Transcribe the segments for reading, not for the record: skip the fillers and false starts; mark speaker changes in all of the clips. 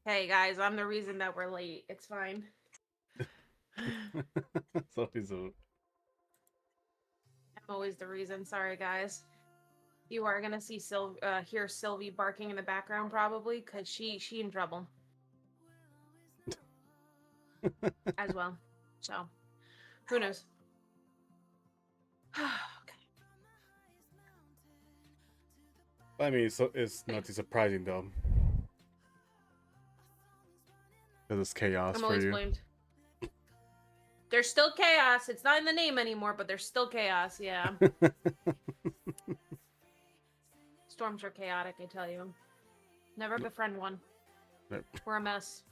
Speaker 1: Hey guys, I'm the reason that we're late. It's fine.
Speaker 2: Sowieso.
Speaker 1: I'm always the reason. Sorry, guys. You are gonna see hear Sylvie barking in the background probably, cause she in trouble as well. So who knows? Okay.
Speaker 2: I mean, so it's not too surprising though, because it's chaos
Speaker 1: I'm
Speaker 2: for
Speaker 1: always
Speaker 2: you.
Speaker 1: blamed. There's still chaos. It's not in the name anymore, but there's still chaos. Yeah. Storms are chaotic, I tell you. Never befriend one. We're a mess.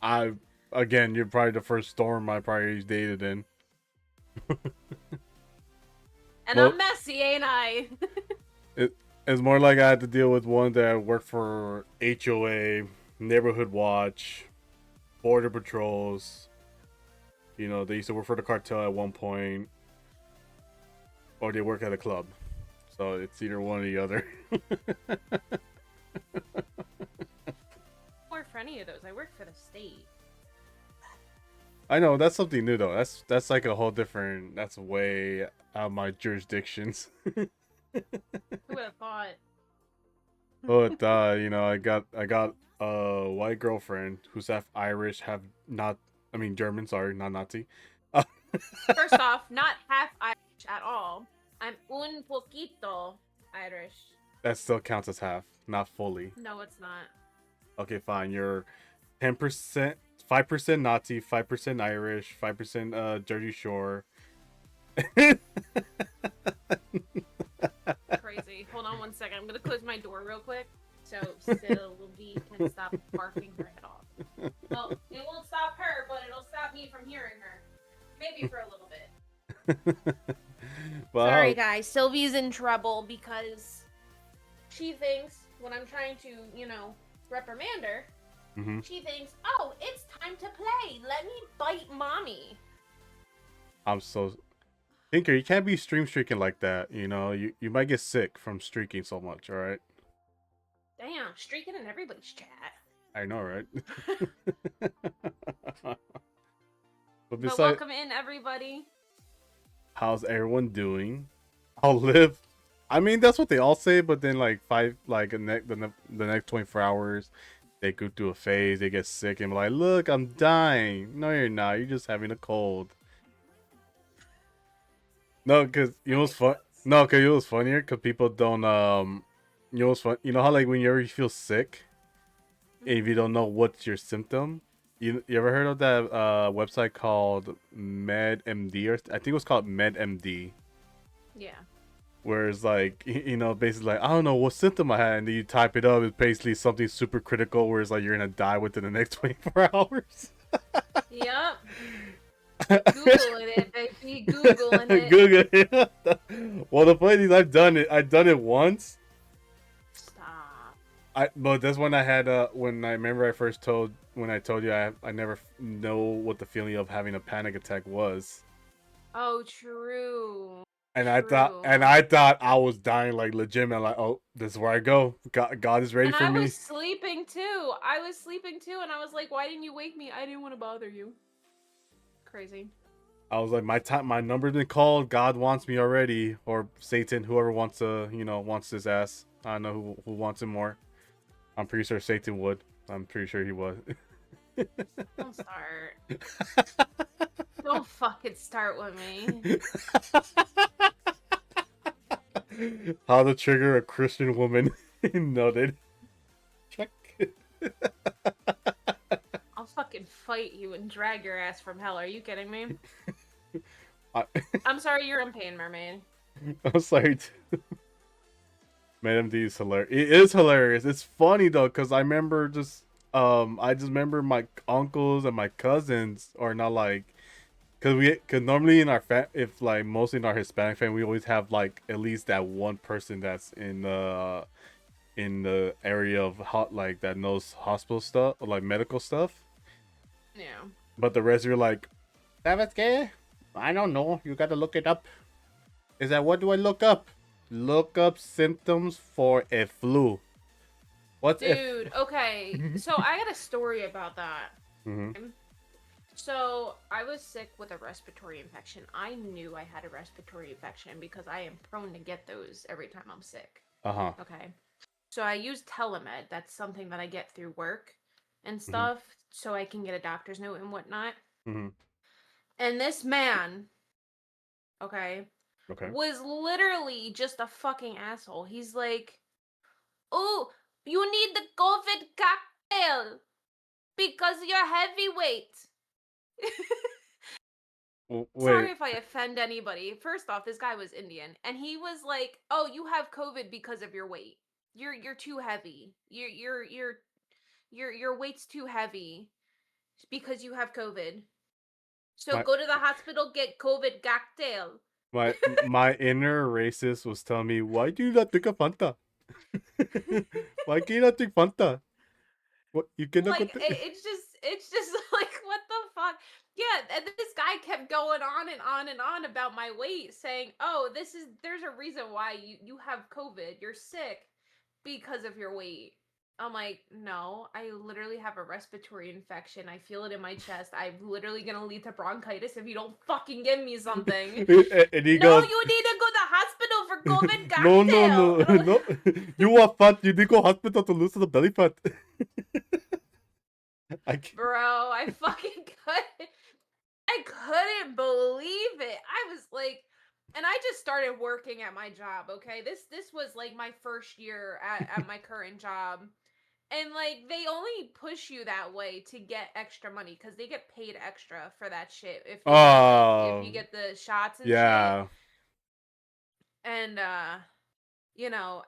Speaker 2: I again, you're probably the first storm I probably dated in.
Speaker 1: And
Speaker 2: Well,
Speaker 1: I'm messy, ain't I?
Speaker 2: it's more like I had to deal with one that worked for HOA, neighborhood watch, border patrols. You know, they used to work for the cartel at one point, or they work at a club. So it's either one or the other.
Speaker 1: I work for any of those. I work for the state.
Speaker 2: I know that's something new though. That's like a whole different. That's way out of my jurisdictions.
Speaker 1: Who would have thought?
Speaker 2: But you know, I got a white girlfriend who's half Irish, have not. I mean German. Sorry, not Nazi.
Speaker 1: First off, not half Irish at all. I'm un poquito Irish.
Speaker 2: That still counts as half, not fully.
Speaker 1: No, it's not.
Speaker 2: Okay, fine. You're 10%, 5% Nazi, 5% Irish, 5% Jersey Shore.
Speaker 1: Crazy. Hold on one second. I'm gonna close my door real quick so Sylvie can stop barking her head off. Well, it won't stop her, but it'll stop me from hearing her. Maybe for a little bit. Sorry,
Speaker 2: Wow.
Speaker 1: guys. Sylvie's in trouble because she thinks when I'm trying to, reprimand her,
Speaker 2: Mm-hmm.
Speaker 1: she thinks, oh, it's time to play. Let me bite mommy.
Speaker 2: I'm so Tinker, you can't be streaking like that. You know, you might get sick from streaking so much. All right.
Speaker 1: Damn, streaking in everybody's chat.
Speaker 2: I know, right? But
Speaker 1: But
Speaker 2: besides,
Speaker 1: welcome in, everybody.
Speaker 2: how's everyone doing? I'll live. I mean, that's what they all say. But then, like the next 24 hours, they go through a phase. They get sick and be like, "Look, I'm dying." No, you're not. You're just having a cold. No, cause you know what's fun. No, cause you know what's funnier. Cause people don't you know what's fun. You know how like when you ever feel sick, if you don't know what's your symptom, you ever heard of that website called MedMD, or I think it was called MedMD,
Speaker 1: Yeah.
Speaker 2: where it's like you know basically like I don't know what symptom I had, and then you type it up. It's basically something super critical, where it's like you're gonna die within the next 24 hours.
Speaker 1: Yep. Googling it, baby. Googling it.
Speaker 2: Google it. Well, the funny thing is, I've done it. I've done it once.
Speaker 1: Stop.
Speaker 2: But that's when I had when I remember I first told when I told you I never know what the feeling of having a panic attack was.
Speaker 1: Oh, true.
Speaker 2: And
Speaker 1: True.
Speaker 2: I thought I was dying like legitimate. Like, oh, this is where I go. God is ready
Speaker 1: And
Speaker 2: for
Speaker 1: I
Speaker 2: me.
Speaker 1: was sleeping too. I was sleeping too, and I was like, why didn't you wake me? I didn't want to bother you. Crazy.
Speaker 2: I was like, my number's been called. God wants me already, or Satan, whoever wants wants his ass. I don't know who wants him more. I'm pretty sure Satan would. I'm pretty sure he would.
Speaker 1: Don't start. Don't fucking start with me.
Speaker 2: How to trigger a Christian woman. Noted. Check.
Speaker 1: I'll fucking fight you and drag your ass from hell. Are you kidding me?
Speaker 2: I,
Speaker 1: I'm sorry you're in pain, mermaid.
Speaker 2: I'm sorry too. Madam D is hilarious. It is hilarious. It's funny though, cause I just remember my uncles and my cousins are not like, cause normally in our if like mostly in our Hispanic family, we always have like at least that one person that's in the area of like that knows hospital stuff or like medical stuff.
Speaker 1: Yeah.
Speaker 2: But the rest are like, ¿Sabes qué? I don't know. You gotta look it up. Is that what do I look up? Look up symptoms for a flu. What's if?
Speaker 1: Dude, okay. So I got a story about that.
Speaker 2: Mm-hmm.
Speaker 1: So I was sick with a respiratory infection. I knew I had a respiratory infection because I am prone to get those every time I'm sick.
Speaker 2: Uh-huh.
Speaker 1: Okay. So I use telemed. That's something that I get through work and
Speaker 2: Mm-hmm.
Speaker 1: stuff, so I can get a doctor's note and whatnot.
Speaker 2: Mm-hmm.
Speaker 1: And this man, okay,
Speaker 2: Okay.
Speaker 1: was literally just a fucking asshole. He's like, "Oh, you need the COVID cocktail because you're heavyweight."
Speaker 2: Wait.
Speaker 1: Sorry if I offend anybody. First off, this guy was Indian, and he was like, "Oh, you have COVID because of your weight. You're too heavy. Your weight's too heavy because you have COVID. So
Speaker 2: My
Speaker 1: go to the hospital, get COVID cocktail."
Speaker 2: my inner racist was telling me, why do you not drink a Fanta? Why can you not drink Fanta? What you cannot go
Speaker 1: Like
Speaker 2: to...
Speaker 1: it's just like what the fuck? Yeah, and this guy kept going on and on and on about my weight, saying, "Oh, there's a reason why you have COVID. You're sick because of your weight." I'm like, "No, I literally have a respiratory infection. I feel it in my chest. I'm literally gonna lead to bronchitis if you don't fucking give me something.
Speaker 2: And he
Speaker 1: No,
Speaker 2: goes,
Speaker 1: you need to go to the hospital for COVID
Speaker 2: no, no,
Speaker 1: cocktail."
Speaker 2: no, no. You are fat. You need to go hospital to lose the belly fat. I can't...
Speaker 1: Bro, I fucking couldn't. I couldn't believe it. I was like, and I just started working at my job. Okay, this was like my first year at my current job, and like they only push you that way to get extra money because they get paid extra for that shit if you
Speaker 2: Oh,
Speaker 1: get the shots and shit.
Speaker 2: yeah.
Speaker 1: And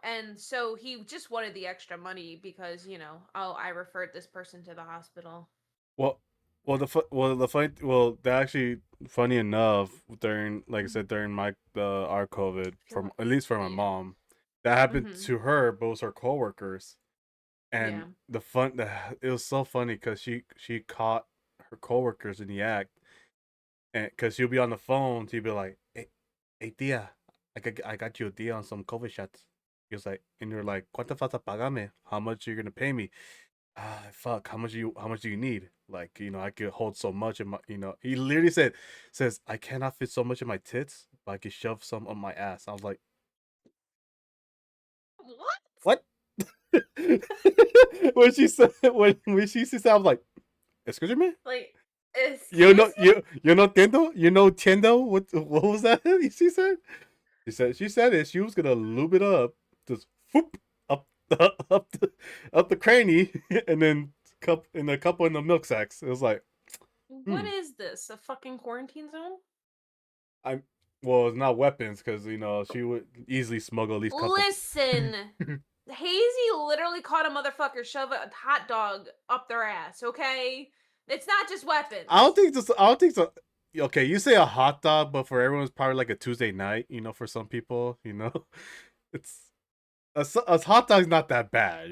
Speaker 1: and so he just wanted the extra money because oh, I referred this person to the hospital.
Speaker 2: Well, the funny, that actually funny enough during, like I said, during our COVID, from at least for my
Speaker 1: Yeah.
Speaker 2: mom, that happened
Speaker 1: Mm-hmm.
Speaker 2: to her, but it was her coworkers,
Speaker 1: Yeah.
Speaker 2: and it was so funny because she caught her coworkers in the act, and because she'll be on the phone, she'll be like, hey tia, I got you a deal on some COVID shots. He was like, and you're like, ¿Cuánto vas a pagarme? How much are you gonna pay me? Fuck, how much do you need? Like, I could hold so much in my, he literally says, I cannot fit so much in my tits, but I could shove some on my ass. I was like,
Speaker 1: What?
Speaker 2: what? When she said, I was like, excuse me?
Speaker 1: Like,
Speaker 2: You
Speaker 1: excuse
Speaker 2: know,
Speaker 1: me?
Speaker 2: you know Tendo? You know Tendo? What was that? She said? She said it. She was gonna lube it up, just whoop up up the cranny, and then a couple in the milk sacks. It was like,
Speaker 1: What
Speaker 2: hmm.
Speaker 1: is this? A fucking quarantine zone?
Speaker 2: I Well, it's not weapons because she would easily smuggle at least a couple.
Speaker 1: Listen, Hazy literally caught a motherfucker shove a hot dog up their ass, okay? It's not just
Speaker 2: I don't
Speaker 1: weapons.
Speaker 2: think this. I don't think so. Okay, you say a hot dog, but for everyone, it's probably like a Tuesday night. For some people, it's a hot dog's not that bad.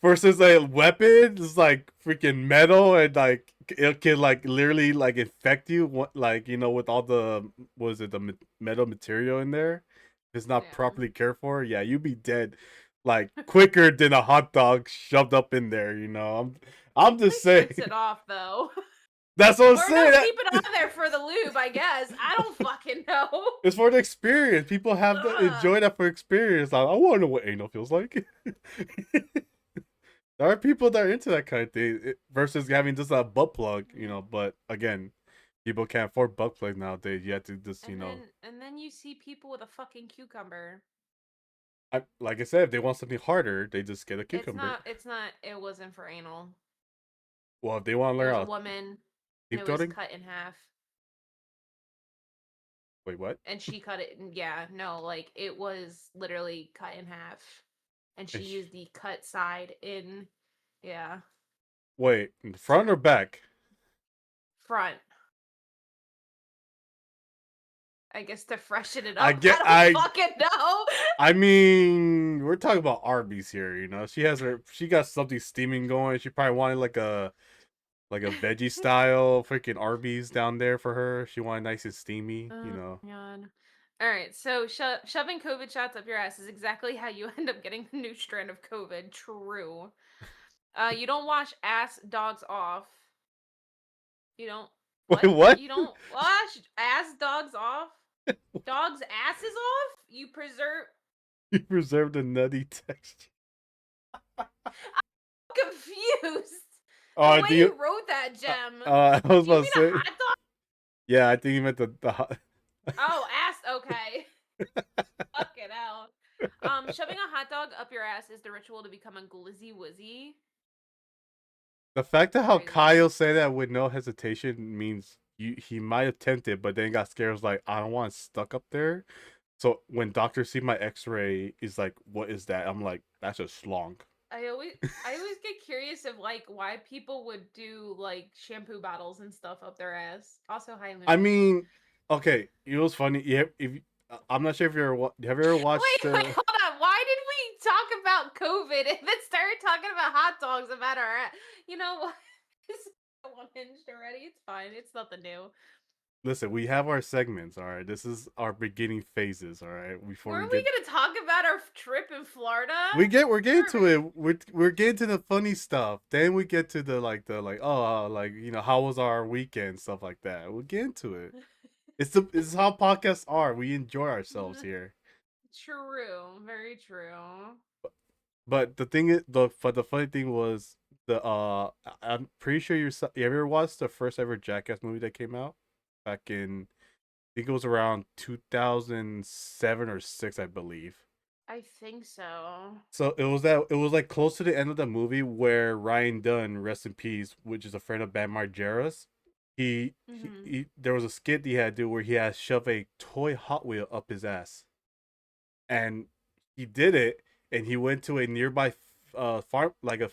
Speaker 2: Versus a weapon, it's like freaking metal and like it can like literally like infect you. Like with all the was it the metal material in there? If it's not
Speaker 1: Yeah.
Speaker 2: properly cared for, yeah, you'd be dead like quicker than a hot dog shoved up in there. I'm
Speaker 1: At
Speaker 2: just
Speaker 1: least rinse
Speaker 2: saying.
Speaker 1: it off, though.
Speaker 2: That's what I'm
Speaker 1: Or no,
Speaker 2: saying.
Speaker 1: keep it on there for the lube, I guess. I don't fucking know.
Speaker 2: It's for the experience. People have to
Speaker 1: Ugh.
Speaker 2: enjoy that for experience. I want to know what anal feels like. There are people that are into that kind of thing versus having just a butt plug. But again, people can't afford butt plugs nowadays. You have to just,
Speaker 1: And then you see people with a fucking cucumber.
Speaker 2: like I said, if they want something harder, they just get a cucumber.
Speaker 1: It wasn't for anal.
Speaker 2: Well, if they want to
Speaker 1: It
Speaker 2: learn
Speaker 1: was a
Speaker 2: how to
Speaker 1: woman and
Speaker 2: keep
Speaker 1: it was
Speaker 2: coding,
Speaker 1: cut in half.
Speaker 2: wait, what?
Speaker 1: And she cut it, yeah, no, like it was literally cut in half. And she
Speaker 2: And
Speaker 1: used the cut side in, yeah,
Speaker 2: wait, in the front or back?
Speaker 1: front. I guess to freshen it
Speaker 2: I
Speaker 1: up.
Speaker 2: get,
Speaker 1: I don't fucking know.
Speaker 2: I mean, we're talking about Arby's here. She got something steaming going. She probably wanted like a veggie style freaking Arby's down there for her. She wanted nice and steamy.
Speaker 1: Oh my god. All right, so shoving COVID shots up your ass is exactly how you end up getting the new strand of COVID. True. You don't wash ass dogs off. You don't
Speaker 2: Wait,
Speaker 1: what?
Speaker 2: what?
Speaker 1: You don't wash ass dogs off? Dogs' asses off? You preserve
Speaker 2: You preserve the nutty texture.
Speaker 1: confused.
Speaker 2: Oh,
Speaker 1: The
Speaker 2: I
Speaker 1: way
Speaker 2: think.
Speaker 1: you wrote that, Gem.
Speaker 2: I was
Speaker 1: Do you
Speaker 2: about to
Speaker 1: mean a
Speaker 2: say.
Speaker 1: hot dog?
Speaker 2: Yeah, I think you meant the.
Speaker 1: Oh, ass. Okay. Fuck it out. Shoving a hot dog up your ass is the ritual to become a glizzy wizzy.
Speaker 2: The fact that how
Speaker 1: Crazy.
Speaker 2: Kyle said that with no hesitation means he might attempt it, but then got scared. Was like, I don't want it stuck up there. So when doctors see my X-ray, is like, what is that? I'm like, that's a schlong.
Speaker 1: I always I always get curious of like why people would do like shampoo bottles and stuff up their ass. Also, hi
Speaker 2: I
Speaker 1: Looney.
Speaker 2: mean, okay, it was funny. Yeah, if I'm not sure if you're have you ever watched
Speaker 1: Wait, hold on. Why did we talk about COVID and then started talking about hot dogs about our you know what? This is so unhinged already. It's fine. It's nothing new.
Speaker 2: Listen, we have our segments, all right. This is our beginning phases, all right. Before we
Speaker 1: Weren't we
Speaker 2: get
Speaker 1: gonna talk about our trip in Florida?
Speaker 2: we're getting
Speaker 1: We're
Speaker 2: to it. We're getting to the funny stuff. Then we get to the like like how was our weekend stuff like that. We'll get into it. It's how podcasts are. We enjoy ourselves here.
Speaker 1: true. Very true.
Speaker 2: But the thing is, the funny thing was I'm pretty sure you ever watched the first ever Jackass movie that came out back in, I think it was around 2007 or 6, I believe.
Speaker 1: I think so.
Speaker 2: So it was like close to the end of the movie where Ryan Dunn, rest in peace, which is a friend of Bam Margera's,
Speaker 1: Hmm.
Speaker 2: there was a skit he had to do where he had shove a toy Hot Wheel up his ass, and he did it, and he went to a nearby farm, like a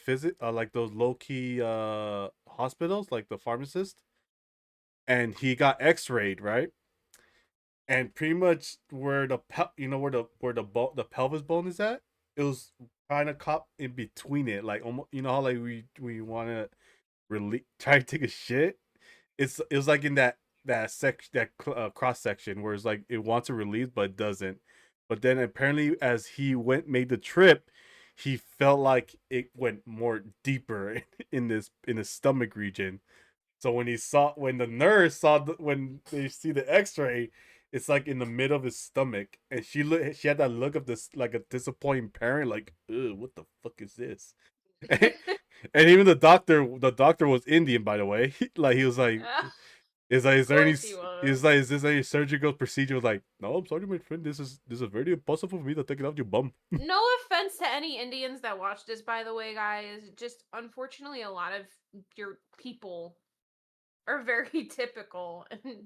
Speaker 2: like those low key hospitals, like the pharmacist, and he got X-rayed, right? And pretty much where the pelvis bone is at, it was kind of caught in between it, like almost how like we want to really try to take a shit. It was like in that cross section where it's like it wants to release but it doesn't. But then apparently as he made the trip, he felt like it went more deeper in the stomach region. So when the nurse when they see the X-ray, it's like in the middle of his stomach, and she had that look of this like a disappointing parent, like, ugh, what the fuck is this? And even the doctor was Indian, by the way. Like he was like,
Speaker 1: Of
Speaker 2: is there any?
Speaker 1: course he
Speaker 2: He's
Speaker 1: was.
Speaker 2: like, is this any surgical procedure? I was like, no, I'm sorry, my friend. This is very impossible for me to take it out your bum.
Speaker 1: No offense to any Indians that watch this, by the way, guys. Just unfortunately, a lot of your people are very typical, and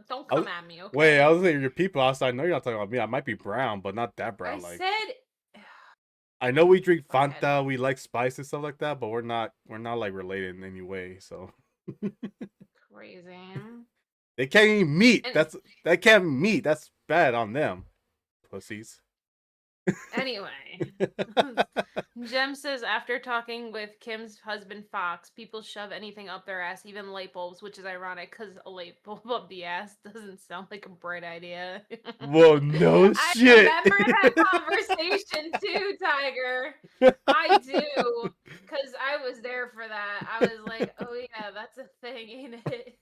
Speaker 1: don't
Speaker 2: I was,
Speaker 1: come at me,
Speaker 2: wait, I
Speaker 1: okay?
Speaker 2: was like, your people outside. I know you're not talking about me. I might be brown, but not that
Speaker 1: I
Speaker 2: brown. Like,
Speaker 1: said,
Speaker 2: I know we drink
Speaker 1: fuckhead,
Speaker 2: Fanta, we like spice and stuff like that, but we're not like related in any way. So
Speaker 1: crazy.
Speaker 2: they can't eat meat.
Speaker 1: And
Speaker 2: That can't meat. That's bad on them, pussies.
Speaker 1: anyway, Jem says after talking with Kim's husband Fox, people shove anything up their ass, even light bulbs, which is ironic because a light bulb up the ass doesn't sound like a bright idea.
Speaker 2: Whoa, no
Speaker 1: I
Speaker 2: shit.
Speaker 1: remember that conversation too, Tiger. I do, because I was there for that. I was like, oh yeah, that's a thing, ain't it?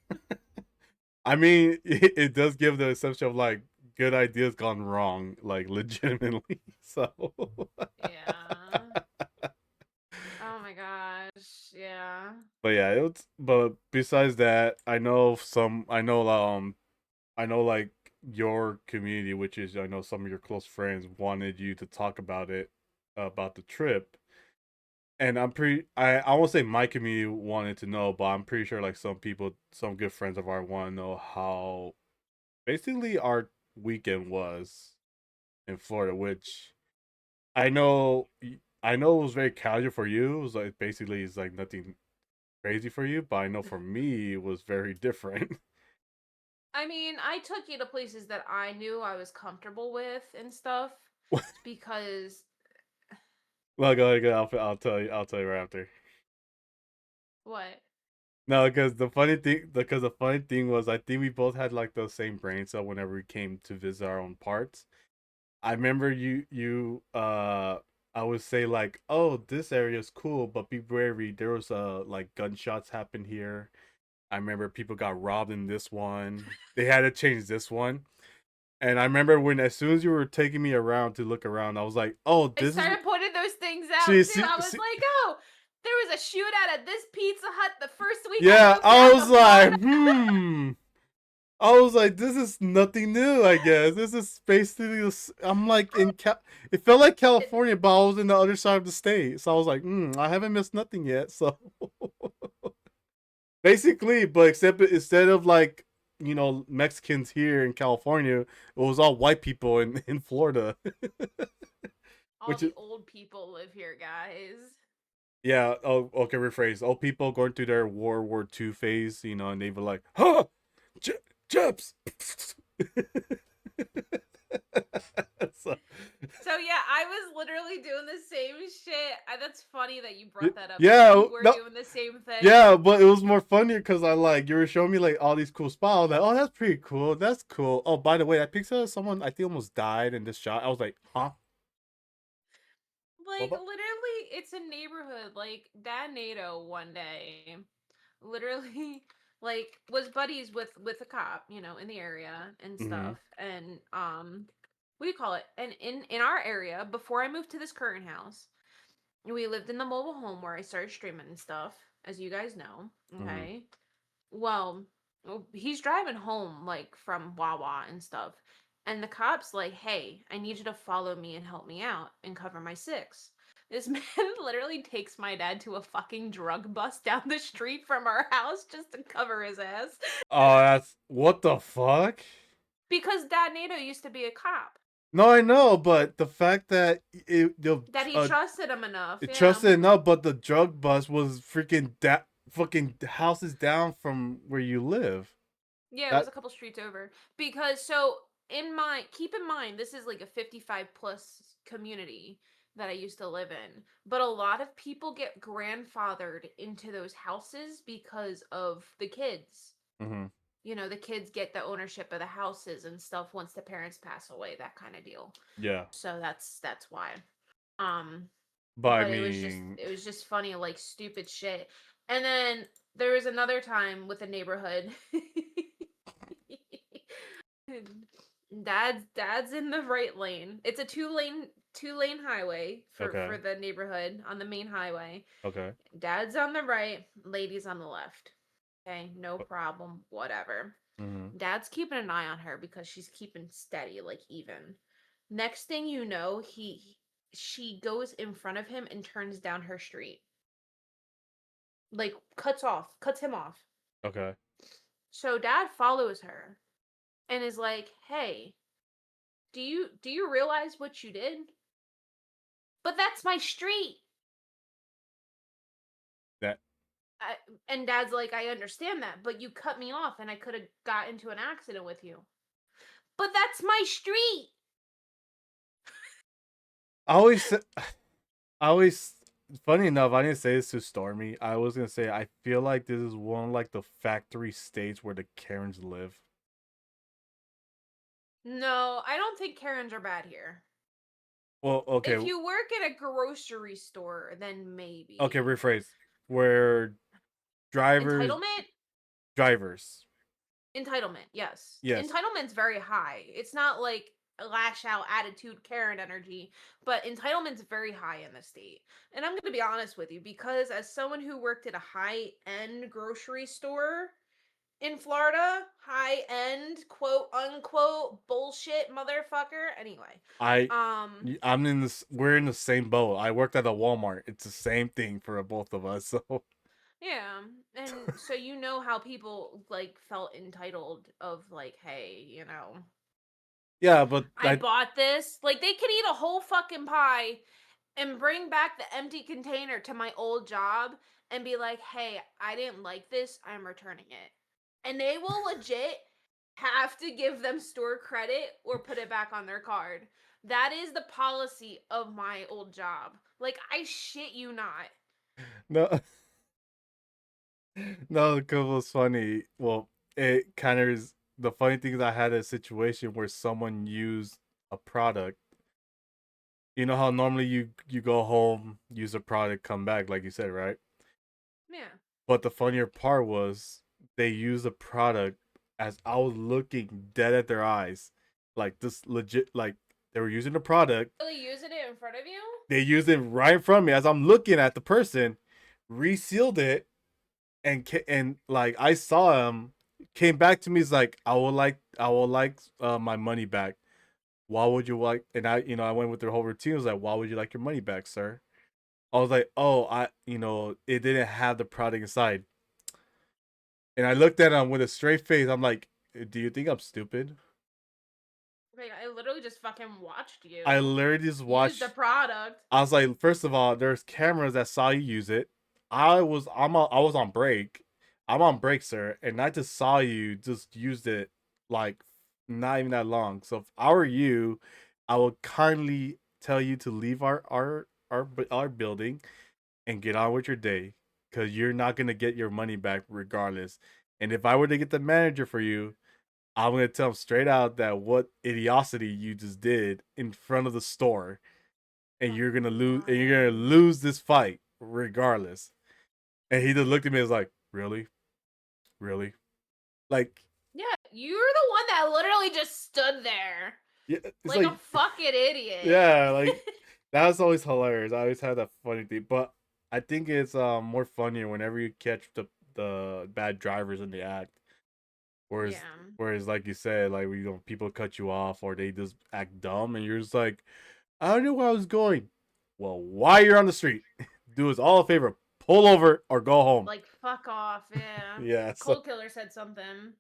Speaker 2: I mean, it does give the assumption of like good ideas gone wrong, like legitimately. So,
Speaker 1: Yeah. Oh my gosh. Yeah.
Speaker 2: but yeah, but besides that, I know like your community, which is I know some of your close friends wanted you to talk about it, about the trip. And I won't say my community wanted to know, but I'm pretty sure like some good friends of ours want to know how basically our weekend was in Florida, which I know I know it was very casual for you. It was like basically it's like nothing crazy for you, but I know for me it was very different.
Speaker 1: I mean, I took you to places that I knew I was comfortable with and stuff because
Speaker 2: Well, go, I'll tell you right after.
Speaker 1: what?
Speaker 2: No, because the funny thing was, I think we both had like the same brain cell whenever we came to visit our own parts. I remember I would say like, oh, this area is cool, but be wary. There was like gunshots happened here. I remember people got robbed in this one. They had to change this one. And I remember when as soon as you were taking me around to look around, I was like, oh,
Speaker 1: I
Speaker 2: this is
Speaker 1: started pointing those things out
Speaker 2: see,
Speaker 1: too.
Speaker 2: see,
Speaker 1: I was
Speaker 2: see.
Speaker 1: like, oh, there was a shootout at this Pizza Hut the first week I
Speaker 2: Yeah,
Speaker 1: moved
Speaker 2: I
Speaker 1: down
Speaker 2: was
Speaker 1: to Florida.
Speaker 2: like, I was like, this is nothing new, I guess. This is basically, I'm like it felt like California, but I was in the other side of the state. So I was like, I haven't missed nothing yet. So basically, but except instead of like, Mexicans here in California, it was all white people in Florida.
Speaker 1: All
Speaker 2: Which
Speaker 1: the
Speaker 2: is,
Speaker 1: old people live here, guys.
Speaker 2: yeah, oh, okay, rephrase. Old people going through their World War II phase, and they were like, huh, J- Jeps. so,
Speaker 1: So yeah, I was literally doing the same shit. That's funny that you brought that up because
Speaker 2: yeah,
Speaker 1: you were
Speaker 2: no,
Speaker 1: doing the same thing.
Speaker 2: yeah, but it was more funnier because you were showing me like all these cool spots. I was like, oh, that's pretty cool. That's cool. Oh, by the way, that picture of someone I think almost died in this shot. I was like, huh? What
Speaker 1: Like
Speaker 2: about?
Speaker 1: literally, it's a neighborhood. Like Dad NATO one day, literally, like was buddies with a cop, in the area and
Speaker 2: Mm-hmm.
Speaker 1: stuff. And what do you call it? And in our area, before I moved to this current house, we lived in the mobile home where I started streaming and stuff, as you guys know.
Speaker 2: Mm-hmm.
Speaker 1: Okay. Well, he's driving home like from Wawa and stuff. And the cop's like, "Hey, I need you to follow me and help me out and cover my six." This man literally takes my dad to a fucking drug bust down the street from our house just to cover his ass.
Speaker 2: Oh, that's what the fuck.
Speaker 1: Because Dad NATO used to be a cop.
Speaker 2: No, I know, but the fact that
Speaker 1: That he trusted him enough,
Speaker 2: it
Speaker 1: yeah.
Speaker 2: trusted enough, but the drug bust was freaking fucking houses down from where you live.
Speaker 1: Yeah, it was
Speaker 2: That
Speaker 1: a couple streets over. Because so keep in mind this is like a 55 plus community that I used to live in. But a lot of people get grandfathered into those houses because of the kids.
Speaker 2: hmm
Speaker 1: The kids get the ownership of the houses and stuff once the parents pass away, that kind of deal.
Speaker 2: yeah,
Speaker 1: So that's why. Um
Speaker 2: but I
Speaker 1: but it was just
Speaker 2: mean,
Speaker 1: it was just funny, like stupid shit. And then there was another time with a neighborhood. Dad's in the right lane. It's a two lane highway for
Speaker 2: okay,
Speaker 1: the neighborhood on the main highway.
Speaker 2: okay,
Speaker 1: Dad's on the right, lady's on the left. Okay, no problem, whatever.
Speaker 2: mm-hmm.
Speaker 1: Dad's keeping an eye on her because she's keeping steady, like even. Next thing you know, she goes in front of him and turns down her street. Like cuts him off.
Speaker 2: Okay.
Speaker 1: So dad follows her and is like, "Hey, do you realize what you did? But that's my street."
Speaker 2: That
Speaker 1: I, and dad's like, "I understand that, but you cut me off and I could have got into an accident with you." But that's my street.
Speaker 2: I always, I always. Funny enough, I didn't say this to Stormy. I was gonna say I feel like this is one of, like the factory states where the Karens live.
Speaker 1: No, I don't think Karens are bad here.
Speaker 2: Well, okay,
Speaker 1: If you work at a grocery store, then
Speaker 2: okay,
Speaker 1: maybe.
Speaker 2: rephrase. Where drivers,
Speaker 1: Entitlement?
Speaker 2: drivers,
Speaker 1: Entitlement, yes.
Speaker 2: yes,
Speaker 1: Entitlement's very high. It's not like a lash out attitude, Karen energy, but entitlement's very high in the state. And I'm going to be honest with you because as someone who worked at a high end grocery store in Florida, high end, quote unquote, bullshit motherfucker. Anyway,
Speaker 2: I,
Speaker 1: um,
Speaker 2: I'm in this. We're in the same boat. I worked at a Walmart. It's the same thing for both of us. So
Speaker 1: yeah, and so you know how people like felt entitled of like, hey,
Speaker 2: yeah, but
Speaker 1: I bought this. Like they could eat a whole fucking pie and bring back the empty container to my old job and be like, "Hey, I didn't like this. I'm returning it." And they will legit have to give them store credit or put it back on their card. That is the policy of my old job. Like I shit you not.
Speaker 2: no, No, because it was funny. Well, it kind of is. The funny thing is, I had a situation where someone used a product. You know how normally you go home, use a product, come back, like you said, right?
Speaker 1: Yeah.
Speaker 2: But the funnier part was they used the product as I was looking dead at their eyes, like this legit, like they were using the product.
Speaker 1: Really using it in front of you?
Speaker 2: They used it right in front of me as I'm looking at the person, resealed it, and like I saw him came back to me. He's like, I would like my money back. Why would you like? And I went with their whole routine. I was like, why would you like your money back, sir? I was like, oh, it didn't have the product inside. And I looked at him with a straight face. I'm like, do you think I'm stupid?
Speaker 1: Like, I literally just fucking watched you
Speaker 2: I literally just
Speaker 1: use the
Speaker 2: watched.
Speaker 1: product.
Speaker 2: I was like, first of all, there's cameras that saw you use it. I was on break. I'm on break, sir, and I just saw you just used it like not even that long. So if I were you, I would kindly tell you to leave our building and get on with your day because you're not gonna get your money back regardless. And if I were to get the manager for you, I'm gonna tell him straight out that what idiocy you just did in front of the store, and
Speaker 1: Oh
Speaker 2: you're gonna
Speaker 1: my
Speaker 2: lose, and you're
Speaker 1: god.
Speaker 2: gonna lose this fight regardless. And he just looked at me and was like, "Really, really?" Like,
Speaker 1: Yeah, you're the one that literally just stood there
Speaker 2: yeah, it's
Speaker 1: like a
Speaker 2: like,
Speaker 1: fucking idiot.
Speaker 2: yeah, like that was always hilarious. I always had that funny thing, but I think it's more funnier whenever you catch the bad drivers in the act. Whereas,
Speaker 1: Yeah.
Speaker 2: whereas, like you said, like people cut you off or they just act dumb, and you're just like, I don't know where I was going. Well, while you're on the street, do us all a favor, pull over or go home.
Speaker 1: Like, fuck off. Yeah.
Speaker 2: Yeah, so
Speaker 1: Cold Killer said something.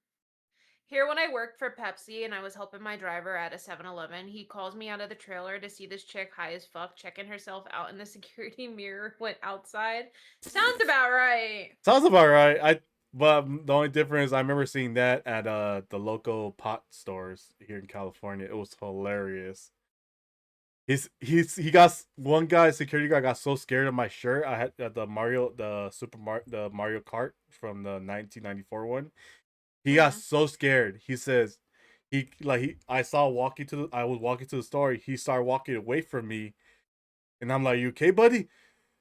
Speaker 1: Here, when I worked for Pepsi and I was helping my driver at a 7-Eleven, he calls me out of the trailer to see this chick high as fuck checking herself out in the security mirror, went outside. Sounds about right.
Speaker 2: sounds about right. But the only difference I remember seeing that at the local pot stores here in California. It was hilarious. He got one guy, security guy, got so scared of my shirt. I had the Mario Kart from the 1994 one. He got
Speaker 1: Mm-hmm.
Speaker 2: so scared. He says, I was walking to the store. He started walking away from me, and I'm like, "You okay, buddy?"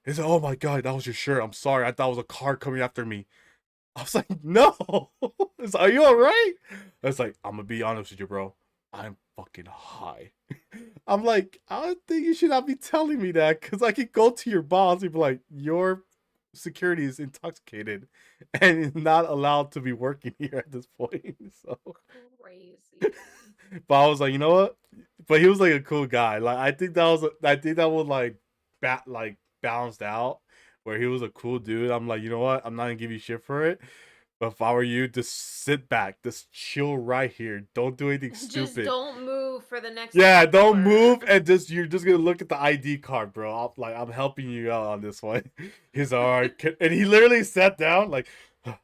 Speaker 2: He said, "Oh my god, that was your shirt. I'm sorry. I thought it was a car coming after me." I was like, "No." It's, are you all right? It's like, I'm gonna be honest with you, bro. I'm fucking high. I'm like, I don't think you should not be telling me that because I could go to your boss and be like, your security is intoxicated and not allowed to be working here at this point. So,
Speaker 1: Crazy.
Speaker 2: but I was like, you know what? But he was like a cool guy. Like I think that was like balanced out where he was a cool dude. I'm like, you know what? I'm not gonna give you shit for it. But if I were you, just sit back, just chill right here. Don't do anything
Speaker 1: Just
Speaker 2: stupid.
Speaker 1: don't move for the next
Speaker 2: Yeah, don't
Speaker 1: hour.
Speaker 2: move and you're just gonna look at the ID card, bro. I'm helping you out on this one. He's all right, and he literally sat down like, can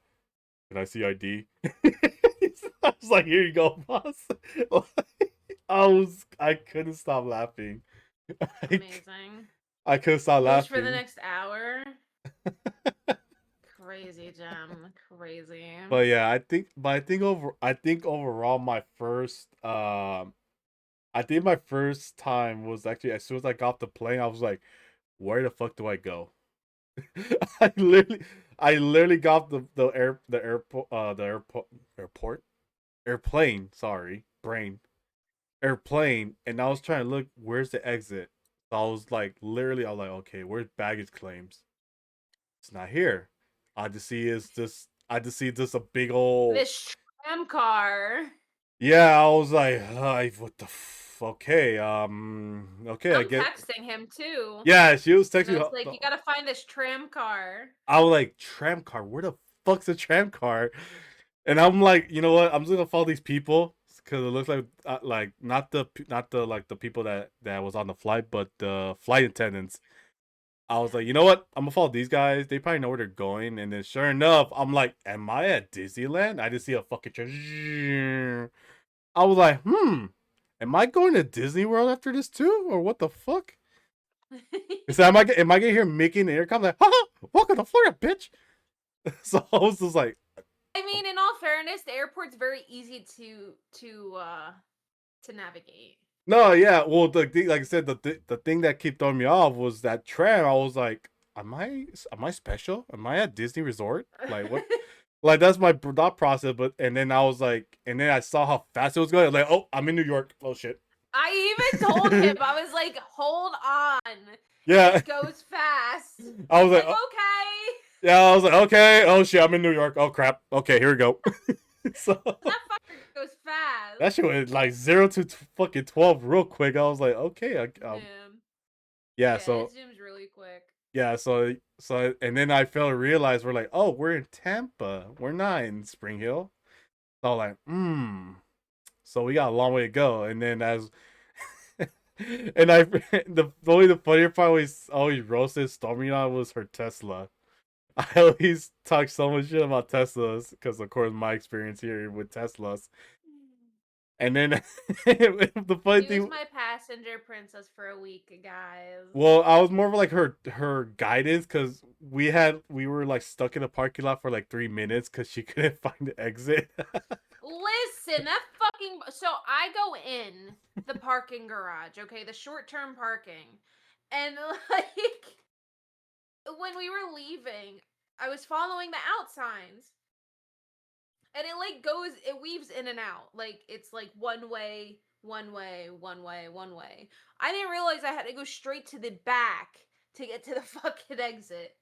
Speaker 2: I see ID? I was like, here you go, boss. I couldn't stop laughing. I,
Speaker 1: Amazing.
Speaker 2: I couldn't stop
Speaker 1: Moves for the
Speaker 2: laughing.
Speaker 1: next hour. Crazy, Gem. Crazy.
Speaker 2: But yeah, I think overall I think my first time was actually as soon as I got off the plane, I was like, where the fuck do I go? I literally I literally got the airplane, sorry, brain. Airplane, and I was trying to look where's the exit. So I was like, okay, where's baggage claims? It's not here. I just see this a big old.
Speaker 1: This tram car.
Speaker 2: Yeah, I was like, what the okay, okay, I
Speaker 1: I'm
Speaker 2: get.
Speaker 1: texting him too.
Speaker 2: Yeah, she was
Speaker 1: And
Speaker 2: texting
Speaker 1: I
Speaker 2: me.
Speaker 1: was like, you gotta find this tram car.
Speaker 2: I was like, tram car, where the fuck's a tram car? And I'm like, you know what? I'm just gonna follow these people because it looks like not the like the people that was on the flight, but the flight attendants. I was
Speaker 1: Yeah.
Speaker 2: like, you know what? I'm gonna follow these guys. They probably know where they're going. And then sure enough, I'm like, am I at Disneyland? I just see a fucking train. I was like, am I going to Disney World after this too, or what the fuck? Is that am I gonna hear Mickey in the air come like, haha, welcome to Florida, bitch? So I was just like,
Speaker 1: I mean, in all fairness, the airport's very easy to navigate.
Speaker 2: no, yeah. Well, the thing, like I said, the thing that kept throwing me off was that tram. I was like, am I special? Am I at Disney Resort? Like what? Like that's my thought process. But and then I was like, and then I saw how fast it was going. Like, oh, I'm in New York. Oh shit.
Speaker 1: I even told him, I was like, hold on.
Speaker 2: Yeah.
Speaker 1: It goes fast.
Speaker 2: I was like,
Speaker 1: okay.
Speaker 2: yeah. I was like, okay. Oh shit, I'm in New York. Oh crap. Okay, here we go. So
Speaker 1: That fucker goes fast.
Speaker 2: that shit went like 0 to fucking 12 real quick. I was like, okay. Yeah. So
Speaker 1: it zooms really quick.
Speaker 2: yeah. So and then I failed to realize we're like, oh, we're in Tampa. We're not in Spring Hill. So I'm like, So we got a long way to go. And then as and the funnier part always roasted Stormy on was her Tesla. I always talk so much shit about Teslas because, of course, my experience here with Teslas. And then the funny
Speaker 1: She
Speaker 2: thing,
Speaker 1: was my passenger princess for a week, guys.
Speaker 2: well, I was more of like her guidance because we were like stuck in the parking lot for like 3 minutes because she couldn't find the exit.
Speaker 1: Listen, that fucking. So I go in the parking garage, okay, the short-term parking, and like when we were leaving, I was following the out signs, and it like it weaves in and out, like it's like one way, one way, one way, one way. I didn't realize I had to go straight to the back to get to the fucking exit.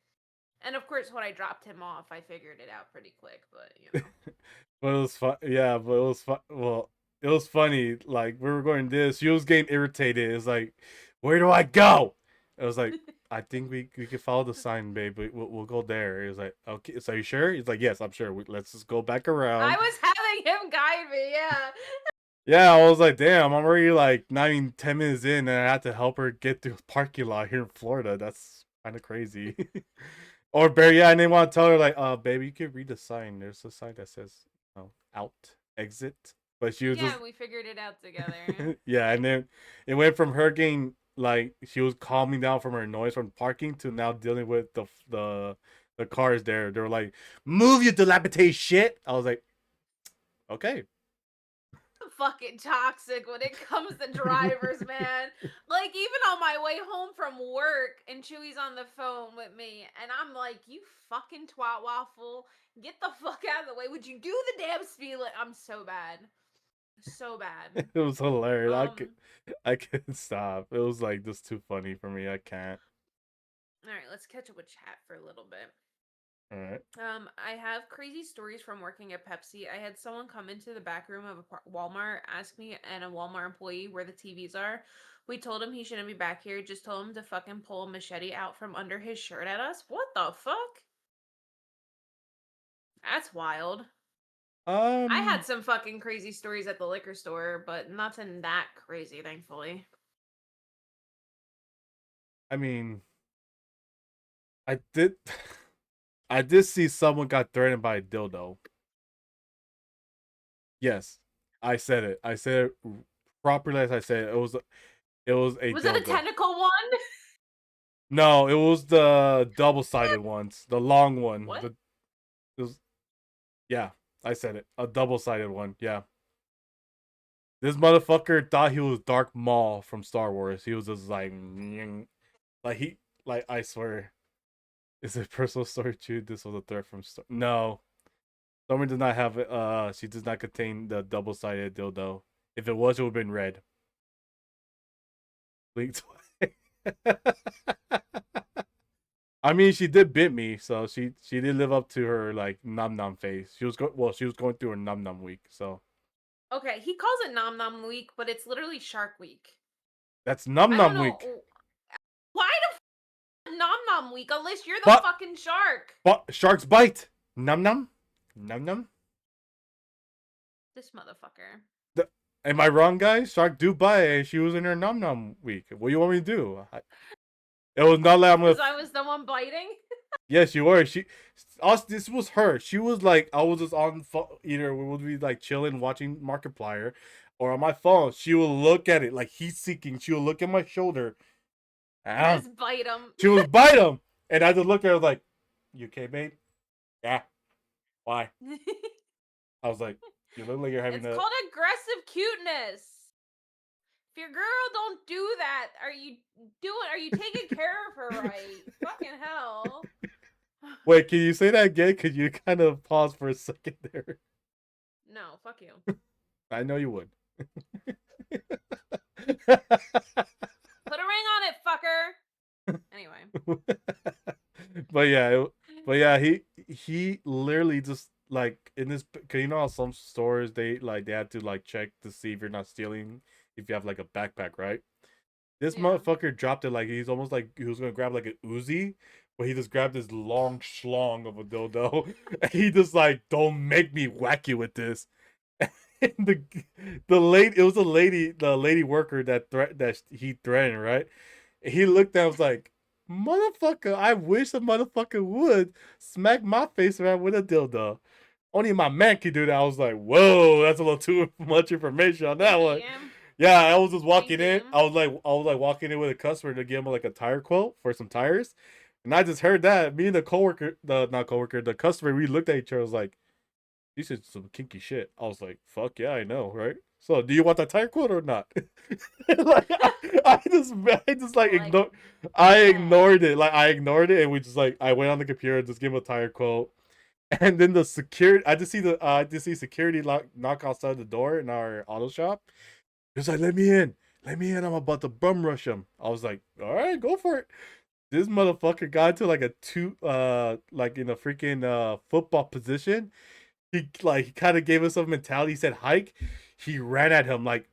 Speaker 1: And of course, when I dropped him off, I figured it out pretty quick. But you know,
Speaker 2: But it was fun. Yeah, but it was fun. Well, it was funny. Like we were going this, she was getting irritated. It's like, where do I go? It was like, I think we could follow the sign, babe. We'll go there. He was like, okay. So are you sure? He's like, yes, I'm sure. Let's just go back around.
Speaker 1: I was having him guide me. Yeah.
Speaker 2: Yeah, I was like, damn, I'm already like not even 10 minutes in, and I had to help her get through the parking lot here in Florida. That's kind of crazy. Or Barry, yeah, I didn't want to tell her like, baby, you can read the sign. There's a sign that says, out, exit. But she was
Speaker 1: Yeah,
Speaker 2: just
Speaker 1: we figured it out together.
Speaker 2: yeah, and then it went from her getting like she was calming down from her noise from parking to now dealing with the cars there. They were like, "Move, you dilapidated shit." I was like, "Okay."
Speaker 1: Fucking toxic when it comes to drivers, man. Like even on my way home from work and Chewy's on the phone with me and I'm like, you fucking twat waffle, get the fuck out of the way. Would you do the damn speed limit? I'm so bad. So bad.
Speaker 2: It was hilarious. I couldn't stop. It was like just too funny for me. I can't.
Speaker 1: All right, let's catch up with chat for a little bit.
Speaker 2: All right.
Speaker 1: I have crazy stories from working at Pepsi. I had someone come into the back room of a Walmart, ask me and a Walmart employee where the TVs are. We told him he shouldn't be back here. Just told him to fucking pull a machete out from under his shirt at us. What the fuck? That's wild. I had some fucking crazy stories at the liquor store, but nothing that crazy, thankfully.
Speaker 2: I mean, I did. I did see someone got threatened by a dildo. Yes, I said it. I said it properly as I said it. It was a
Speaker 1: Was
Speaker 2: dildo.
Speaker 1: it a tentacle one?
Speaker 2: No, it was the double-sided ones, the long one.
Speaker 1: What?
Speaker 2: It was, yeah, I said it. A double-sided one. Yeah. This motherfucker thought he was Darth Maul from Star Wars. He was just like, I swear. Is it personal story too? This was a threat from Star. No, Stormy does not have it. She does not contain the double-sided dildo. If it was, it would have been red. Blink twice. I mean, she did bit me, so she did live up to her like num num face. She was she was going through her num num week, so.
Speaker 1: Okay, he calls it Nom Nom Week, but it's literally Shark Week.
Speaker 2: That's num num week.
Speaker 1: Why the Nom Nom Week? Unless you're the fucking shark.
Speaker 2: But sharks bite. Num num, num num.
Speaker 1: This motherfucker.
Speaker 2: Am I wrong, guys? Shark do bite. She was in her num num week. What do you want me to do? It was not like I'm gonna.
Speaker 1: Because I was the one biting.
Speaker 2: Yes, you were. This was her. She was like, I was just on either we would be like chilling, watching Markiplier, or on my phone. She will look at it like he's seeking. She will look at my shoulder.
Speaker 1: Just bite him.
Speaker 2: She was bite him, and I just looked at her like, "You okay, babe?" Yeah. Why? I was like, you look like you're having
Speaker 1: It's
Speaker 2: a.
Speaker 1: called aggressive cuteness. If your girl don't do that, are you taking care of her right? Fucking hell.
Speaker 2: Wait, can you say that again? Could you kind of pause for a second there?
Speaker 1: No, fuck you.
Speaker 2: I know you would.
Speaker 1: Put a ring on it, fucker. Anyway.
Speaker 2: but yeah, he literally just like in this. Cause you know how some stores they have to like check to see if you're not stealing if you have like a backpack, right? This
Speaker 1: Yeah.
Speaker 2: motherfucker dropped it like he's almost like he was gonna grab like an Uzi, but he just grabbed this long schlong of a dildo. And he just like, don't make me whack you with this. And the lady, it was the lady worker that he threatened, right? He looked at him, was like, motherfucker, I wish a motherfucker would smack my face around with a dildo. Only my man could do that. I was like, whoa, that's a little too much information on that one.
Speaker 1: Damn.
Speaker 2: Yeah, I was just walking in.
Speaker 1: Damn.
Speaker 2: I was like walking in with a customer to give him like a tire quote for some tires. And I just heard that. Me and the coworker, the not coworker, the customer, we looked at each other. I was like, "This is some kinky shit." I was like, "Fuck yeah, I know, right?" So, do you want that tire quote or not? Like, I just like ignored. I ignored it. Like, I ignored it, and we just like I went on the computer, just gave him a tire quote, and then the security. I just see security knock outside the door in our auto shop. He was like, "Let me in, let me in. I'm about to bum rush him." I was like, "All right, go for it." This motherfucker got into like a two, like in a freaking football position. He kind of gave us some mentality. He said hike. He ran at him like.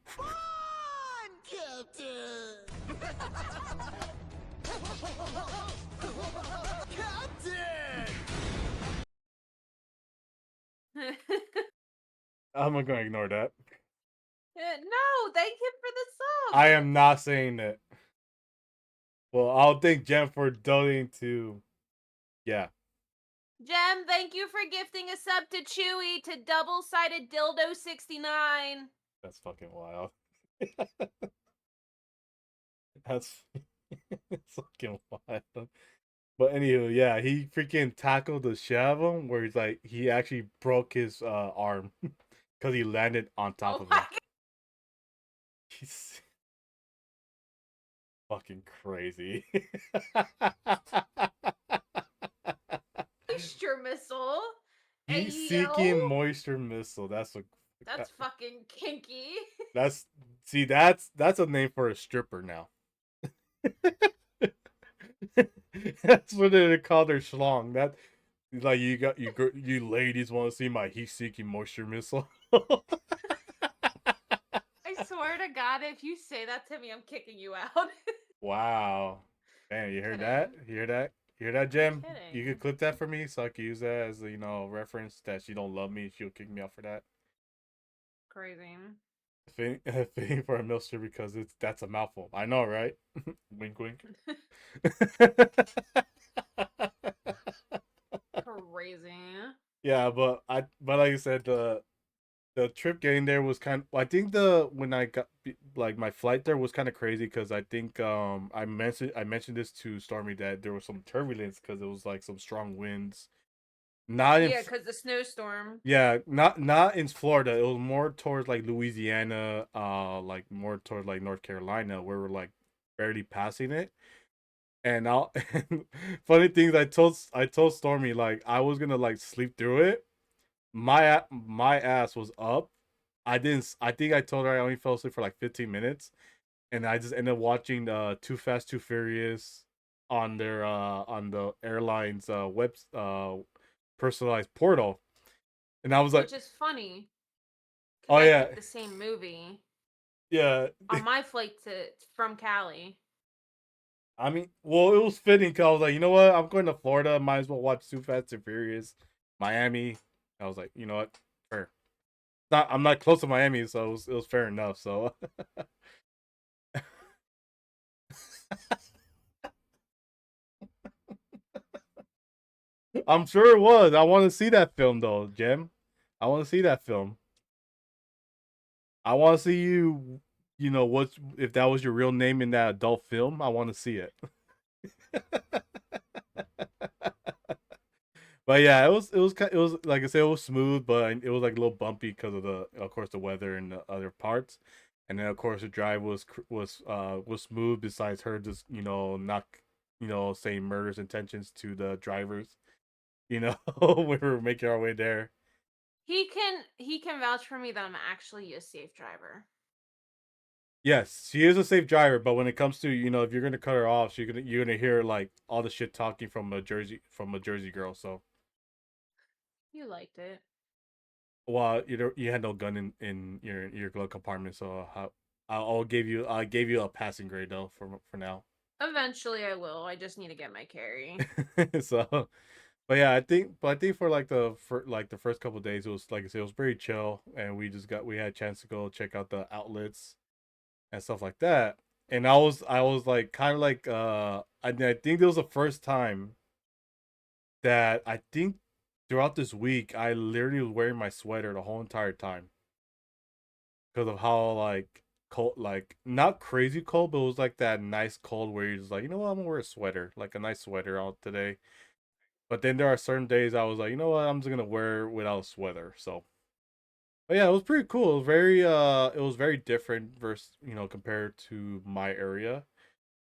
Speaker 2: I'm gonna ignore that.
Speaker 1: No, thank him for the sub.
Speaker 2: I am not saying that. Well, I'll thank Jen for donating to. Yeah.
Speaker 1: Jem, thank you for gifting a sub to Chewy to double-sided dildo 69.
Speaker 2: That's fucking wild. That's it's fucking wild. But anywho, yeah, he freaking tackled the shit out of him where he's like he actually broke his arm because he landed on top of him.
Speaker 1: God.
Speaker 2: He's fucking crazy.
Speaker 1: Moisture missile.
Speaker 2: Heat
Speaker 1: Ayo.
Speaker 2: seeking moisture missile. That's
Speaker 1: fucking kinky.
Speaker 2: that's a name for a stripper now. That's what they call their schlong. That like you ladies want to see my heat seeking moisture missile.
Speaker 1: I swear to God, if you say that to me, I'm kicking you out.
Speaker 2: Wow. Man, you heard
Speaker 1: Kidding.
Speaker 2: that? You hear that? You hear that, Jem? You
Speaker 1: Kidding.
Speaker 2: could clip that for me so I could use that as a reference that she don't love me. She'll kick me out for that.
Speaker 1: Crazy.
Speaker 2: Fitting for a milster because that's a mouthful. I know, right? Wink, wink.
Speaker 1: Crazy.
Speaker 2: Yeah, but like I said, the trip getting there was I think the when I got like my flight there was kind of crazy because I think I mentioned this to Stormy that there was some turbulence because it was like some strong winds. Not in
Speaker 1: Yeah, because the snowstorm.
Speaker 2: yeah, not in Florida. It was more towards like Louisiana, like more towards like North Carolina, where we're like barely passing it. And I'll funny things I told Stormy like I was gonna like sleep through it. My ass was up. I didn't. I think I told her I only fell asleep for like 15 minutes, and I just ended up watching Too Fast Too Furious on the airline's web personalized portal, and I was like,
Speaker 1: Which is funny.
Speaker 2: oh
Speaker 1: I
Speaker 2: yeah,
Speaker 1: picked the same movie
Speaker 2: yeah.
Speaker 1: on my flight from Cali.
Speaker 2: I mean, well, it was fitting because I was like, you know what, I'm going to Florida, might as well watch Too Fast and Furious, Miami. I was like, you know what, fair. I'm not close to Miami, so it was fair enough. So I'm sure it was. I want to see that film though, Jem. I want to see that film. I want to see you. You know what? If that was your real name in that adult film, I want to see it. But yeah, it was like I said, it was smooth, but it was like a little bumpy because of of course the weather and the other parts. And then of course the drive was smooth. Besides her just not saying murderous intentions to the drivers. We were making our way there.
Speaker 1: He can vouch for me that I'm actually a safe driver.
Speaker 2: Yes, she is a safe driver, but when it comes to if you're gonna cut her off, you're gonna hear like all the shit talking from a Jersey girl. So,
Speaker 1: You liked it.
Speaker 2: well, you had no gun in your glove compartment, so I gave you a passing grade though for now.
Speaker 1: Eventually, I will. I just need to get my carry.
Speaker 2: So, but I think for like the first couple of days, it was like I said, it was pretty chill, and we had a chance to go check out the outlets and stuff like that. And I was like kind of like I think it was the first time that I think throughout this week I literally was wearing my sweater the whole entire time because of how like cold, like not crazy cold, but it was like that nice cold where you're just like, you know what, I'm gonna wear a sweater, like a nice sweater out today. But then there are certain days I was like, you know what, I'm just gonna wear without a sweater. So, but yeah, it was pretty cool. It was very different versus compared to my area.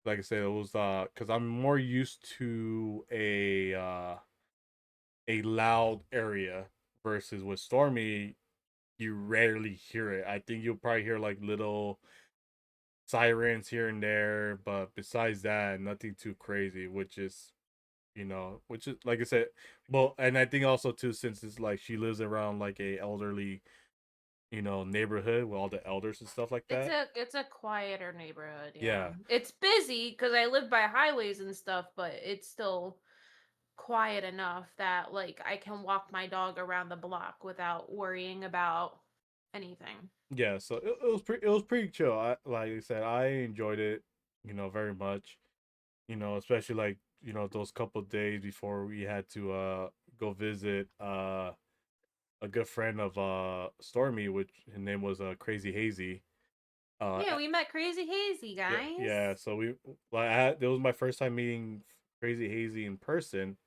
Speaker 2: Like I said, it was because I'm more used to a loud area versus with Stormy, you rarely hear it. I think you'll probably hear like little sirens here and there, but besides that, nothing too crazy, which is like I said, well, and I think also too, since it's like she lives around like a elderly, neighborhood with all the elders and stuff like that.
Speaker 1: It's a quieter neighborhood, yeah.
Speaker 2: Yeah.
Speaker 1: It's busy because I live by highways and stuff, but it's still quiet enough that like I can walk my dog around the block without worrying about anything.
Speaker 2: Yeah, so it was pretty chill. Like I said, I enjoyed it, very much. Especially like, those couple days before we had to go visit a good friend of Stormy, which his name was Crazy Hazy.
Speaker 1: Yeah, we met Crazy Hazy,
Speaker 2: Yeah,
Speaker 1: guys.
Speaker 2: yeah. So it was my first time meeting Crazy Hazy in person.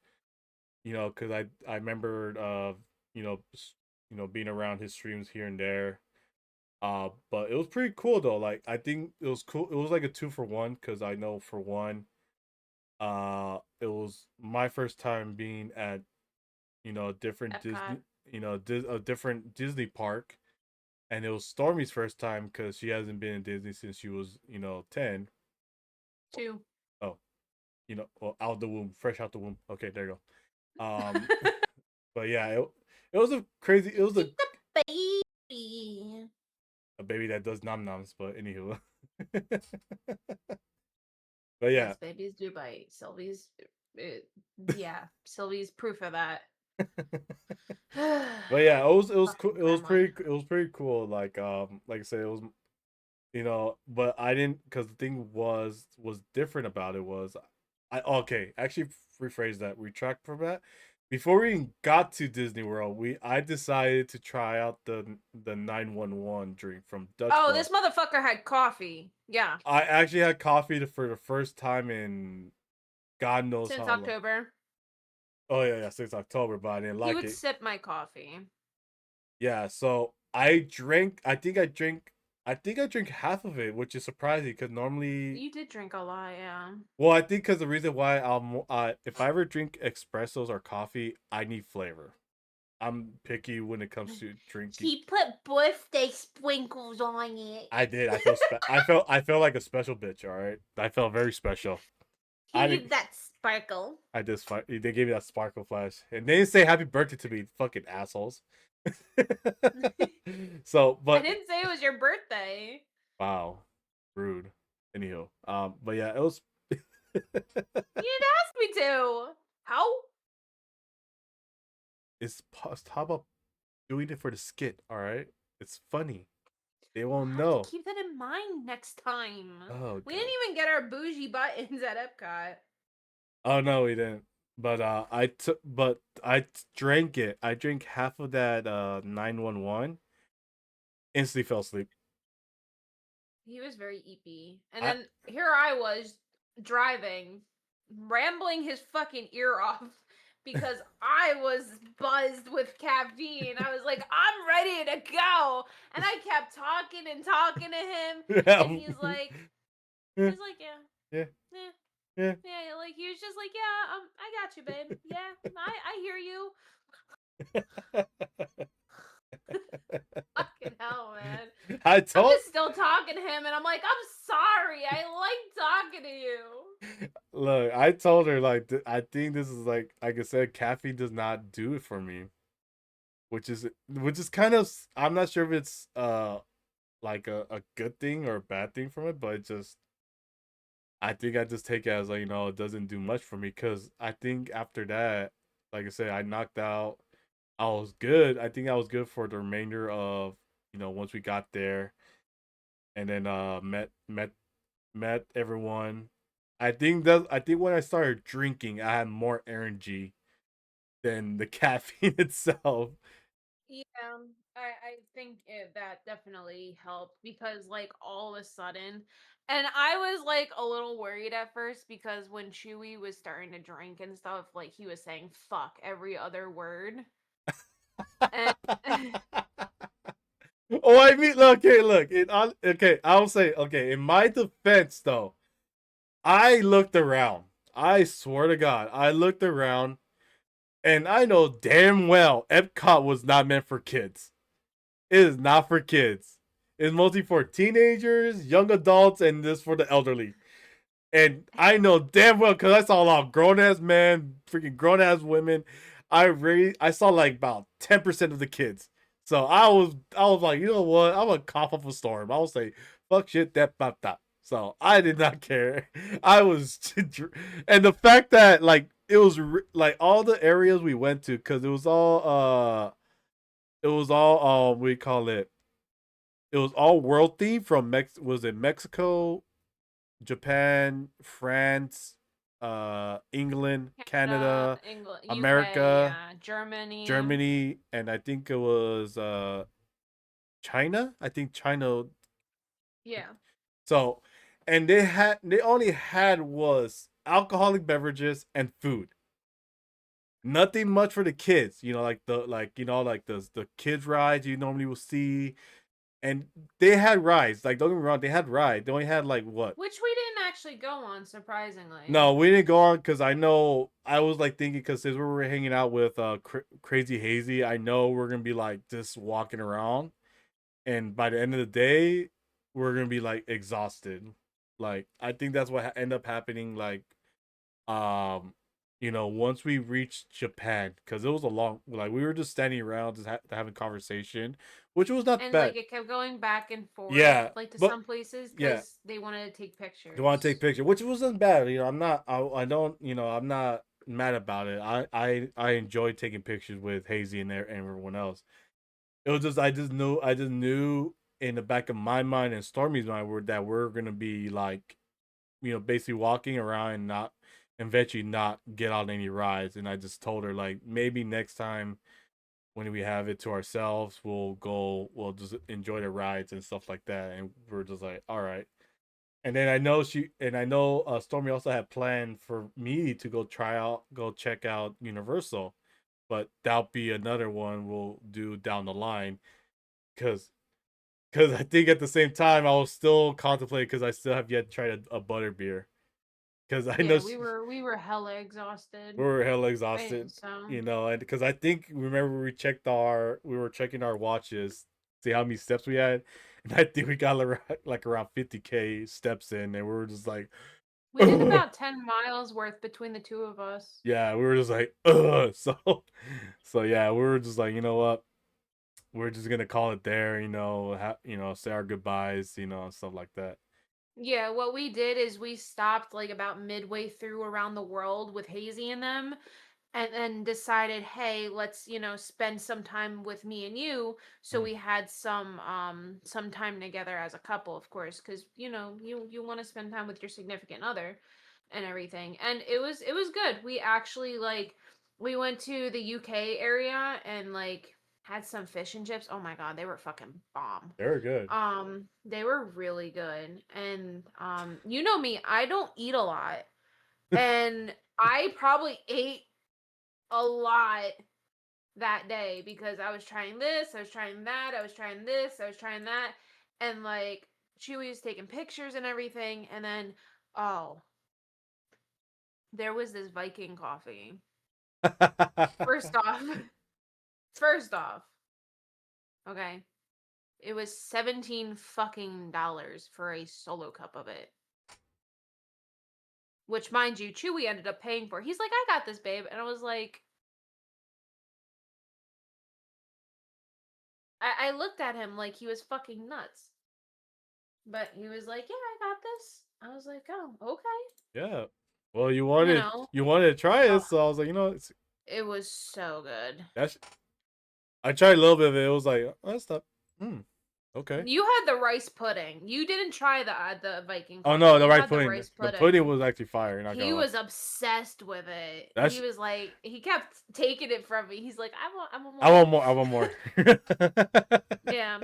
Speaker 2: Because I remembered being around his streams here and there. But it was pretty cool though. Like I think it was cool. It was like a 2 for 1 because I know for one, it was my first time being at a different
Speaker 1: Epcot.
Speaker 2: Disney, a different Disney park, and it was Stormy's first time because she hasn't been in Disney since she was 10.
Speaker 1: 2.
Speaker 2: Oh, well, out the womb, fresh out the womb. Okay, there you go. But yeah, it was a crazy. It was
Speaker 1: Baby.
Speaker 2: a baby that does nom noms. But anywho, but yeah,
Speaker 1: Yes, babies do bite. Sylvie's, yeah, Sylvie's proof of that.
Speaker 2: but yeah, it was cool.
Speaker 1: Fucking gremlin.
Speaker 2: It was pretty cool. Like I said, it was but I didn't because the thing was different about it was I okay actually rephrase that, retract from that. Before we even got to Disney World, I decided to try out the 911 drink from Dutch
Speaker 1: Oh,
Speaker 2: Bros.
Speaker 1: this motherfucker had coffee. Yeah,
Speaker 2: I actually had coffee for the first time in God knows
Speaker 1: since
Speaker 2: how long.
Speaker 1: October.
Speaker 2: Oh yeah, since October, but I didn't
Speaker 1: He
Speaker 2: like
Speaker 1: would
Speaker 2: it.
Speaker 1: sip my coffee.
Speaker 2: Yeah, so I drank. I think I drank half of it, which is surprising because normally,
Speaker 1: You did drink a lot, yeah.
Speaker 2: well, I think because the reason why if I ever drink espressos or coffee, I need flavor. I'm picky when it comes to drinking.
Speaker 1: He put birthday sprinkles on it.
Speaker 2: I did. I felt like a special bitch. All right, I felt very special.
Speaker 1: He
Speaker 2: I
Speaker 1: did
Speaker 2: didn't.
Speaker 1: that sparkle.
Speaker 2: I just they gave me that sparkle flash, and they didn't say happy birthday to me, fucking assholes. So,
Speaker 1: I
Speaker 2: but
Speaker 1: didn't say it was your birthday.
Speaker 2: wow, rude. Anywho, but yeah, it was.
Speaker 1: You didn't ask me to. How?
Speaker 2: How about doing it for the skit? All right, it's funny. They
Speaker 1: We'll
Speaker 2: won't
Speaker 1: have to
Speaker 2: know.
Speaker 1: keep that in mind next time.
Speaker 2: Oh
Speaker 1: We
Speaker 2: god.
Speaker 1: didn't even get our bougie buttons at Epcot.
Speaker 2: Oh no, we didn't. But drank it. I drank half of that 911. Instantly fell asleep.
Speaker 1: He was very eepy. And
Speaker 2: I
Speaker 1: then here I was driving, rambling his fucking ear off because I was buzzed with caffeine. I was like, I'm ready to go. And I kept talking and talking to him.
Speaker 2: Yeah.
Speaker 1: And
Speaker 2: Yeah.
Speaker 1: he's like, yeah,
Speaker 2: Yeah.
Speaker 1: yeah,
Speaker 2: Yeah.
Speaker 1: yeah. Like, he was just like, yeah, I got you, babe. Yeah, I hear you. Fucking hell, man.
Speaker 2: I
Speaker 1: I'm
Speaker 2: told
Speaker 1: just still talking to him, and I'm like, I'm sorry. I like talking to you.
Speaker 2: Look, I told her like I think this is like I said, caffeine does not do it for me, which is kind of I'm not sure if it's like a good thing or a bad thing from it, but it just I think I just take it as like it doesn't do much for me because I think after that, like I said, I knocked out. I was good. I think I was good for the remainder of once we got there, and then met everyone. I think when I started drinking, I had more energy than the caffeine itself.
Speaker 1: Yeah, I think that definitely helped because, like, all of a sudden, and I was like a little worried at first because when Chewy was starting to drink and stuff, like, he was saying fuck every other word. And
Speaker 2: Oh, I mean, okay, look, okay, I'll say, okay, in my defense, though, I looked around. I swear to God, I looked around, and I know damn well Epcot was not meant for kids. It is not for kids. It's mostly for teenagers, young adults, and this for the elderly. And I know damn well because I saw a lot of grown ass men, freaking grown ass women. I saw like about 10% of the kids. So I was like, you know what? I'm gonna cough up a storm. I was say, fuck shit, that pop that. So I did not care. I was, and the fact that like it was like all the areas we went to because it was all we call it. It was all world themed from was it Mexico, Japan, France, England,
Speaker 1: Canada,
Speaker 2: Canada,
Speaker 1: England, UK,
Speaker 2: America,
Speaker 1: yeah, Germany.
Speaker 2: Germany, and I think it was China. I think China.
Speaker 1: Yeah.
Speaker 2: So, and they only had was alcoholic beverages and food. Nothing much for the kids, like the kids rides you normally will see, and they had rides. Like don't get me wrong, they had rides. They only had like what.
Speaker 1: Which we didn't actually go on, surprisingly.
Speaker 2: No, we didn't go on because I know I was like thinking because since we were hanging out with Crazy Hazy, I know we're gonna be like just walking around, and by the end of the day, we're gonna be like exhausted. Like I think that's what ended up happening. Like, um, once we reached Japan, because it was a long like we were just standing around just having conversation, which was not
Speaker 1: And like
Speaker 2: bad.
Speaker 1: it kept going back and forth,
Speaker 2: Yeah,
Speaker 1: like to
Speaker 2: but
Speaker 1: some places
Speaker 2: yeah,
Speaker 1: because they wanted to take
Speaker 2: do want to take
Speaker 1: pictures.
Speaker 2: picture, which wasn't bad. I'm not. I don't. I'm not mad about it. I enjoy taking pictures with Hazy and everyone else. It was just I just knew in the back of my mind and Stormy's mind that we're gonna be like, basically walking around and not eventually not get on any rides. And I just told her like maybe next time when we have it to ourselves, we'll just enjoy the rides and stuff like that. And we're just like, all right. And then I know Stormy also had planned for me to go check out Universal, but that'll be another one we'll do down the line, because I think at the same time I was still contemplating because I still have yet tried a butter beer because I know
Speaker 1: Yeah, we were hella exhausted.
Speaker 2: we were hella
Speaker 1: Right,
Speaker 2: exhausted,
Speaker 1: so
Speaker 2: and because I think remember we were checking our watches, see how many steps we had, and I think we got like around 50K steps in, and we were just like,
Speaker 1: we did about 10 miles worth between the two of us.
Speaker 2: yeah, we were just like, ugh. So yeah, we were just like, you know what, we're just gonna call it there, say our goodbyes, stuff like that.
Speaker 1: Yeah, what we did is we stopped like about midway through around the world with Hazy and them, and then decided, hey, let's, spend some time with me and you. So
Speaker 2: Mm.
Speaker 1: we had some time together as a couple, of course, because you want to spend time with your significant other and everything. And it was good. We actually like we went to the UK area and like had some fish and chips. Oh my god, they were fucking bomb.
Speaker 2: Very good.
Speaker 1: They were really good. And you know me, I don't eat a lot. And I probably ate a lot that day because I was trying this, I was trying that, I was trying this, I was trying that, and like Chewy was taking pictures and everything, and then oh, there was this Viking coffee. First off, first off, okay, it was $17 for a solo cup of it. Which, mind you, Chewy ended up paying for. He's like, I got this, babe. And I was like, I looked at him like he was fucking nuts. But he was like, yeah, I got this. I was like, oh, okay.
Speaker 2: Yeah. Well, you
Speaker 1: You know,
Speaker 2: wanted to try it,
Speaker 1: oh,
Speaker 2: so I was like,
Speaker 1: it was so good.
Speaker 2: that's. I tried a little bit of it. It was like, oh, that's not. Okay.
Speaker 1: You had the rice pudding. You didn't try the Viking
Speaker 2: Oh
Speaker 1: coffee.
Speaker 2: no, the
Speaker 1: You
Speaker 2: rice
Speaker 1: had the
Speaker 2: pudding.
Speaker 1: rice
Speaker 2: The
Speaker 1: pudding.
Speaker 2: pudding was actually fire. Not
Speaker 1: He
Speaker 2: gonna lie.
Speaker 1: was obsessed with it.
Speaker 2: That's.
Speaker 1: He was like, he kept taking it from me. He's like, I want more.
Speaker 2: I want more. I want more.
Speaker 1: Yeah.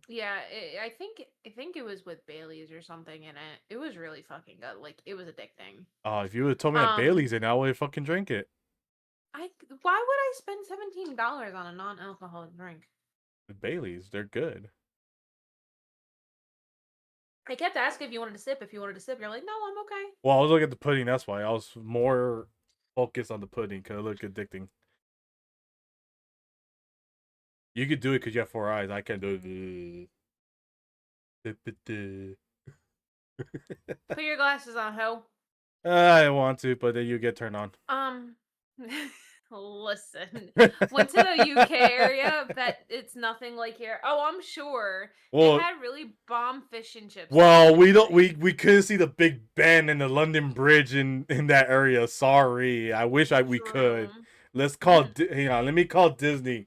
Speaker 1: Yeah, I think it was with Bailey's or something in it. It was really fucking good. Like it was addicting.
Speaker 2: Oh, if you would have told me that Bailey's in, I would have fucking drink it.
Speaker 1: Why would I spend $17 on a non-alcoholic drink?
Speaker 2: The Bailey's, they're good.
Speaker 1: I kept asking if you wanted to sip. If you wanted to sip, you're like, no, I'm okay.
Speaker 2: Well, I was looking at the pudding. That's why I was more focused on the pudding because it looked addicting. You could do it because you have 4 eyes. I can't do it.
Speaker 1: Put your glasses on, ho.
Speaker 2: I want to, but then you get turned on.
Speaker 1: Listen. Went to the UK area. Bet it's nothing like here. Oh, I'm sure.
Speaker 2: Well,
Speaker 1: they had really bomb fish and chips.
Speaker 2: Well, we don't. We couldn't see the Big Ben and the London Bridge in that area. Sorry. I wish we could. Let's call. Hang on. Let me call Disney.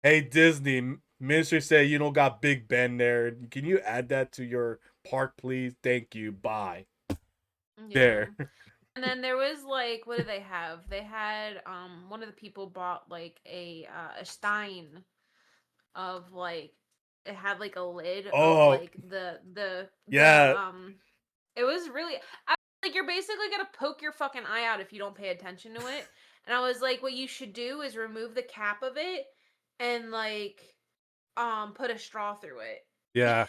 Speaker 2: Hey Disney, Ministry said you don't got Big Ben there. Can you add that to your park, please? Thank you. Bye. Yeah. There.
Speaker 1: And then there was like, what did they have? They had one of the people bought like a stein of like it had like a lid of like the
Speaker 2: yeah.
Speaker 1: It was really like you're basically gonna poke your fucking eye out if you don't pay attention to it. And I was like, what you should do is remove the cap of it and like put a straw through it.
Speaker 2: Yeah.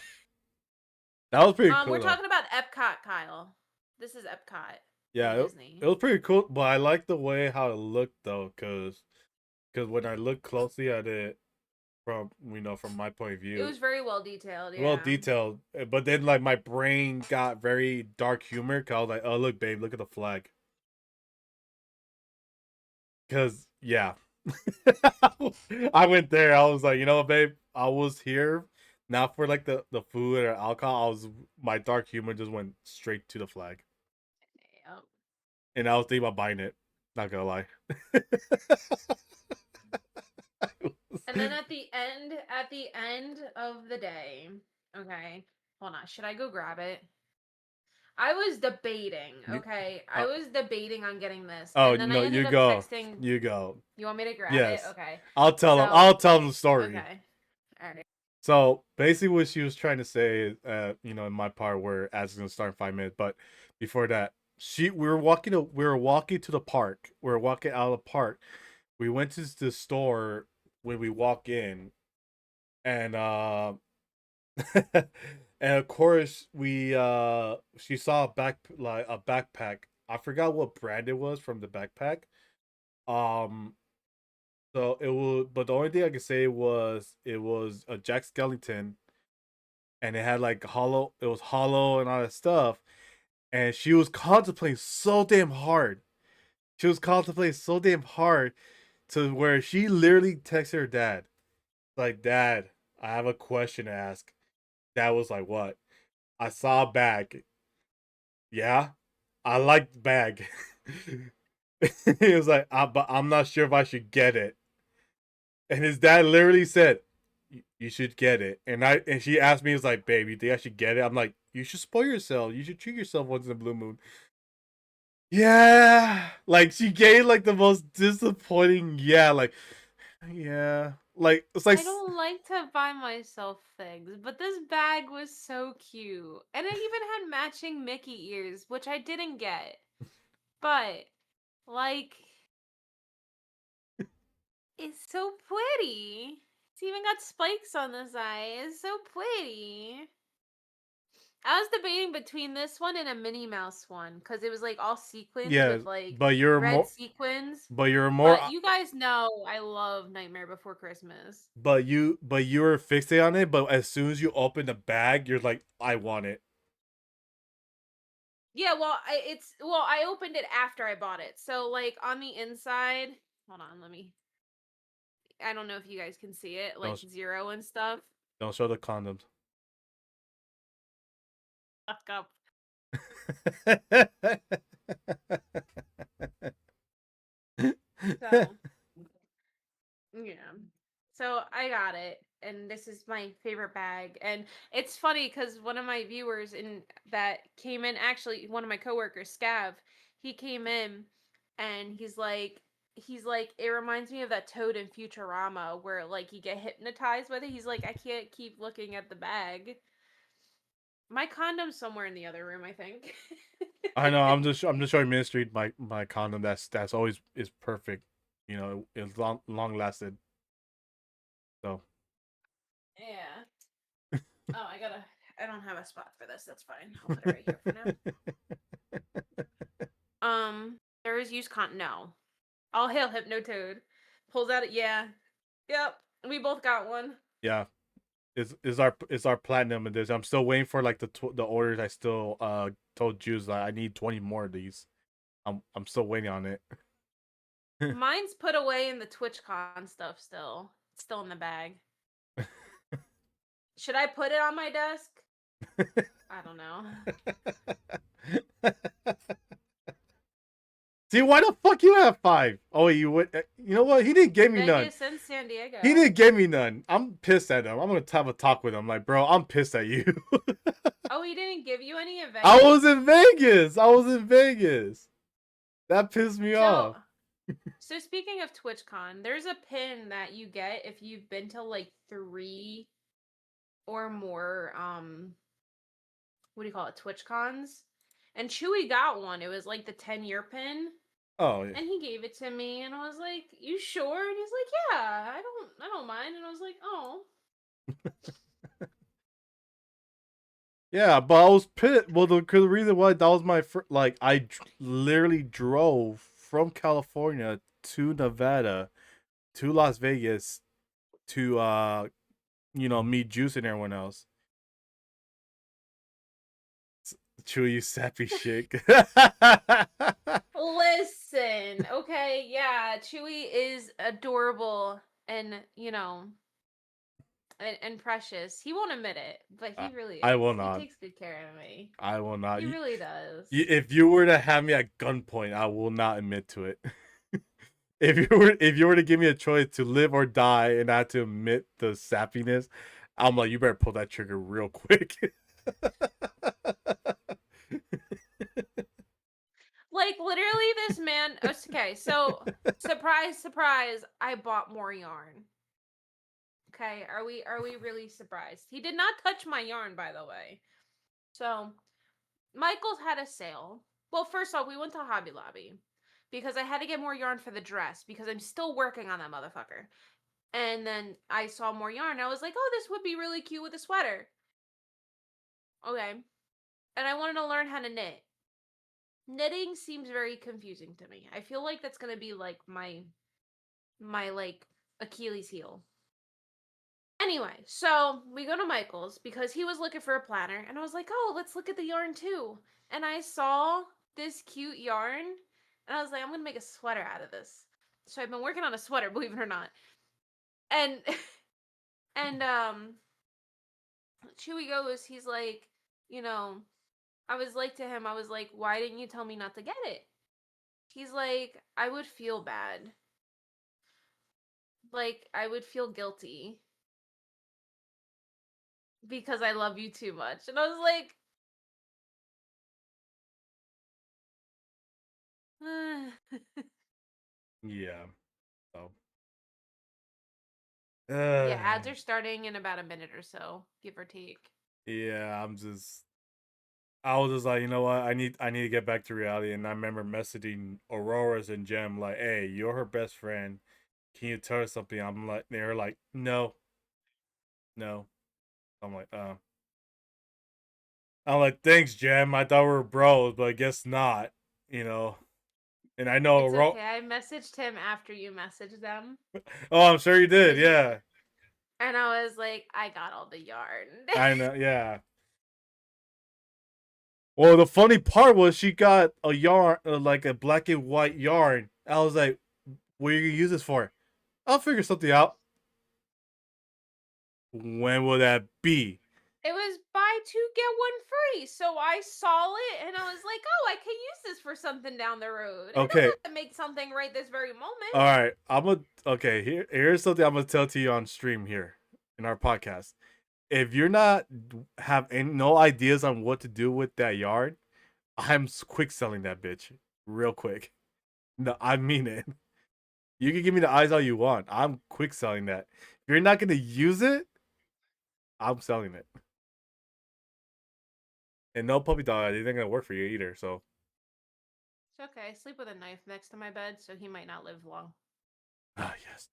Speaker 2: That was pretty cool.
Speaker 1: We're talking about Epcot, Kyle. This is Epcot.
Speaker 2: Yeah, it was pretty cool, but I like the way how it looked though, cause when I looked closely at it from from my point of view,
Speaker 1: it was very well detailed. Yeah.
Speaker 2: Well detailed, but then like my brain got very dark humor, cause I was like, oh look, babe, look at the flag. Cause yeah, I went there. I was like, babe, I was here not for like the food or alcohol. My dark humor just went straight to the flag. Yep. And I was thinking about buying it. Not gonna lie.
Speaker 1: And then at the end of the day, okay, hold on. Should I go grab it? I was debating. Okay, I was debating on getting this.
Speaker 2: Oh
Speaker 1: and then
Speaker 2: no,
Speaker 1: I ended
Speaker 2: you
Speaker 1: up
Speaker 2: go.
Speaker 1: Texting,
Speaker 2: you go.
Speaker 1: You want me to grab
Speaker 2: it?
Speaker 1: Okay.
Speaker 2: I'll tell them. I'll tell them the story.
Speaker 1: Okay. All right.
Speaker 2: So basically, what she was trying to say, in my part where ads is gonna start in 5 minutes, but before that, we were walking to the park. We were walking out of the park. We went to the store when we walk in, and and of course she saw a backpack. I forgot what brand it was from the backpack. So it was, but the only thing I could say was it was a Jack Skellington, and it had like hollow. It was hollow and all that stuff, and she was contemplating so damn hard. She was contemplating so damn hard to where she literally texted her dad, like, "Dad, I have a question to ask." Dad was like, "What?" I saw a bag. Yeah, I like the bag. He was like, but I'm not sure if I should get it. And his dad literally said, "You should get it." And she asked me, "Was like, babe, you think I should get it?" I'm like, "You should spoil yourself. You should treat yourself once in a blue moon." Yeah, like she gave like the most disappointing. Yeah, like it's like
Speaker 1: I don't like to buy myself things, but this bag was so cute, and it even had matching Mickey ears, which I didn't get. But like, It's so pretty. It's even got spikes on the side. It's so pretty. I was debating between this one and a Minnie Mouse one because it was like all sequins
Speaker 2: Yeah,
Speaker 1: with like
Speaker 2: but you're
Speaker 1: red
Speaker 2: more,
Speaker 1: sequins.
Speaker 2: but you're more,
Speaker 1: But you guys know I love Nightmare Before Christmas.
Speaker 2: but you were fixated on it. But as soon as you open the bag, you're like, I want it.
Speaker 1: Yeah, well, I opened it after I bought it. So like on the inside, hold on, let me. I don't know if you guys can see it, like
Speaker 2: Don't
Speaker 1: zero and stuff.
Speaker 2: don't show the condoms.
Speaker 1: Fuck up. So yeah. So I got it, and this is my favorite bag. And it's funny because one of my viewers in that came in, actually one of my coworkers, Scav, he came in, and he's like, it reminds me of that Toad in Futurama where like you get hypnotized with it. He's like, I can't keep looking at the bag. My condom's somewhere in the other room, I think.
Speaker 2: I know. I'm just showing Ministry my condom. That's always is perfect. You know, it's long lasted. So
Speaker 1: Yeah. Oh, I don't have a spot for this. That's fine. I'll put it right here for now. There is use con. No. All hail Hypnotoad. Pulls out it. Yeah. Yep. We both got one.
Speaker 2: yeah, is our platinum edition. I'm still waiting for like the orders. I still told Jews that I need 20 more of these. I'm still waiting on it.
Speaker 1: Mine's put away in the TwitchCon stuff still. It's still in the bag. Should I put it on my desk? I don't know.
Speaker 2: See, why the fuck you have 5? Oh, you would. You know what? He didn't give me none.
Speaker 1: Vegas and San Diego.
Speaker 2: He didn't give me none. I'm pissed at him. I'm gonna have a talk with him. Like, bro, I'm pissed at you.
Speaker 1: Oh, he didn't give you any in Vegas?
Speaker 2: I was in Vegas. I was in Vegas. That pissed me off.
Speaker 1: So speaking of TwitchCon, there's a pin that you get if you've been to like 3 or more what do you call it, TwitchCons? And Chewy got one. It was like the 10-year pin.
Speaker 2: Oh yeah.
Speaker 1: And he gave it to me and I was like, "You sure?" And he's like, "Yeah, I don't mind." And I was like, "Oh."
Speaker 2: Yeah, but I was pissed. Well, the reason why that was my like literally drove from California to Nevada to Las Vegas to meet Juice and everyone else. Chewy sappy shit.
Speaker 1: Listen, okay, yeah, Chewy is adorable and, and precious. He won't admit it, but he really
Speaker 2: I
Speaker 1: is.
Speaker 2: will
Speaker 1: He
Speaker 2: not.
Speaker 1: takes good care of me.
Speaker 2: I will not.
Speaker 1: He really does.
Speaker 2: If you were to have me at gunpoint, I will not admit to it. If you were to give me a choice to live or die and I had to admit the sappiness, I'm like, you better pull that trigger real quick.
Speaker 1: Like literally this man, okay, so surprise, surprise, I bought more yarn. Okay, are we really surprised? He did not touch my yarn, by the way. So, Michael's had a sale. Well, first off, we went to Hobby Lobby because I had to get more yarn for the dress because I'm still working on that motherfucker. And then I saw more yarn. I was like, "Oh, this would be really cute with a sweater." Okay. And I wanted to learn how to knit. Knitting seems very confusing to me. I feel like that's going to be like my like Achilles heel. Anyway, so we go to Michael's because he was looking for a planner, and I was like, "Oh, let's look at the yarn too." And I saw this cute yarn, and I was like, "I'm gonna make a sweater out of this." So I've been working on a sweater, believe it or not. And and Chewy goes, he's like, you know, I was like to him, I was like, "Why didn't you tell me not to get it?" He's like, "I would feel bad. Like I would feel guilty because I love you too much." And I was like,
Speaker 2: Yeah. So.
Speaker 1: yeah, ads are starting in about a minute or so, give or take.
Speaker 2: Yeah, I was just like, you know what? I need to get back to reality. And I remember messaging Aurora's and Gem like, hey, you're her best friend. can you tell us something? I'm like, they're like, no, no. I'm like, I'm like, thanks, Jem. I thought we were bros, but I guess not. You know. And I know,
Speaker 1: It's okay. I messaged him after you messaged them.
Speaker 2: Oh, I'm sure you did. Yeah.
Speaker 1: And I was like, I got all the yarn.
Speaker 2: I know. Yeah. Well, the funny part was she got a yarn, like a black and white yarn. I was like, what are you gonna use this for? I'll figure something out. When will that be?
Speaker 1: It was buy two, get one free. So I saw it and I was like, oh, I can use this for something down the road. I
Speaker 2: Okay.
Speaker 1: don't have to make something right this very moment.
Speaker 2: All right. Okay, here's something I'm gonna tell to you on stream here in our podcast. If you're not have any, no ideas on what to do with that yarn, I'm quick selling that bitch real quick. No, I mean it. You can give me the eyes all you want. I'm quick selling that. If you're not gonna use it, I'm selling it. And no puppy dog, it ain't gonna work for you either. So
Speaker 1: It's okay. I sleep with a knife next to my bed, so he might not live long.
Speaker 2: yes.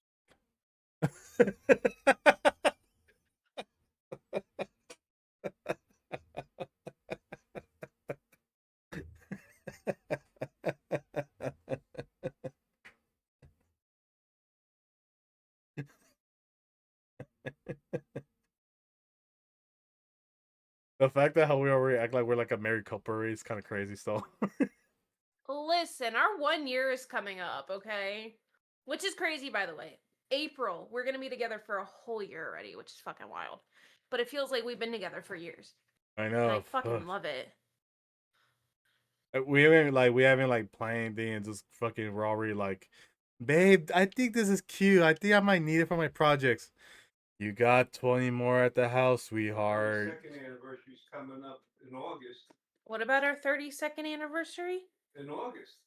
Speaker 2: The fact that how we already act like we're like a married couple is kind of crazy still.
Speaker 1: Listen, our 1 year is coming up, okay? Which is crazy, by the way. April, we're gonna be together for a whole year already, which is fucking wild. But it feels like we've been together for years.
Speaker 2: I
Speaker 1: And I
Speaker 2: know.
Speaker 1: fucking love it.
Speaker 2: We haven't like planned and just fucking we're already like, babe, I think this is cute. I think I might need it for my projects. You got 20 more at the house, sweetheart.
Speaker 3: Our second anniversary's coming up in August.
Speaker 1: What about our 32nd anniversary?
Speaker 3: In August.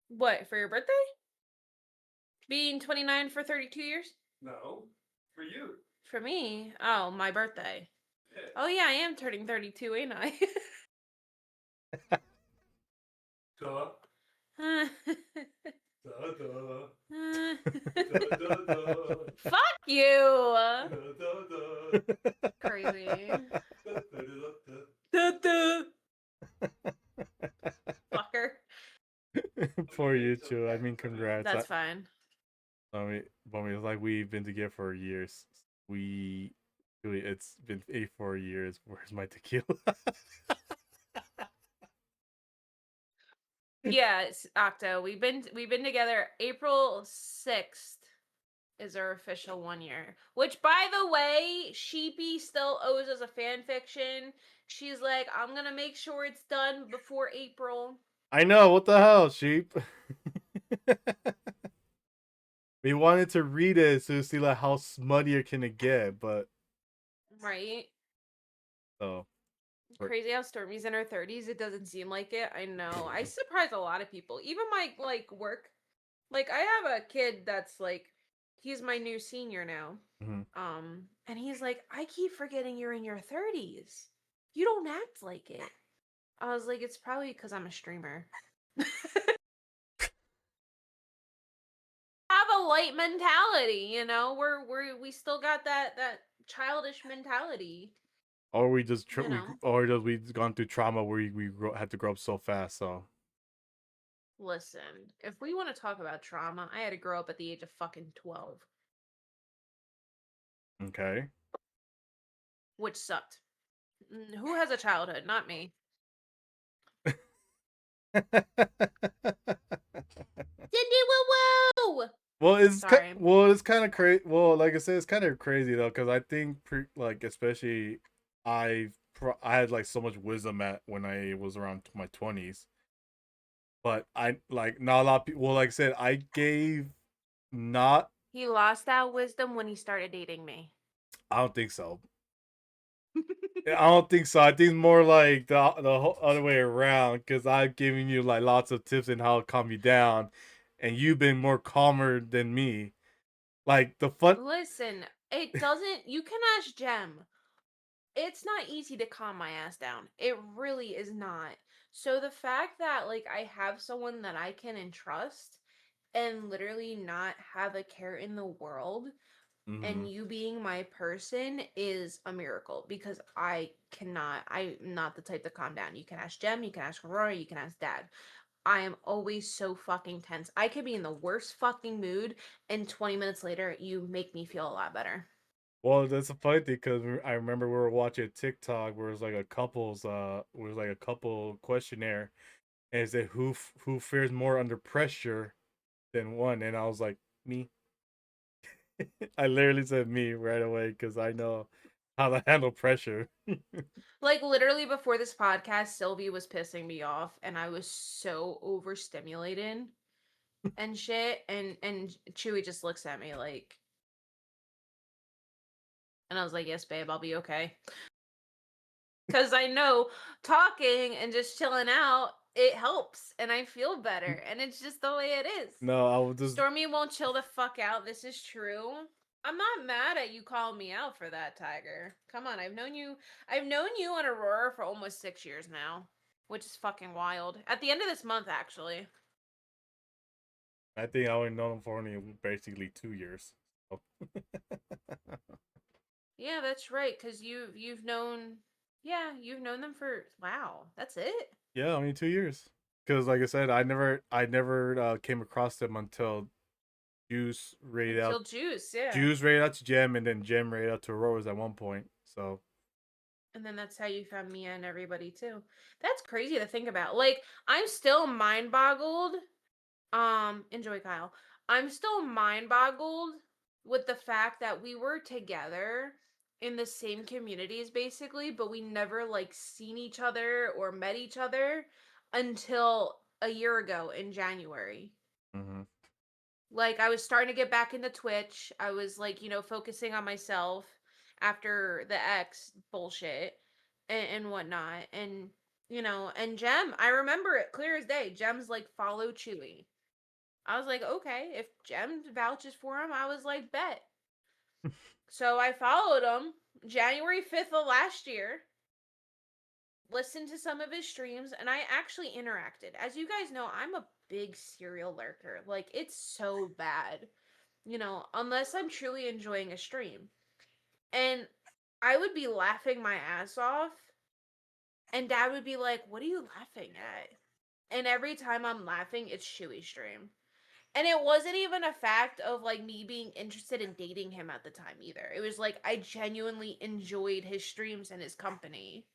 Speaker 1: What, for your birthday? Being 29 for 32 years?
Speaker 3: No, for you.
Speaker 1: For me? Oh, my birthday.
Speaker 3: Yeah.
Speaker 1: Oh, yeah, I am turning 32, ain't I?
Speaker 3: Duh.
Speaker 1: Uh,
Speaker 3: Duh, duh.
Speaker 1: uh,
Speaker 3: Duh, duh, duh.
Speaker 1: Fuck you!
Speaker 3: Duh, duh, duh.
Speaker 1: Crazy.
Speaker 3: Duh, duh, duh,
Speaker 1: Duh, duh. Fucker.
Speaker 2: For you too. I mean, congrats.
Speaker 1: That's fine.
Speaker 2: I mean, it's like we've been together for years. It's been 84 years. Where's my tequila?
Speaker 1: Yeah, it's Octo. We've been together. April 6th is our official 1 year. Which, by the way, Sheepy still owes us a fan fiction. She's like, I'm gonna make sure it's done before April.
Speaker 2: I know. What the hell, sheep? We wanted to read it to see like how smuttier can it get, but
Speaker 1: Right?
Speaker 2: so
Speaker 1: Crazy how Stormy's in her 30s. It doesn't seem like it. I know. I surprise a lot of people. Even my like work. Like I have a kid that's like he's my new senior now.
Speaker 2: Mhm.
Speaker 1: And he's like, I keep forgetting you're in your 30s. You don't act like it. I was like, it's probably because I'm a streamer. Have a light mentality, you know. We still got that childish mentality.
Speaker 2: or we just
Speaker 1: You know.
Speaker 2: or just we've gone through trauma where had to grow up so fast. So
Speaker 1: Listen, if we want to talk about trauma, I had to grow up at the age of fucking 12,
Speaker 2: okay.
Speaker 1: which sucked. Who has a childhood? Not me. Cindy woo woo.
Speaker 2: Well,
Speaker 1: Sorry.
Speaker 2: it's kind of crazy. Well, like I said, it's kind of crazy though, because I think like especially I had like so much wisdom at when I was around my 20s, but I like not a lot of people. Well, like I said, I gave not.
Speaker 1: He lost that wisdom when he started dating me.
Speaker 2: I don't think so. I don't think so. I think more like the whole other way around, because I've given you like lots of tips on how to calm you down, and you've been more calmer than me. Like the fun.
Speaker 1: Listen, it doesn't. You can ask Jem. It's not easy to calm my ass down. It really is not. So the fact that like I have someone that I can entrust, and literally not have a care in the world,
Speaker 2: Mm-hmm.
Speaker 1: and you being my person is a miracle, because I'm not the type to calm down. You can ask Jem, you can ask Aurora, you can ask Dad. I am always so fucking tense. I could be in the worst fucking mood, and 20 minutes later, you make me feel a lot better.
Speaker 2: Well, that's a funny thing because I remember we were watching a TikTok where it was like a couple questionnaire, and it said who fears more under pressure than one, and I was like, me. I literally said me right away because I know how to handle pressure.
Speaker 1: Like, literally before this podcast, Sylvie was pissing me off, and I was so overstimulated and shit. And Chewy just looks at me like, and I was like, yes, babe, I'll be okay. Because I know talking and just chilling out, it helps, and I feel better, and it's just the way it is.
Speaker 2: No, I was just
Speaker 1: Stormy won't chill the fuck out. This is true. I'm not mad at you calling me out for that, Tiger. Come on, I've known you and Aurora for almost 6 years now, which is fucking wild. At the end of this month, actually.
Speaker 2: I think I only known him for only basically 2 years. So.
Speaker 1: Yeah, that's right. Cause you've known, yeah, you've known them for, wow, that's it.
Speaker 2: Yeah, only 2 years. Because like I said, I never came across them until Juice raided
Speaker 1: Until
Speaker 2: out
Speaker 1: Juice, yeah.
Speaker 2: Juice raided out to Gem, and then Gem raided out to Aurora's at one point. So
Speaker 1: And then that's how you found Mia and everybody too. That's crazy to think about. Like, I'm still mind boggled. Enjoy, Kyle. I'm still mind boggled with the fact that we were together in the same communities basically, but we never like seen each other or met each other until a year ago in January.
Speaker 2: mm-hmm.
Speaker 1: Like, I was starting to get back into Twitch. I was like, focusing on myself after the X bullshit and whatnot. And Jem, I remember it clear as day. Jem's like, follow Chewy. I was like, okay, if Jem vouches for him, I was like, bet. So I followed him January 5th of last year, listened to some of his streams, and I actually interacted. As you guys know, I'm a big serial lurker. Like, it's so bad, unless I'm truly enjoying a stream. And I would be laughing my ass off, and Dad would be like, what are you laughing at? And every time I'm laughing, it's Chewy stream. And it wasn't even a fact of like me being interested in dating him at the time either. It was like I genuinely enjoyed his streams and his company.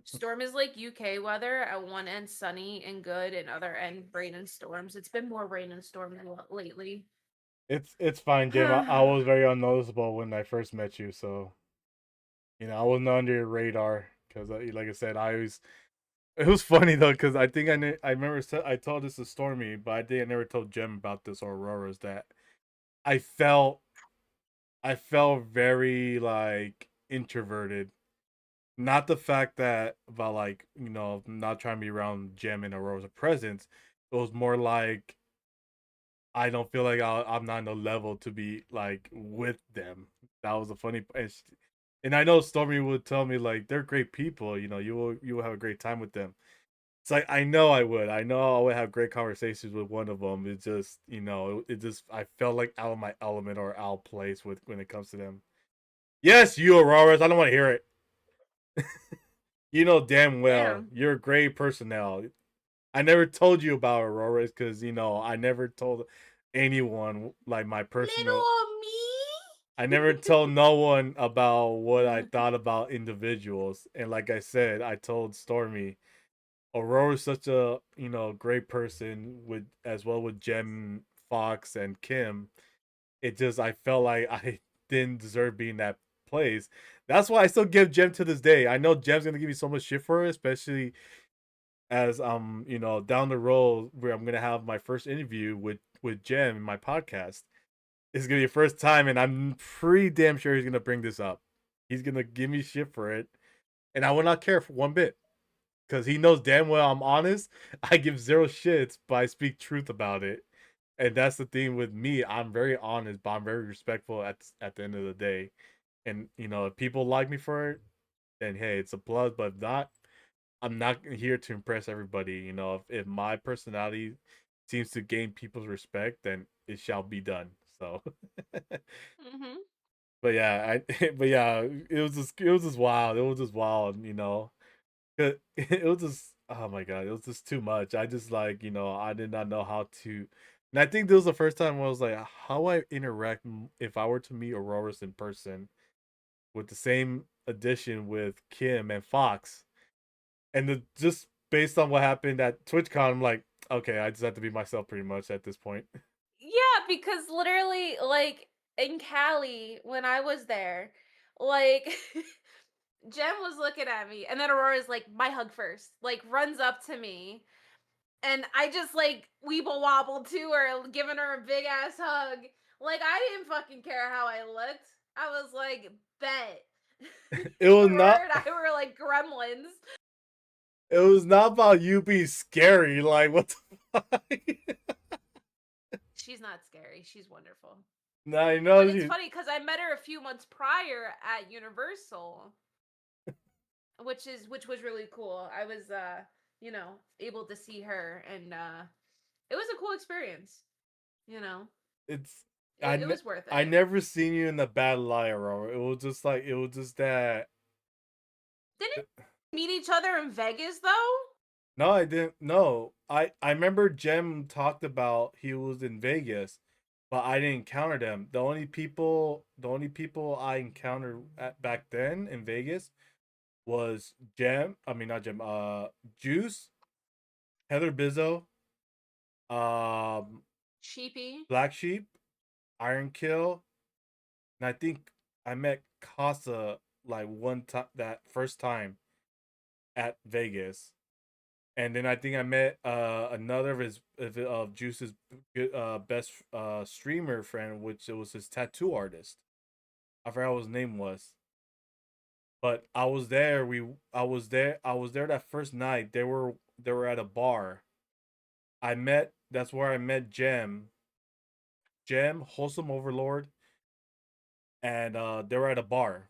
Speaker 1: Storm is like UK weather. At one end sunny and good, and other end rain and storms. It's been more rain and storms lately.
Speaker 2: It's fine, Jim. I was very unnoticeable when I first met you, so I wasn't under your radar because, like I said, I always. It was funny though because I think I remember I told this to Stormy, but I think I never told Jem about this or Aurora's that I felt very like introverted. Not the fact that about like not trying to be around Jem and Aurora's presence. It was more like I don't feel like I'm not on the level to be like with them. That was a funny, and I know Stormy would tell me like they're great people. You will have a great time with them. It's like I know I would. I know I would have great conversations with one of them. It's just it just I felt like out of my element or out of place with when it comes to them. Yes, you Auroras. I don't want to hear it. You know damn well
Speaker 1: Damn.
Speaker 2: you're a great personality. I never told you about Auroras because I never told anyone like my personal.
Speaker 1: Little me.
Speaker 2: I never told no one about what I thought about individuals, and like I said, I told Stormy, Aurora's such a great person with as well with Jem, Fox, and Kim. It just I felt like I didn't deserve being that place. That's why I still give Jem to this day. I know Jem's gonna give me so much shit for it, especially as down the road where I'm gonna have my first interview with Jem in my podcast. It's gonna be the first time, and I'm pretty damn sure he's gonna bring this up. He's gonna give me shit for it, and I will not care for one bit because he knows damn well I'm honest. I give zero shits, but I speak truth about it, and that's the thing with me. I'm very honest, but I'm very respectful at the end of the day. And if people like me for it, then hey, it's a plus. But if not, I'm not here to impress everybody. You know, if my personality seems to gain people's respect, then it shall be done. So,
Speaker 1: Mm-hmm.
Speaker 2: but yeah, but yeah, it was just wild. It was just wild. You know, it was just oh my god, it was just too much. I just like I did not know how to. And I think this was the first time where I was like, how I interact if I were to meet Auroras in person with the same addition with Kim and Fox. And just based on what happened at TwitchCon, I'm like, okay, I just have to be myself pretty much at this point.
Speaker 1: Yeah, because literally, like in Cali, when I was there, like Jem was looking at me, and then Aurora's like, "My hug first," like runs up to me, and I just like weeble wobble to her, giving her a big ass hug. Like I didn't fucking care how I looked. I was like, "Bet."
Speaker 2: It was
Speaker 1: Aurora
Speaker 2: not.
Speaker 1: and I were like gremlins.
Speaker 2: It was not about you being scary. Like what the fuck?
Speaker 1: She's not scary. She's wonderful.
Speaker 2: Now you
Speaker 1: But
Speaker 2: know
Speaker 1: it's
Speaker 2: she.
Speaker 1: funny because I met her a few months prior at Universal, which was really cool. I was able to see her, and it was a cool experience. You know,
Speaker 2: It's
Speaker 1: it was worth
Speaker 2: I
Speaker 1: it.
Speaker 2: never seen you in the bad light, Aurora. It was just that.
Speaker 1: Didn't we meet each other in Vegas though?
Speaker 2: No, I didn't. No, I remember Jem talked about he was in Vegas, but I didn't encounter them. The only people I encountered back then in Vegas was Jem. I mean, not Jem. Juice, Heather Bizzo, um,
Speaker 1: Sheepy.
Speaker 2: Black Sheep, Iron Kill, and I think I met Casa like one time that first time at Vegas. And then I think I met another of Juice's best streamer friend, which it was his tattoo artist. I forgot what his name was, but I was there. I was there that first night. They were at a bar. I met. That's where I met Wholesome Overlord, and they were at a bar,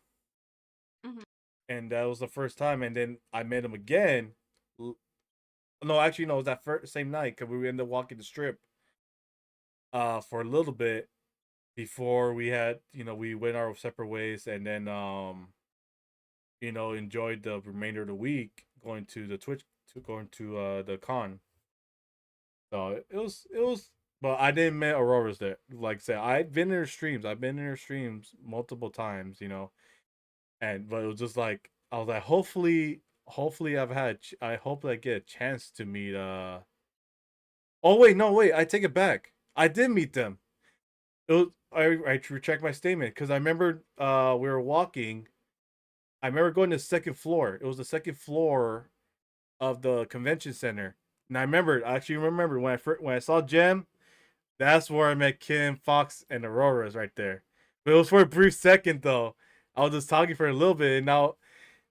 Speaker 1: Hmm.
Speaker 2: and that was the first time. And then I met him again. No, actually, no, it was that same night because we ended up walking the strip for a little bit before we had we went our separate ways, and then enjoyed the remainder of the week going to the going to the con. So it was but I didn't met Aurora's there. Like I said, I've been in her streams multiple times, and but it was just like I was like, hopefully I hope I get a chance to meet oh wait, no wait, I take it back, I did meet them. It was, I retract my statement because I remember we were walking. I remember going to the second floor. It was the second floor of the convention center, and I actually remember when I saw Jem. That's where I met Kim, Fox, and Aurora's right there. But it was for a brief second though. I was just talking for a little bit, and now,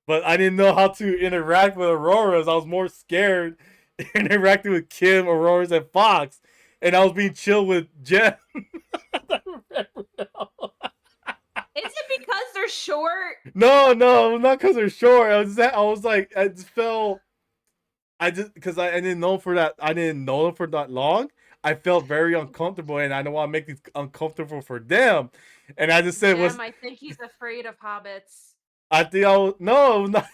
Speaker 2: but I didn't know how to interact with Aurora's. I was more scared interacting with Kim, Aurora's, and Fox, and I was being chill with Jem. I remember now.
Speaker 1: Is it because they're short?
Speaker 2: No, not because they're short. I was like, I just felt, I just because I didn't know for that. I didn't know them for that long. I felt very uncomfortable, and I don't want to make it uncomfortable for them. And I just said, "Was
Speaker 1: Jem, I think he's afraid of hobbits.
Speaker 2: I think I was no, not."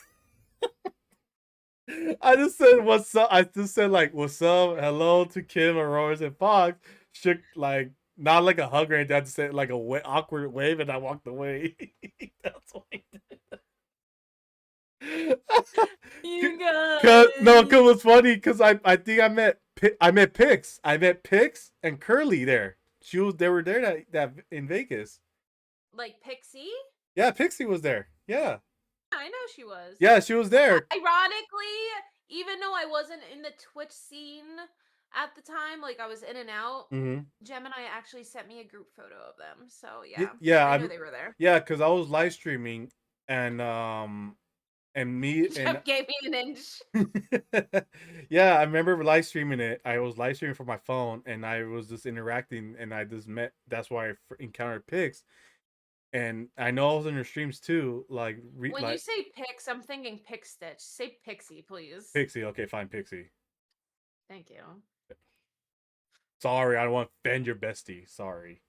Speaker 2: I just said, "What's up?" I just said like, "What's up?" Hello to Kim, Aurora, and Fox. Shook like not like a hug or anything. I just said like a awkward wave, and I walked away. That's what I did.
Speaker 1: You
Speaker 2: Cause no,
Speaker 1: guys.
Speaker 2: cause it was funny. Cause I think I met Pix. I met Pix and Curly there. They were there that in Vegas.
Speaker 1: Like Pixie?
Speaker 2: Yeah, Pixie was there. Yeah,
Speaker 1: I know she was.
Speaker 2: yeah, she was there.
Speaker 1: Ironically, even though I wasn't in the Twitch scene at the time, like I was in and out,
Speaker 2: Mm-hmm.
Speaker 1: Gemini actually sent me a group photo of them. So
Speaker 2: Yeah,
Speaker 1: yeah,
Speaker 2: yeah,
Speaker 1: I know they were there.
Speaker 2: yeah, cause I was live streaming and me
Speaker 1: Gem gave me an inch.
Speaker 2: yeah, I remember live streaming it. I was live streaming from my phone, and I was just interacting, and I just met. That's why I encountered Pix. And I know I was in your streams too. Like,
Speaker 1: When you
Speaker 2: like
Speaker 1: say Pix, I'm thinking Pick Stitch. Say Pixie, please.
Speaker 2: Pixie. Okay, fine, Pixie.
Speaker 1: Thank you.
Speaker 2: Sorry, I don't want to offend your bestie. Sorry,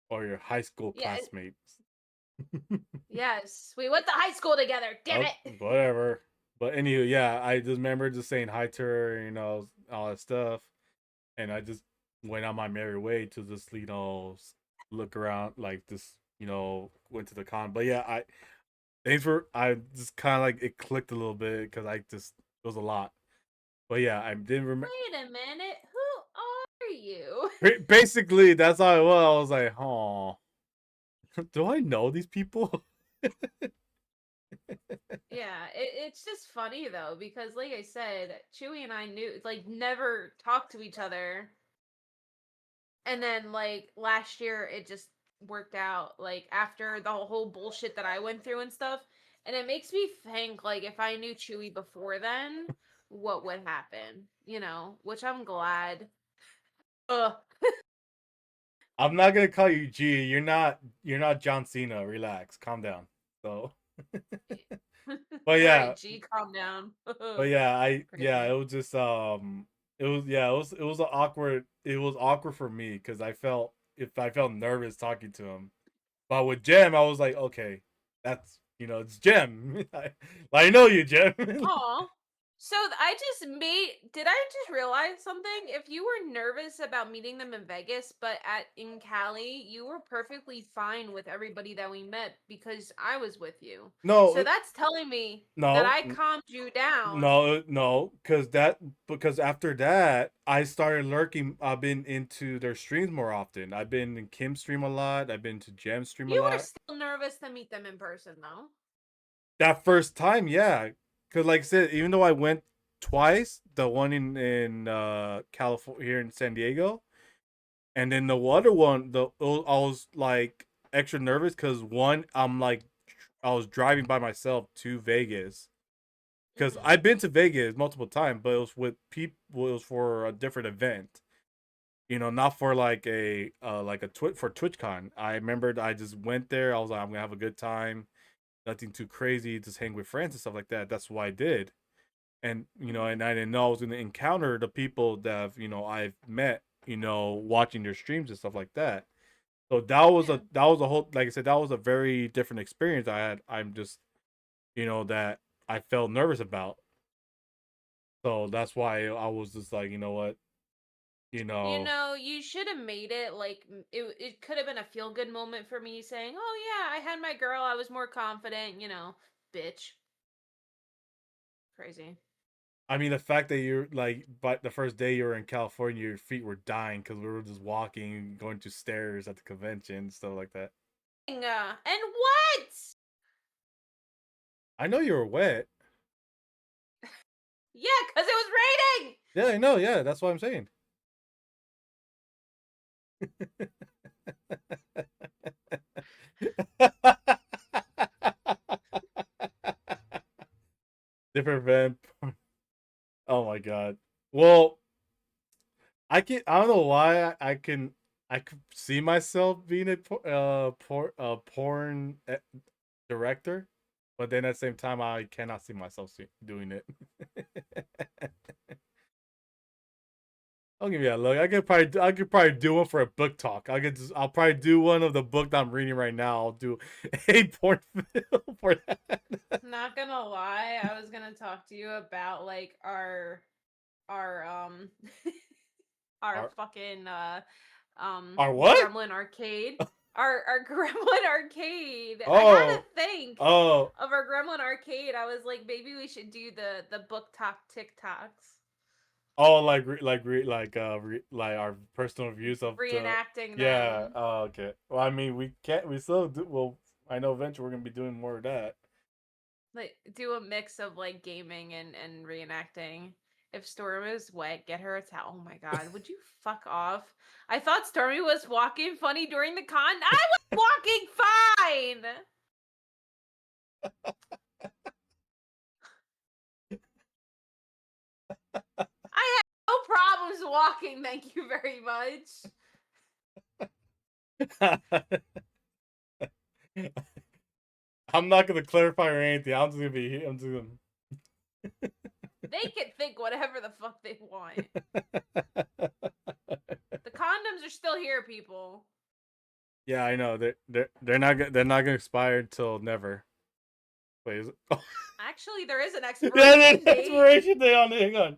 Speaker 2: or your high school
Speaker 1: Yeah.
Speaker 2: classmates.
Speaker 1: Yes. We went to high school together. Damn
Speaker 2: Oh,
Speaker 1: it.
Speaker 2: whatever. But anywho, yeah, I just remember just saying hi to her, all that stuff, and I just went on my merry way to just, look around, like just, went to the con. But yeah, I just kind of like it clicked a little bit because it was a lot. But yeah, I didn't remember.
Speaker 1: Wait a minute. Who are you?
Speaker 2: Basically, that's how it was. I was like, oh, do I know these people?
Speaker 1: Yeah, it's just funny though because, like I said, Chewy and I knew like never talked to each other, and then like last year it just worked out. Like after the whole bullshit that I went through and stuff, and it makes me think like if I knew Chewy before then, what would happen? Which I'm glad. Ugh.
Speaker 2: I'm not gonna call you G. You're not John Cena. Relax, calm down. So, but
Speaker 1: All
Speaker 2: yeah,
Speaker 1: right, G, calm down.
Speaker 2: but yeah,
Speaker 1: Crazy.
Speaker 2: it was just it was awkward for me because I felt nervous talking to him. But with Jem, I was like, okay, that's it's Jem. I know you, Jem.
Speaker 1: Aw. So I just did I just realize something? If you were nervous about meeting them in Vegas, but in Cali, you were perfectly fine with everybody that we met because I was with you. So
Speaker 2: No,
Speaker 1: that's telling me that
Speaker 2: no,
Speaker 1: I calmed you down.
Speaker 2: no, because after that I started lurking. I've been into their streams more often. I've been in Kim's stream a lot. I've been to Jem's stream a
Speaker 1: You were
Speaker 2: lot.
Speaker 1: still nervous to meet them in person, though.
Speaker 2: That first time, yeah, because like I said, even though I went twice, the one in California here in San Diego, and then the other one, I was like extra nervous because one, I was driving by myself to Vegas because
Speaker 1: Hmm.
Speaker 2: I've been to Vegas multiple times, but it was with people. It was for a different event. Not for like a for TwitchCon. I remembered I just went there. I was like, I'm gonna have a good time. Nothing too crazy. Just hang with friends and stuff like that. That's what I did. And and I didn't know I was gonna encounter the people that I've met. Watching their streams and stuff like that. So
Speaker 1: Yeah.
Speaker 2: that was a whole, like I said, that was a very different experience I had. I'm just that I felt nervous about. So that's why I was just like, you know what, you know,
Speaker 1: You should have made it like it could have been a feel good moment for me saying, "Oh yeah, I had my girl. I was more confident, bitch." Crazy.
Speaker 2: I mean, the fact that you're like, but the first day you were in California, your feet were dying because we were just walking, going to stairs at the convention, stuff like that.
Speaker 1: And what?
Speaker 2: I know you were wet.
Speaker 1: Yeah, cuz it was raining.
Speaker 2: Yeah, I know. Yeah, that's what I'm saying. Different event. Oh my god. Well, I don't know why I could see myself being a porn director, but then at the same time I cannot see myself doing it. I'll give you a look. I could probably do one for a book talk. I'll probably do one of the book that I'm reading right now. I'll do a porn film for that.
Speaker 1: Not gonna lie, I was gonna talk to you about like our our
Speaker 2: Our,
Speaker 1: fucking
Speaker 2: our what?
Speaker 1: Gremlin arcade. Our Gremlin arcade. I had to
Speaker 2: Oh,
Speaker 1: think
Speaker 2: oh,
Speaker 1: of our Gremlin arcade. I was like, maybe we should do the book talk TikToks.
Speaker 2: oh, like our personal views of the.
Speaker 1: Reenacting
Speaker 2: Yeah.
Speaker 1: them.
Speaker 2: Oh, okay. Well, I mean, we can't. We still do. Well, I know eventually we're gonna be doing more of that.
Speaker 1: Like do a mix of like gaming and reenacting. If Stormy was wet, get her a towel. Oh my god, would you fuck off? I thought Stormy was walking funny during the con. I was walking fine. I had no problems walking. Thank you very much.
Speaker 2: I'm not gonna clarify or anything. I'm just gonna be here. I'm just gonna.
Speaker 1: They can think whatever the fuck they want. The condoms are still here, people.
Speaker 2: Yeah, I know. They're not gonna expire until never. Wait, is it? Oh.
Speaker 1: Actually, there is an
Speaker 2: Yeah,
Speaker 1: expiration
Speaker 2: there's
Speaker 1: date.
Speaker 2: expiration date on it. Hang on.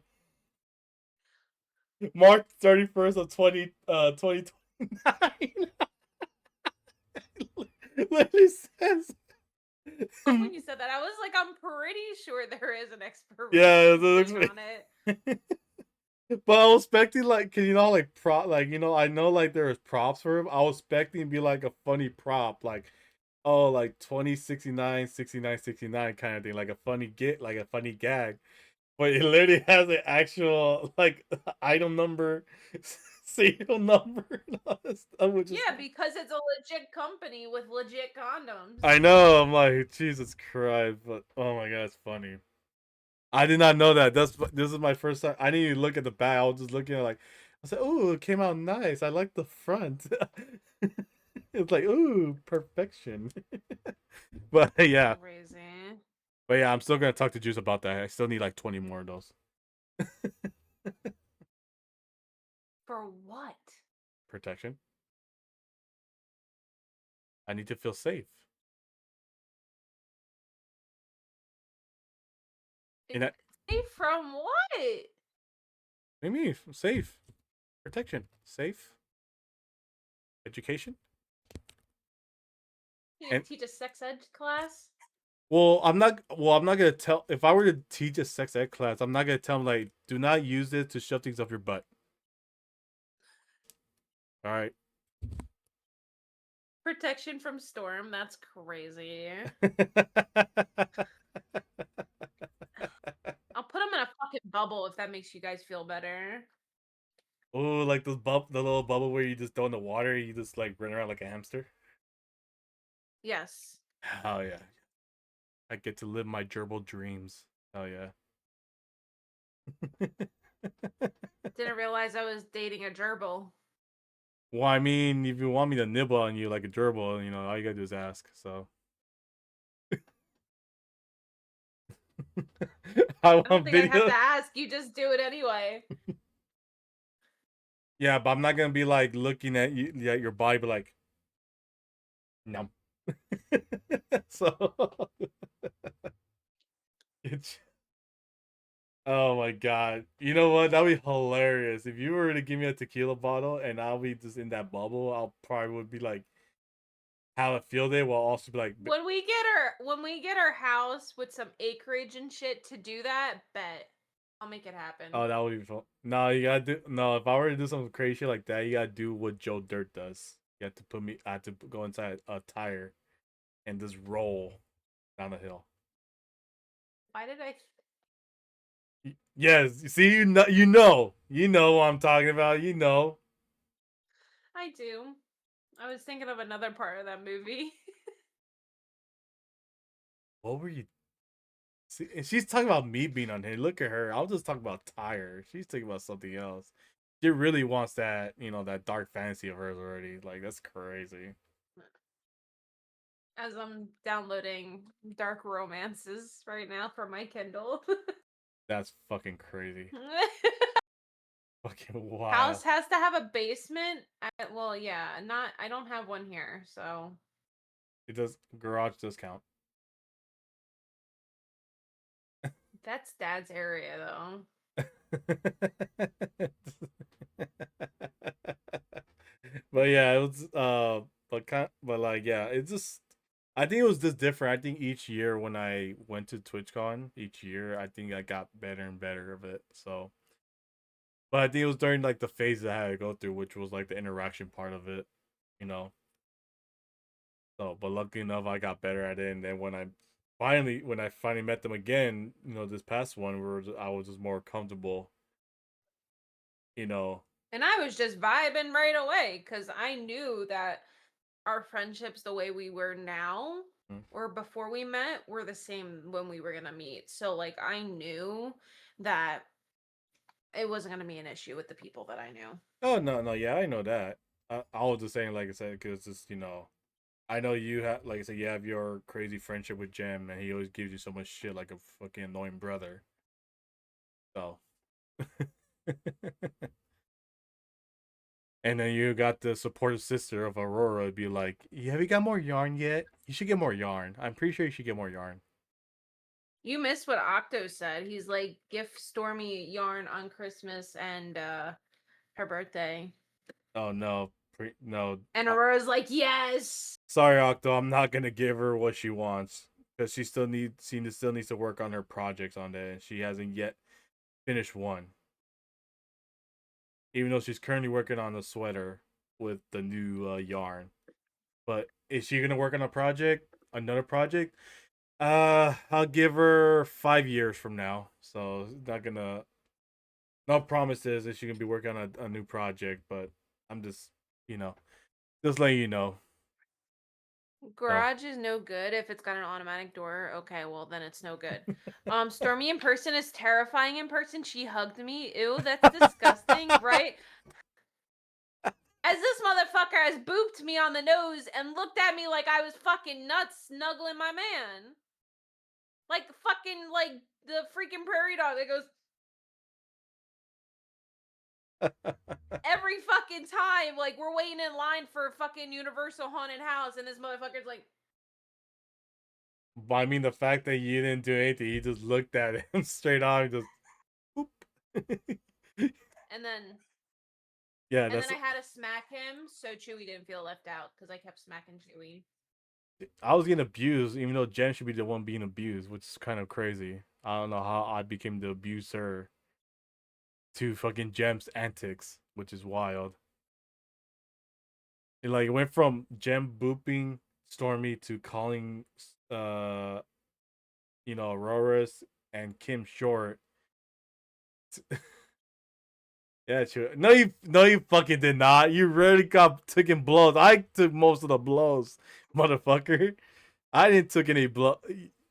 Speaker 2: March 31st of 2029. Literally says.
Speaker 1: When you said that, I was like, I'm pretty sure there is an expiration
Speaker 2: Yeah,
Speaker 1: date on it.
Speaker 2: but I was expecting like, cause you know, like I know like there was props for him. I was expecting to be like a funny prop, like, oh, like 2069, 69, 69 kind of thing, like a funny like a funny gag. But it literally has an actual like item number, serial number, and all this stuff, which is
Speaker 1: Yeah, because it's a legit company with legit condoms.
Speaker 2: I know. I'm like, Jesus Christ, but oh my God, it's funny. I did not know that. This is my first time. I didn't even look at the back. I was just looking at like, I said, "Oh, it came out nice. I like the front." It's like, "Ooh, perfection." But yeah,
Speaker 1: Crazy.
Speaker 2: I'm still gonna talk to Juice about that. I still need like 20 more of those.
Speaker 1: For what?
Speaker 2: Protection. I need to feel safe. And that,
Speaker 1: Safe from what?
Speaker 2: what do you mean safe? Protection, safe, education.
Speaker 1: You
Speaker 2: And
Speaker 1: teach a sex ed class?
Speaker 2: well, I'm not. Well, I'm not gonna tell. If I were to teach a sex ed class, I'm not gonna tell them like, do not use it to shove things up your butt. All right.
Speaker 1: Protection from storm. That's crazy. I'll put them in a fucking bubble if that makes you guys feel better.
Speaker 2: Oh, like those the little bubble where you just throw in the water, you just like run around like a hamster.
Speaker 1: Yes.
Speaker 2: Oh yeah, I get to live my gerbil dreams. Oh yeah.
Speaker 1: Didn't realize I was dating a gerbil.
Speaker 2: Well, I mean, if you want me to nibble on you like a gerbil, you know, all you gotta do is ask. So. I
Speaker 1: I don't
Speaker 2: want
Speaker 1: think I have
Speaker 2: video.
Speaker 1: to ask. You just do it anyway.
Speaker 2: Yeah, but I'm not gonna be like looking at you at your body, but like, no. So it's oh my God. You know what? That'd be hilarious. If you were to give me a tequila bottle and I'll be just in that bubble, I'll probably would be like have a field day while also be like
Speaker 1: When we get our house with some acreage and shit to do that, bet I'll make it happen.
Speaker 2: oh, that would be fun. No, you gotta do no, if I were to do something crazy shit like that, you gotta do what Joe Dirt does. You have to put me I have to go inside a tire and just roll down the hill.
Speaker 1: Why did I?
Speaker 2: Yes, you see, you know what I'm talking about. You know,
Speaker 1: I do. I was thinking of another part of that movie.
Speaker 2: what were you? See, and she's talking about me being on here. Look at her. I was just talking about tire. She's talking about something else. She really wants that, you know, that dark fantasy of hers already. Like that's crazy.
Speaker 1: As I'm downloading dark romances right now for my Kindle.
Speaker 2: That's fucking crazy. Fucking wild.
Speaker 1: House has to have a basement. Well, yeah, not. I don't have one here, so
Speaker 2: It does. Garage does count.
Speaker 1: that's Dad's area, though.
Speaker 2: But yeah, it was but like yeah, it's just I think it was just different. I think each year when I went to TwitchCon, each year I think I got better and better of it. So but I think it was during like the phases I had to go through, which was like the interaction part of it, you know. So but lucky enough I got better at it, and then when I finally met them again, you know, this past one I was just more comfortable, you know.
Speaker 1: And I was just vibing right away because I knew that our friendships, the way we were now
Speaker 2: Mm.
Speaker 1: or before we met, were the same when we were gonna meet. So like I knew that it wasn't gonna be an issue with the people that I knew.
Speaker 2: Oh no, yeah, I know that. I was just saying, like I said, because just you know, I know you have, like I said, you have your crazy friendship with Jem, and he always gives you so much shit like a fucking annoying brother. So, and then you got the supportive sister of Aurora be like, "Yeah, have you got more yarn yet? You should get more yarn. I'm pretty sure you should get more yarn."
Speaker 1: You missed what Octo said. He's like, gift Stormy yarn on Christmas and her birthday.
Speaker 2: Oh no, no.
Speaker 1: And Aurora's like, yes.
Speaker 2: Sorry, Octo. I'm not gonna give her what she wants because she still needs to work on her projects on that, and she hasn't yet finished one. Even though she's currently working on a sweater with the new yarn. But is she gonna work on another project? I'll give her 5 years from now. So not gonna, no promises that she can be working on a new project. But I'm just, you know, just letting you know.
Speaker 1: Garage is no good if it's got an automatic door. Okay, well then it's no good. Stormy in person is terrifying in person. She hugged me. Ew, that's disgusting, right? As this motherfucker has booped me on the nose and looked at me like I was fucking nuts snuggling my man. Like fucking like the freaking prairie dog that goes every fucking time. Like we're waiting in line for a fucking Universal haunted house and this motherfucker's like
Speaker 2: But I mean, the fact that you didn't do anything, you just looked at him straight on, and just, boop.
Speaker 1: and then
Speaker 2: Yeah,
Speaker 1: and
Speaker 2: that's.
Speaker 1: then I had to smack him so Chewy didn't feel left out because I kept smacking Chewy.
Speaker 2: I was getting abused, even though Jen should be the one being abused, which is kind of crazy. I don't know how I became the abuser to fucking Jem's antics, which is wild. It went from Jem booping Stormy to calling Aurora's and Kim short. Yeah, sure. No, you fucking did not. You really got taking blows. I took most of the blows, motherfucker. I didn't took any blow.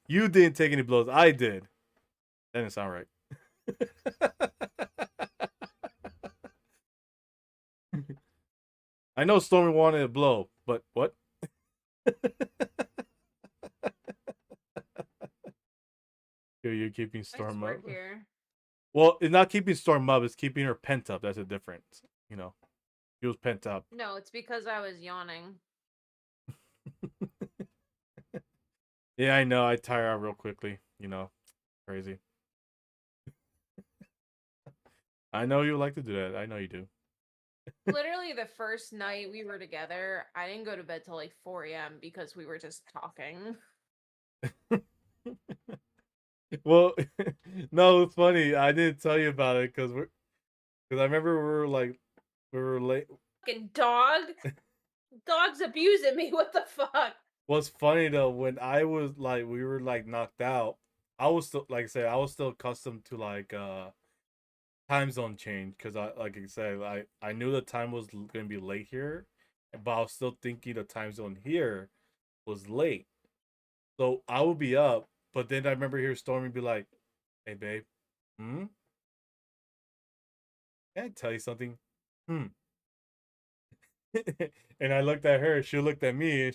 Speaker 2: You didn't take any blows. I did. That didn't sound right. I know Stormy wanted a blow, but what? You're keeping Storm up.
Speaker 1: Here.
Speaker 2: Well, it's not keeping Storm up. It's keeping her pent up. That's a difference. You know, she was pent up.
Speaker 1: No, it's because I was yawning.
Speaker 2: Yeah, I know. I tire out real quickly. You know, crazy. I know you like to do that. I know you do.
Speaker 1: Literally, the first night we were together, I didn't go to bed till like 4 a.m. because we were just talking.
Speaker 2: Well, no, it's funny. I didn't tell you about it because I remember we were late.
Speaker 1: Fucking dog. Dog's abusing me. What the fuck?
Speaker 2: What's funny though, when I was like, we were like knocked out, I was still, like I said, I was still accustomed to like time zone change because I knew the time was gonna be late here, but I was still thinking the time zone here was late. So I would be up, but then I remember hearing Stormy be like, "Hey babe, can I tell you something?" And I looked at her, she looked at me,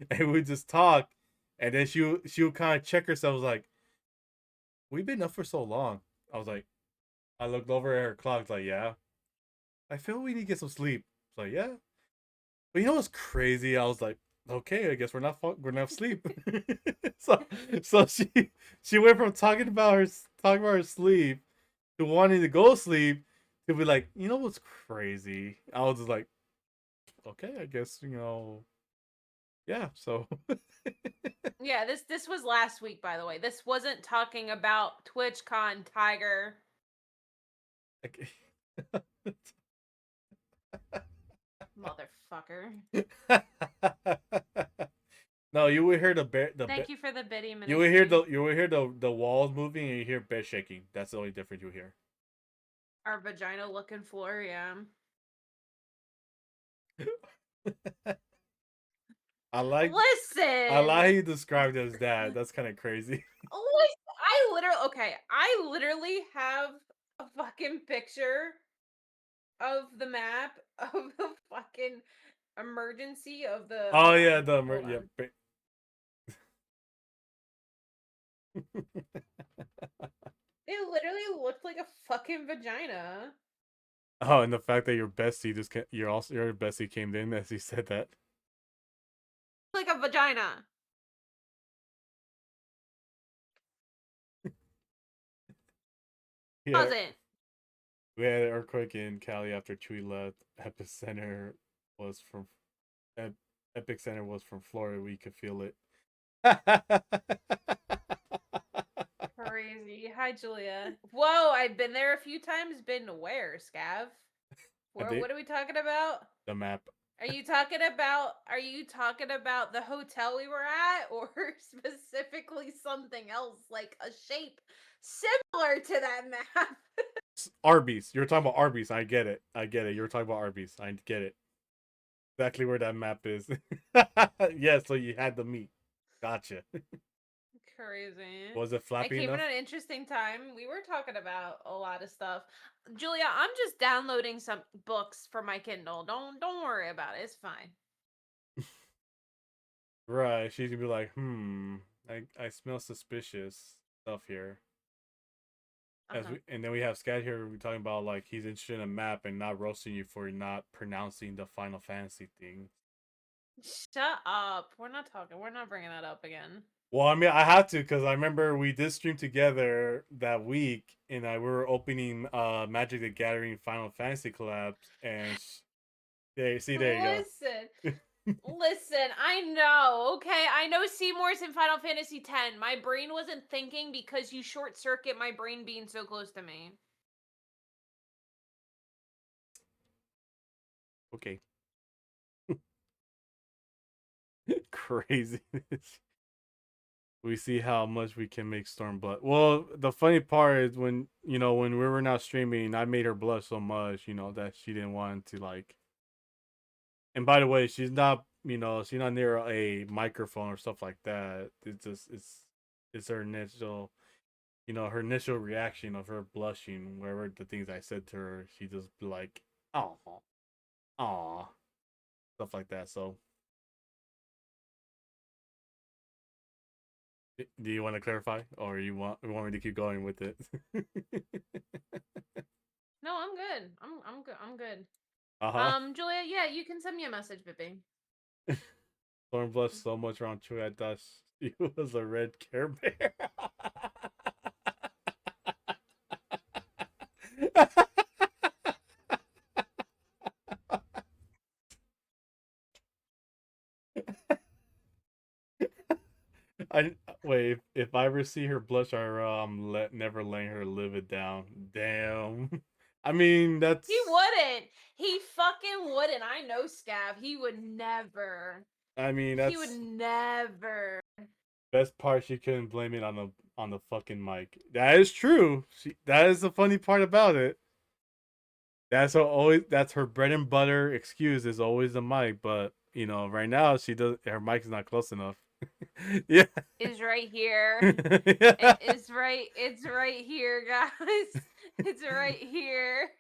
Speaker 2: and we just talked, and then she would kind of check herself, was like, "We've been up for so long." I was like, I looked over at her clock, like, "Yeah, I feel we need to get some sleep." It's like, "Yeah," but you know what's crazy? I was like, "Okay, I guess we're not asleep." so she went from talking about her sleep to wanting to go sleep to be like, "You know what's crazy?" I was just like, okay, I guess, yeah, so.
Speaker 1: Yeah, this was last week, by the way. This wasn't talking about TwitchCon, Tiger.
Speaker 2: Okay.
Speaker 1: Motherfucker.
Speaker 2: No, you will hear
Speaker 1: Thank you for the Biddy ministry.
Speaker 2: you will hear the walls moving and you hear bed shaking. That's the only difference you hear.
Speaker 1: Our vagina looking floor, yeah.
Speaker 2: I like
Speaker 1: Listen.
Speaker 2: how you described it as that. That's kind of crazy.
Speaker 1: I literally have a fucking picture of the map of the fucking emergency of the.
Speaker 2: Oh
Speaker 1: hold
Speaker 2: yeah,
Speaker 1: on,
Speaker 2: the
Speaker 1: hold
Speaker 2: yeah.
Speaker 1: on. It literally looked like a fucking vagina.
Speaker 2: Oh, and the fact that your bestie just your bestie came in as he said that.
Speaker 1: Like a vagina.
Speaker 2: Yeah,
Speaker 1: Doesn't.
Speaker 2: we had an earthquake in Cali after Chewy left. Epicenter was from Ep- Epicenter was from Florida. We could feel it.
Speaker 1: Crazy. Hi, Julia. Whoa, I've been there a few times. Been where, Scav? What are we talking about?
Speaker 2: The map.
Speaker 1: Are you talking about the hotel we were at, or specifically something else like a shape similar to that map?
Speaker 2: Arby's. You're talking about Arby's. I get it. I get it. You're talking about Arby's. I get it. Exactly where that map is. Yeah, so you had the meat. Gotcha.
Speaker 1: Crazy.
Speaker 2: Was it
Speaker 1: I
Speaker 2: flappy
Speaker 1: came
Speaker 2: enough?
Speaker 1: in an interesting time. We were talking about a lot of stuff. Julia, I'm just downloading some books for my Kindle. Don't worry about it. It's fine.
Speaker 2: Right. She's gonna be like, I smell suspicious stuff here.
Speaker 1: Uh-huh.
Speaker 2: And then we have Scat here. We're talking about like he's interested in a map and not roasting you for not pronouncing the Final Fantasy thing.
Speaker 1: Shut up. We're not talking. We're not bringing that up again.
Speaker 2: Well, I mean, I have to because I remember we did stream together that week, and we were opening Magic the Gathering Final Fantasy collabs, and there you go.
Speaker 1: Listen, I know, okay? I know Seymour's in Final Fantasy X. My brain wasn't thinking because you short circuit my brain being so close to me.
Speaker 2: Okay. Crazy. We see how much we can make Stormblood. Well, the funny part is when when we were not streaming, I made her blush so much, that she didn't want to like. And by the way, she's not, she's not near a microphone or stuff like that. It's just it's her initial, her initial reaction of her blushing wherever the things I said to her, she just be like, oh, aw, stuff like that. So, do you want to clarify, or you want me to keep going with it?
Speaker 1: No, I'm good. I'm good. I'm good.
Speaker 2: Uh-huh.
Speaker 1: Julia, yeah, you can send me a message, Bippy.
Speaker 2: Thorn blushed so much around Chewie, I thought she was a red Care Bear. I wait. If I ever see her blush IRL, I'm never letting her live it down. Damn. I mean, that's.
Speaker 1: He wouldn't. He fucking wouldn't. I know Scav. He would never.
Speaker 2: I mean,
Speaker 1: He would
Speaker 2: that's
Speaker 1: never.
Speaker 2: best part. She couldn't blame it on the fucking mic. That is true. That is the funny part about it. That's her bread and butter excuse is always the mic, but right now her mic is not close enough. Yeah.
Speaker 1: Is right here.
Speaker 2: Yeah.
Speaker 1: It's right here, guys. It's right here.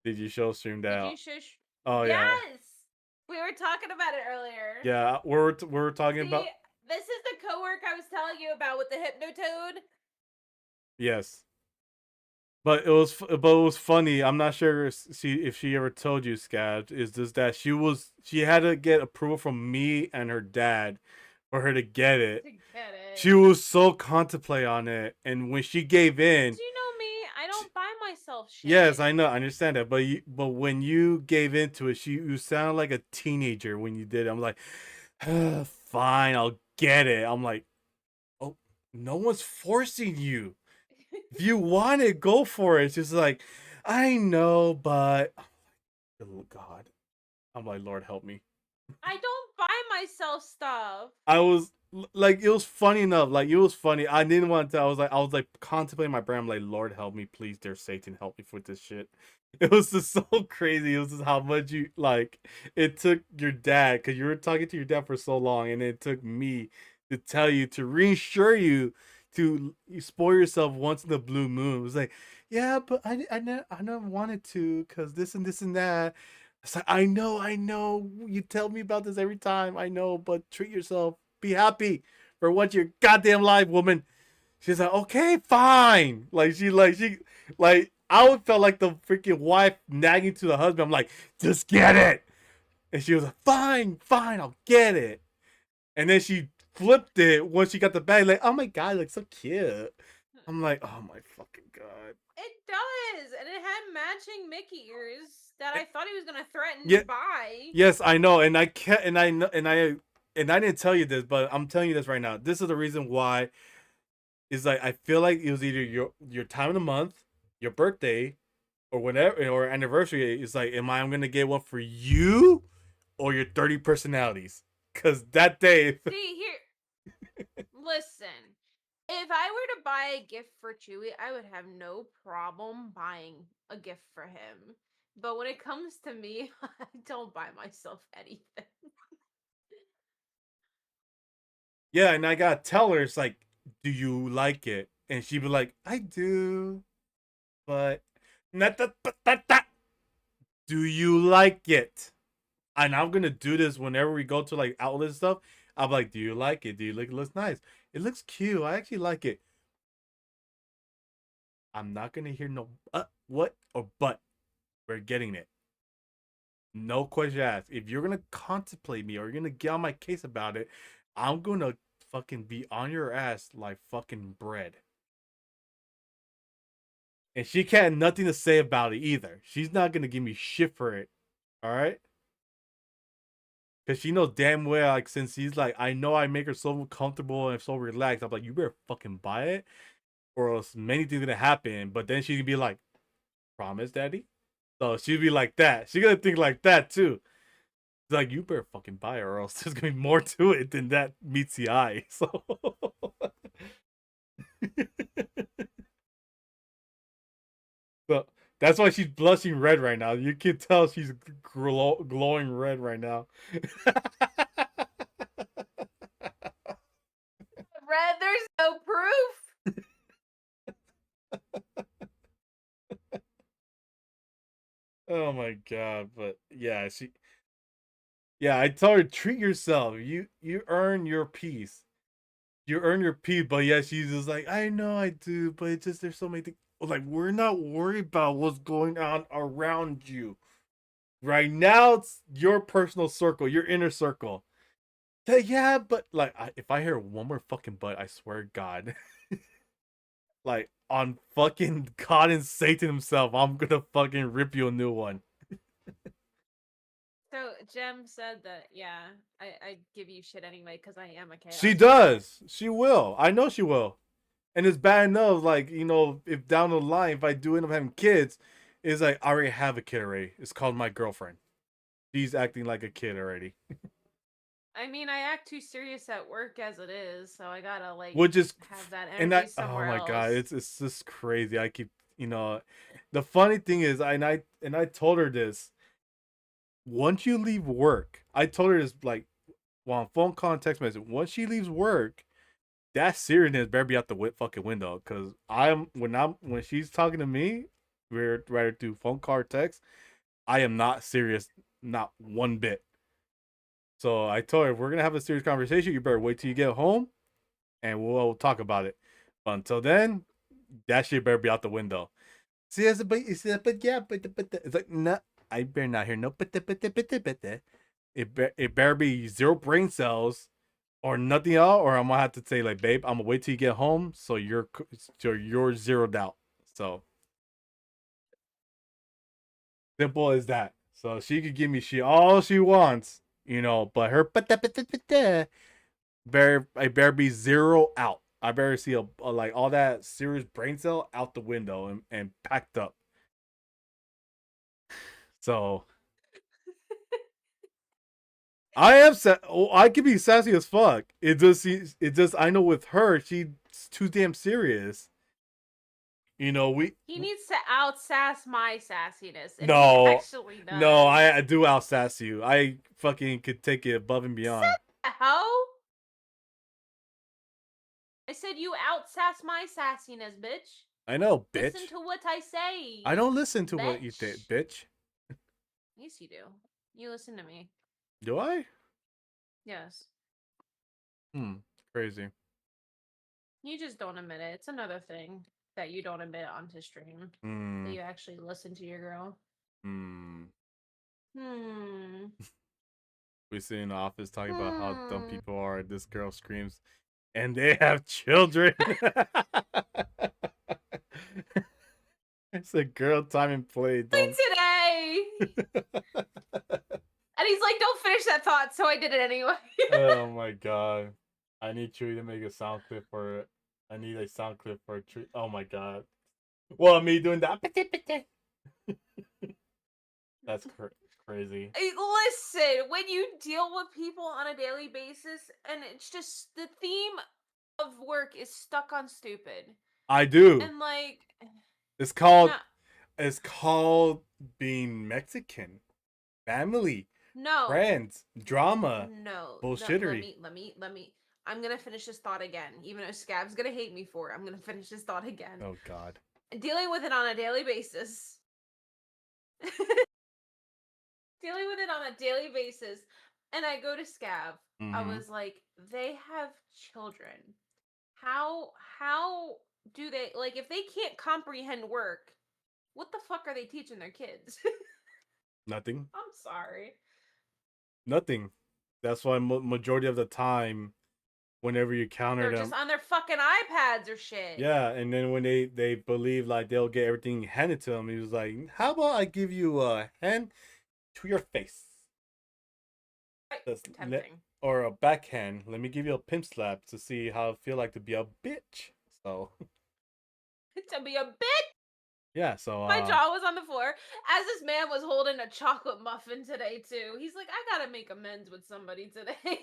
Speaker 2: Did you show stream that?
Speaker 1: Did you shush?
Speaker 2: Oh
Speaker 1: yes!
Speaker 2: yeah.
Speaker 1: We were talking about it earlier.
Speaker 2: Yeah, we're talking about.
Speaker 1: This is the coworker I was telling you about with the Hypnotoad.
Speaker 2: Yes. But it was funny. I'm not sure if she ever told you, Scab, is just that she had to get approval from me and her dad for her to get it. She was so contemplate on it, and when she gave in,
Speaker 1: you know me, I don't buy myself shit.
Speaker 2: Yes, I know, I understand that, but when you gave into it, you sounded like a teenager when you did it. I'm like, fine, I'll get it. I'm like, oh, no one's forcing you. If you want it, go for it. It's just like, I know, but oh God, I'm like, Lord help me.
Speaker 1: I don't buy myself stuff.
Speaker 2: I was like, it was funny enough. Like, it was funny. I didn't want to. I was like contemplating my brain. I'm like, Lord help me, please, dear Satan, help me with this shit. It was just so crazy. It was just how much you like. It took your dad because you were talking to your dad for so long, and it took me to tell you to reassure you to spoil yourself once in the blue moon. It was like, yeah, but I never wanted to because this and this and that. It's like, I know. You tell me about this every time. I know, but treat yourself. Be happy for once your goddamn life, woman. She's like, okay, fine. Like I would felt like the freaking wife nagging to the husband. I'm like, just get it. And she was like, fine, I'll get it. And then she flipped it once she got the bag. Like, oh my god, it looks so cute. I'm like, oh my fucking god.
Speaker 1: It does, and it had matching Mickey ears that I thought he was gonna threaten
Speaker 2: Yeah.
Speaker 1: to buy.
Speaker 2: Yes, I know, and I can't, and I know, and I didn't tell you this, but I'm telling you this right now. This is the reason why. Is like I feel like it was either your time of the month, your birthday, or whenever or anniversary. It's like, am I gonna get one for you, or your 30 personalities? Cause that day.
Speaker 1: See here, listen. If I were to buy a gift for Chewie, I would have no problem buying a gift for him. But when it comes to me, I don't buy myself anything.
Speaker 2: Yeah, and I gotta tell her, it's like, do you like it? And she'd be like, I do, but not that, but that. Do you like it? And I'm gonna do this whenever we go to like outlet and stuff. I'm like, do you like it? Do you like it? Looks nice. It looks cute. I actually like it. I'm not gonna hear no what or but. We're getting it. No question asked. If you're gonna contemplate me or you're gonna get on my case about it, I'm gonna fucking be on your ass like fucking bread. And she can't nothing to say about it either. She's not gonna give me shit for it. Alright? Cause she knows damn well, like, since he's like, I know I make her so comfortable and so relaxed. I'm like, you better fucking buy it, or else many things gonna happen. But then she'd be like, promise, daddy? So she'd be like that. She's gonna think like that too. It's like, you better fucking buy it, or else there's gonna be more to it than that meets the eye. So so that's why she's blushing red right now. You can tell she's glowing red right now.
Speaker 1: Red, there's no proof.
Speaker 2: Oh my god, but yeah, I told her, treat yourself. You earn your peace. You earn your peace, but yeah, she's just like, I know I do, but it's just there's so many things. Like, we're not worried about what's going on around you. Right now, it's your personal circle, your inner circle. Yeah, but like, if I hear one more fucking but, I swear to God, like on fucking God and Satan himself, I'm gonna fucking rip you a new one.
Speaker 1: So Jem said that, yeah, I give you shit anyway because I am a chaos.
Speaker 2: She does. She will. I know she will. And it's bad enough, like, you know, if down the line, if I do end up having kids, it's like, I already have a kid already. It's called my girlfriend. She's acting like a kid already.
Speaker 1: I mean, I act too serious at work as it is, so I gotta like
Speaker 2: Which is,
Speaker 1: have that
Speaker 2: and
Speaker 1: energy
Speaker 2: oh
Speaker 1: somewhere
Speaker 2: my God,
Speaker 1: else.
Speaker 2: it's just crazy. I keep, you know, the funny thing is, I told her this. Once you leave work, I told her this like while on phone call and text message. Once she leaves work, that seriousness better be out the fucking window. Cause when she's talking to me, we're rather do phone call or text. I am not serious, not one bit. So I told her, if we're gonna have a serious conversation, you better wait till you get home, and we'll talk about it. But until then, that shit better be out the window. See, but yeah, but it's like, no, I better not hear no, but it better be zero brain cells or nothing else, or I'm gonna have to say like, babe, I'm gonna wait till you get home, so you're zeroed out. So simple as that. So she could give me shit all she wants, you know, but her I better be zero out. I better see a like all that serious brain cell out the window and packed up. So I am I could be sassy as fuck. It just I know with her she's too damn serious. You know,
Speaker 1: He needs to out sass my sassiness. And
Speaker 2: No,
Speaker 1: he actually does.
Speaker 2: no, I do out sass you. I fucking could take it above and beyond.
Speaker 1: How? I said you outsass my sassiness, bitch.
Speaker 2: I know, bitch.
Speaker 1: Listen to what I say.
Speaker 2: I don't listen to what you
Speaker 1: bitch.
Speaker 2: think, bitch.
Speaker 1: Yes, you do. You listen to me.
Speaker 2: Do I?
Speaker 1: Yes.
Speaker 2: Crazy.
Speaker 1: You just don't admit it. It's another thing that you don't admit onto stream. That
Speaker 2: Hmm.
Speaker 1: you actually listen to your girl.
Speaker 2: Hmm.
Speaker 1: Hmm.
Speaker 2: We sit in the office talking about how dumb
Speaker 1: Hmm.
Speaker 2: people are. This girl screams, and they have children. It's a girl time and play. Don't.
Speaker 1: Today! And he's like, don't finish that thought, so I did it anyway.
Speaker 2: Oh my god. I need Chewy to make a sound clip for it. I need a sound clip for a tree. Oh my god. Well, me doing that. That's crazy.
Speaker 1: Listen, when you deal with people on a daily basis, and it's just the theme of work is stuck on stupid.
Speaker 2: I do.
Speaker 1: And like,
Speaker 2: It's called.
Speaker 1: no,
Speaker 2: It's called being Mexican. Family.
Speaker 1: no,
Speaker 2: Friends. Drama.
Speaker 1: no.
Speaker 2: Bullshittery.
Speaker 1: Let me. I'm gonna finish this thought again, even though Scab's gonna hate me for it. I'm gonna finish this thought again.
Speaker 2: Oh god.
Speaker 1: Dealing with it on a daily basis. Dealing with it on a daily basis, and I go to Scab. I was like, they have children. How do they, like, if they can't comprehend work, what the fuck are they teaching their kids?
Speaker 2: Nothing.
Speaker 1: I'm sorry.
Speaker 2: Nothing. That's why majority of the time, whenever you counter
Speaker 1: They're
Speaker 2: them,
Speaker 1: just on their fucking iPads or shit.
Speaker 2: yeah, and then when they believe like they'll get everything handed to them, he was like, "How about I give you a hand to your face,
Speaker 1: Tempting.
Speaker 2: or a backhand? Let me give you a pimp slap to see how it feel like to be a bitch." So
Speaker 1: To be a bitch.
Speaker 2: yeah, so
Speaker 1: My jaw was on the floor as this man was holding a chocolate muffin today too. He's like, I gotta make amends with somebody today.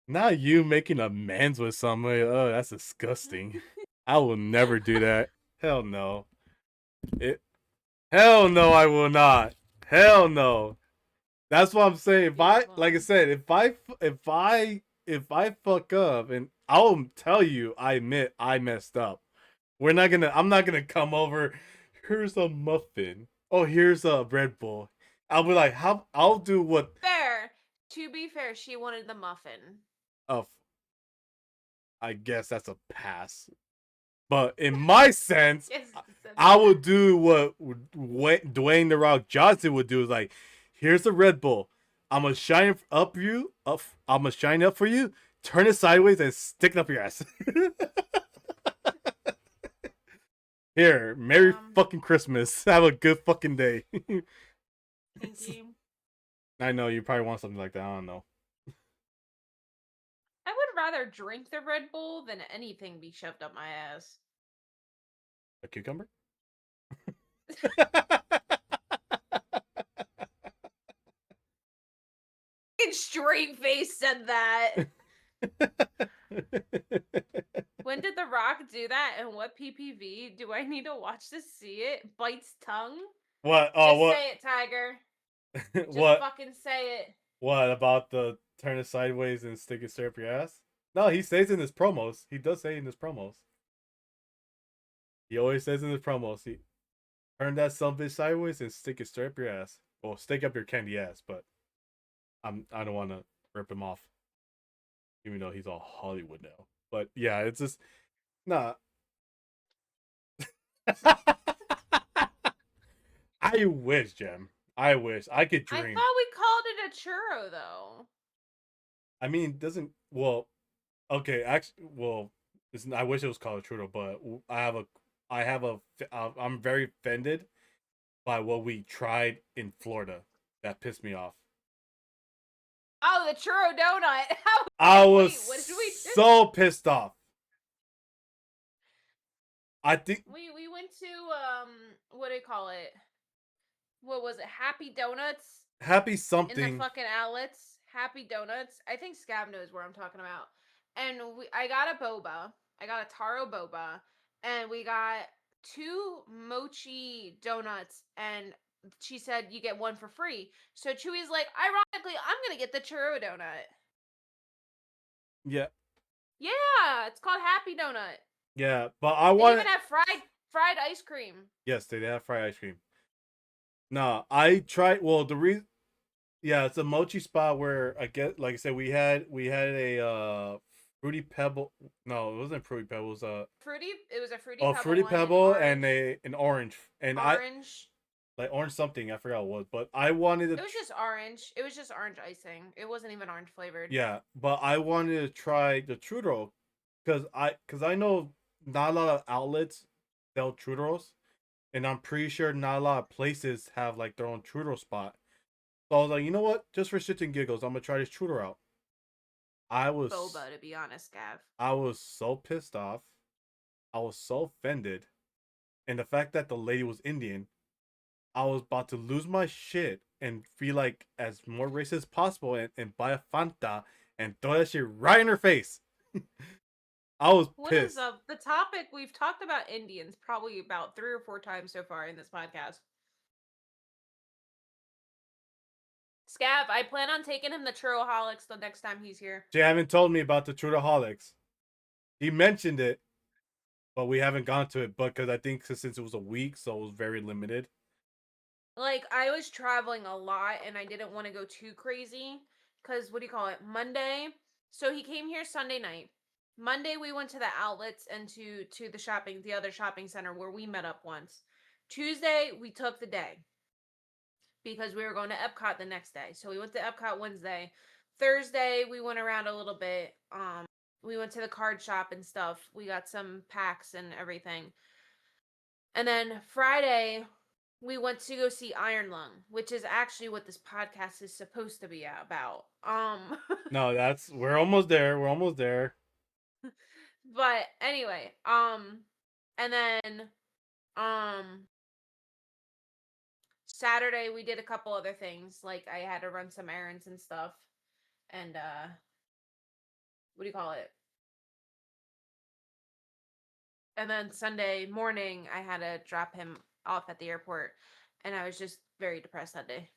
Speaker 2: not you making amends with somebody. Oh, that's disgusting. I will never do that. Hell no. Hell no, I will not. Hell no. That's what I'm saying. If I, like I said, if I fuck up, and I'll tell you, I admit I messed up. I'm not gonna come over. Here's a muffin. Oh, here's a Red Bull. I'll be like, I'll do what.
Speaker 1: Fair. To be fair, she wanted the muffin.
Speaker 2: I guess that's a pass. But in my sense,
Speaker 1: Yes,
Speaker 2: I would do what Dwayne the Rock Johnson would do. Is like, here's a Red Bull. I'm gonna shine up you. I'm gonna shine up for you. Turn it sideways and stick it up your ass. Here, Merry fucking Christmas. Have a good fucking day.
Speaker 1: Thank you.
Speaker 2: I know you probably want something like that. I don't know.
Speaker 1: I would rather drink the Red Bull than anything be shoved up my ass.
Speaker 2: A cucumber?
Speaker 1: Straight face said that. When did The Rock do that, and what PPV? Do I need to watch to see it? Bites tongue?
Speaker 2: What? Oh,
Speaker 1: Just
Speaker 2: what?
Speaker 1: say it, Tiger. Just
Speaker 2: What?
Speaker 1: fucking say it.
Speaker 2: What about the turn it sideways and stick it straight up your ass? No, he says in his promos. He does say in his promos. He always says in his promos, he turn that son bitch sideways and stick it straight up your ass. Well, stick up your candy ass, but I don't want to rip him off, even though he's all Hollywood now. But yeah, it's just nah. I wish, Jem. I wish I could
Speaker 1: I
Speaker 2: dream.
Speaker 1: thought we called it a churro, though.
Speaker 2: I mean, it doesn't. Well, okay. Actually, well, I wish it was called a churro, but I'm very offended by what we tried in Florida. That pissed me off.
Speaker 1: Oh, the churro donut.
Speaker 2: I was
Speaker 1: Wait, what did we do?
Speaker 2: so pissed off. I think
Speaker 1: We went to what do you call it? What was it? Happy Donuts
Speaker 2: Happy
Speaker 1: in
Speaker 2: something.
Speaker 1: the fucking outlets. Happy Donuts. I think Scab knows where I'm talking about. And I got a boba. I got a taro boba, and we got 2 mochi donuts, and she said you get one for free. So Chewy's like, ironically, I'm gonna get the churro donut.
Speaker 2: Yeah,
Speaker 1: Yeah, it's called Happy Donut.
Speaker 2: yeah, but I
Speaker 1: They
Speaker 2: want
Speaker 1: even have fried ice cream.
Speaker 2: Yes, they have fried ice cream. No, I tried. Well, the reason, yeah, it's a mochi spot where I get, like I said, we had a fruity pebble. No, it wasn't fruity pebble. It was
Speaker 1: It was a fruity
Speaker 2: a
Speaker 1: pebble
Speaker 2: fruity
Speaker 1: one and
Speaker 2: pebble and
Speaker 1: orange.
Speaker 2: an orange, and I
Speaker 1: Orange.
Speaker 2: like orange something. I forgot what it was, but I wanted to.
Speaker 1: It was just orange. It was just orange icing. It wasn't even orange flavored.
Speaker 2: Yeah, but I wanted to try the churro because I know not a lot of outlets sell churros, and I'm pretty sure not a lot of places have like their own churro spot. So I was like, you know what? Just for shits and giggles, I'm gonna try this churro out. I was
Speaker 1: Boba, to be honest, Gav.
Speaker 2: I was so pissed off. I was so offended, and the fact that the lady was Indian, I was about to lose my shit and feel like as more racist as possible and buy a Fanta and throw that shit right in her face. I was
Speaker 1: What is
Speaker 2: pissed.
Speaker 1: the topic? We've talked about Indians probably about 3 or 4 times so far in this podcast. Scav, I plan on taking him to Churroholics the next time he's here.
Speaker 2: She haven't told me about the Trudaholics. He mentioned it, but we haven't gone to it. But because I think since it was a week, so it was very limited.
Speaker 1: Like, I was traveling a lot and I didn't want to go too crazy. Because, what do you call it? Monday. So he came here Sunday night. Monday, we went to the outlets and to the other shopping center where we met up once. Tuesday, we took the day because we were going to Epcot the next day. So we went to Epcot Wednesday. Thursday, we went around a little bit. We went to the card shop and stuff. We got some packs and everything. And then Friday, we went to go see Iron Lung, which is actually what this podcast is supposed to be about.
Speaker 2: No, we're almost there. We're almost there.
Speaker 1: But anyway, and then um Saturday we did a couple other things. Like I had to run some errands and stuff. And what do you call it? And then Sunday morning I had to drop him off at the airport and I was just very depressed that day.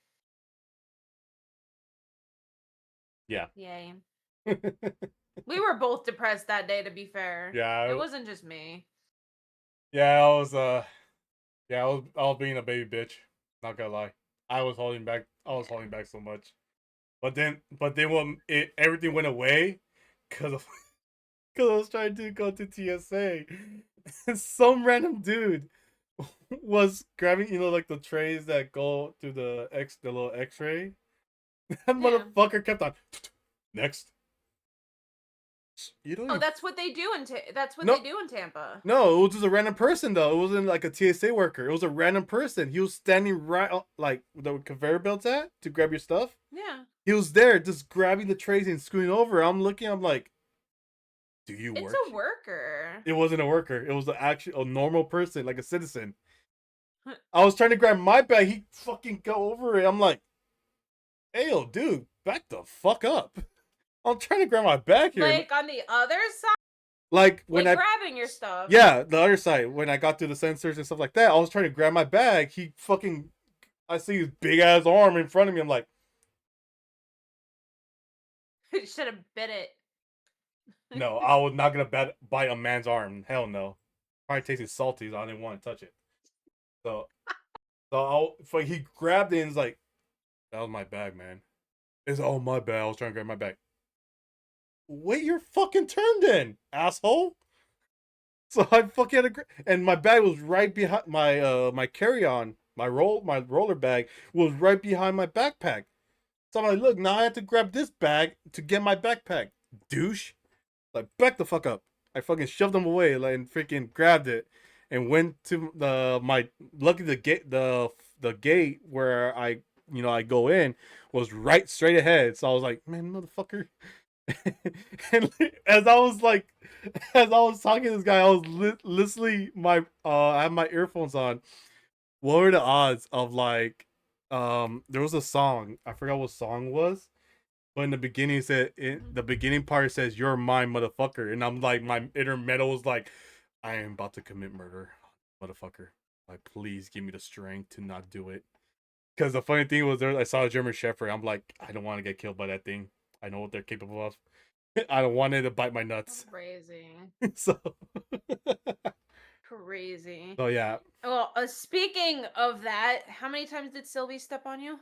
Speaker 2: Yeah.
Speaker 1: Yay. We were both depressed that day, to be fair.
Speaker 2: Yeah.
Speaker 1: It wasn't just me.
Speaker 2: Yeah, I was being a baby bitch. Not gonna lie. I was holding back so much. But then when everything went away because of because I was trying to go to TSA. And some random dude was grabbing, like the trays that go through the little X-ray. That
Speaker 1: Yeah.
Speaker 2: motherfucker kept on next. You don't
Speaker 1: Oh,
Speaker 2: even
Speaker 1: that's what they do that's what
Speaker 2: No.
Speaker 1: they do in Tampa.
Speaker 2: No, it was just a random person though. It wasn't like a TSA worker. It was a random person. He was standing right like the conveyor belts at to grab your stuff.
Speaker 1: Yeah.
Speaker 2: He was there just grabbing the trays and scooting over. I'm like, do you work?
Speaker 1: It's a worker.
Speaker 2: It wasn't a worker. It was actually a normal person, like a citizen. I was trying to grab my bag. He fucking go over it. I'm like, hey, yo, dude, back the fuck up. I'm trying to grab my bag here.
Speaker 1: Like on the other side?
Speaker 2: Like when
Speaker 1: Like grabbing your stuff.
Speaker 2: Yeah, the other side. When I got through the sensors and stuff like that, I was trying to grab my bag. I see his big ass arm in front of me. I'm like,
Speaker 1: You should have bit it.
Speaker 2: no, I was not gonna bite a man's arm. Hell no. Probably tasted salty, so I didn't want to touch it. So he grabbed it and was like, that was my bag, man. It's my bag. I was trying to grab my bag. Wait your fucking turn then, asshole. So I fucking had and my bag was right behind my carry-on, my roller bag was right behind my backpack. So I'm like, look, now I have to grab this bag to get my backpack. Douche. Like, back the fuck up. I fucking shoved them away, like, and freaking grabbed it and went to luckily the gate where I go in was right straight ahead. So I was like, man, motherfucker. And as I was talking to this guy, I was listening I have my earphones on. What were the odds of like there was a song, I forgot what song it was, but in the beginning the beginning part says you're mine, motherfucker, and I'm like, my inner metal was like, I am about to commit murder, motherfucker. Like, please give me the strength to not do it. Because the funny thing was, I saw a German Shepherd. I'm like, I don't want to get killed by that thing. I know what they're capable of. I don't want it to bite my nuts.
Speaker 1: Crazy.
Speaker 2: So,
Speaker 1: Crazy.
Speaker 2: so yeah.
Speaker 1: Well, speaking of that, how many times did Sylvie step on you?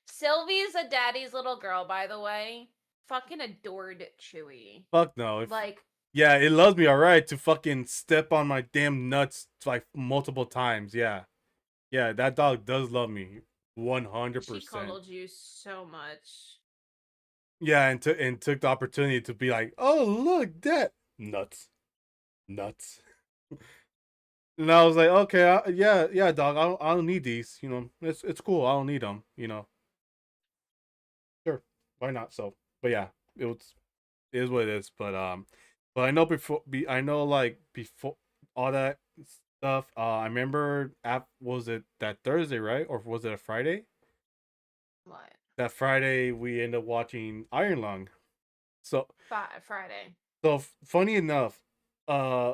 Speaker 1: Sylvie's a daddy's little girl, by the way. Fucking adored Chewy.
Speaker 2: Fuck no.
Speaker 1: Like,
Speaker 2: Yeah, it loves me alright to fucking step on my damn nuts like multiple times. Yeah. Yeah, that dog does love me.
Speaker 1: she
Speaker 2: 100%.
Speaker 1: cuddled you so much.
Speaker 2: Yeah, and took the opportunity to be like, "Oh, look, that nuts. Nuts." And I was like, "Okay, yeah, yeah, dog. I don't need these, you know. It's cool. I don't need them, you know. Sure. Why not?" So, but yeah, it is what it is, but I know I know like before all that stuff, I remember was it that Thursday, right? Or was it a Friday?
Speaker 1: What?
Speaker 2: That Friday we ended up watching Iron Lung. So
Speaker 1: Friday.
Speaker 2: so funny enough, uh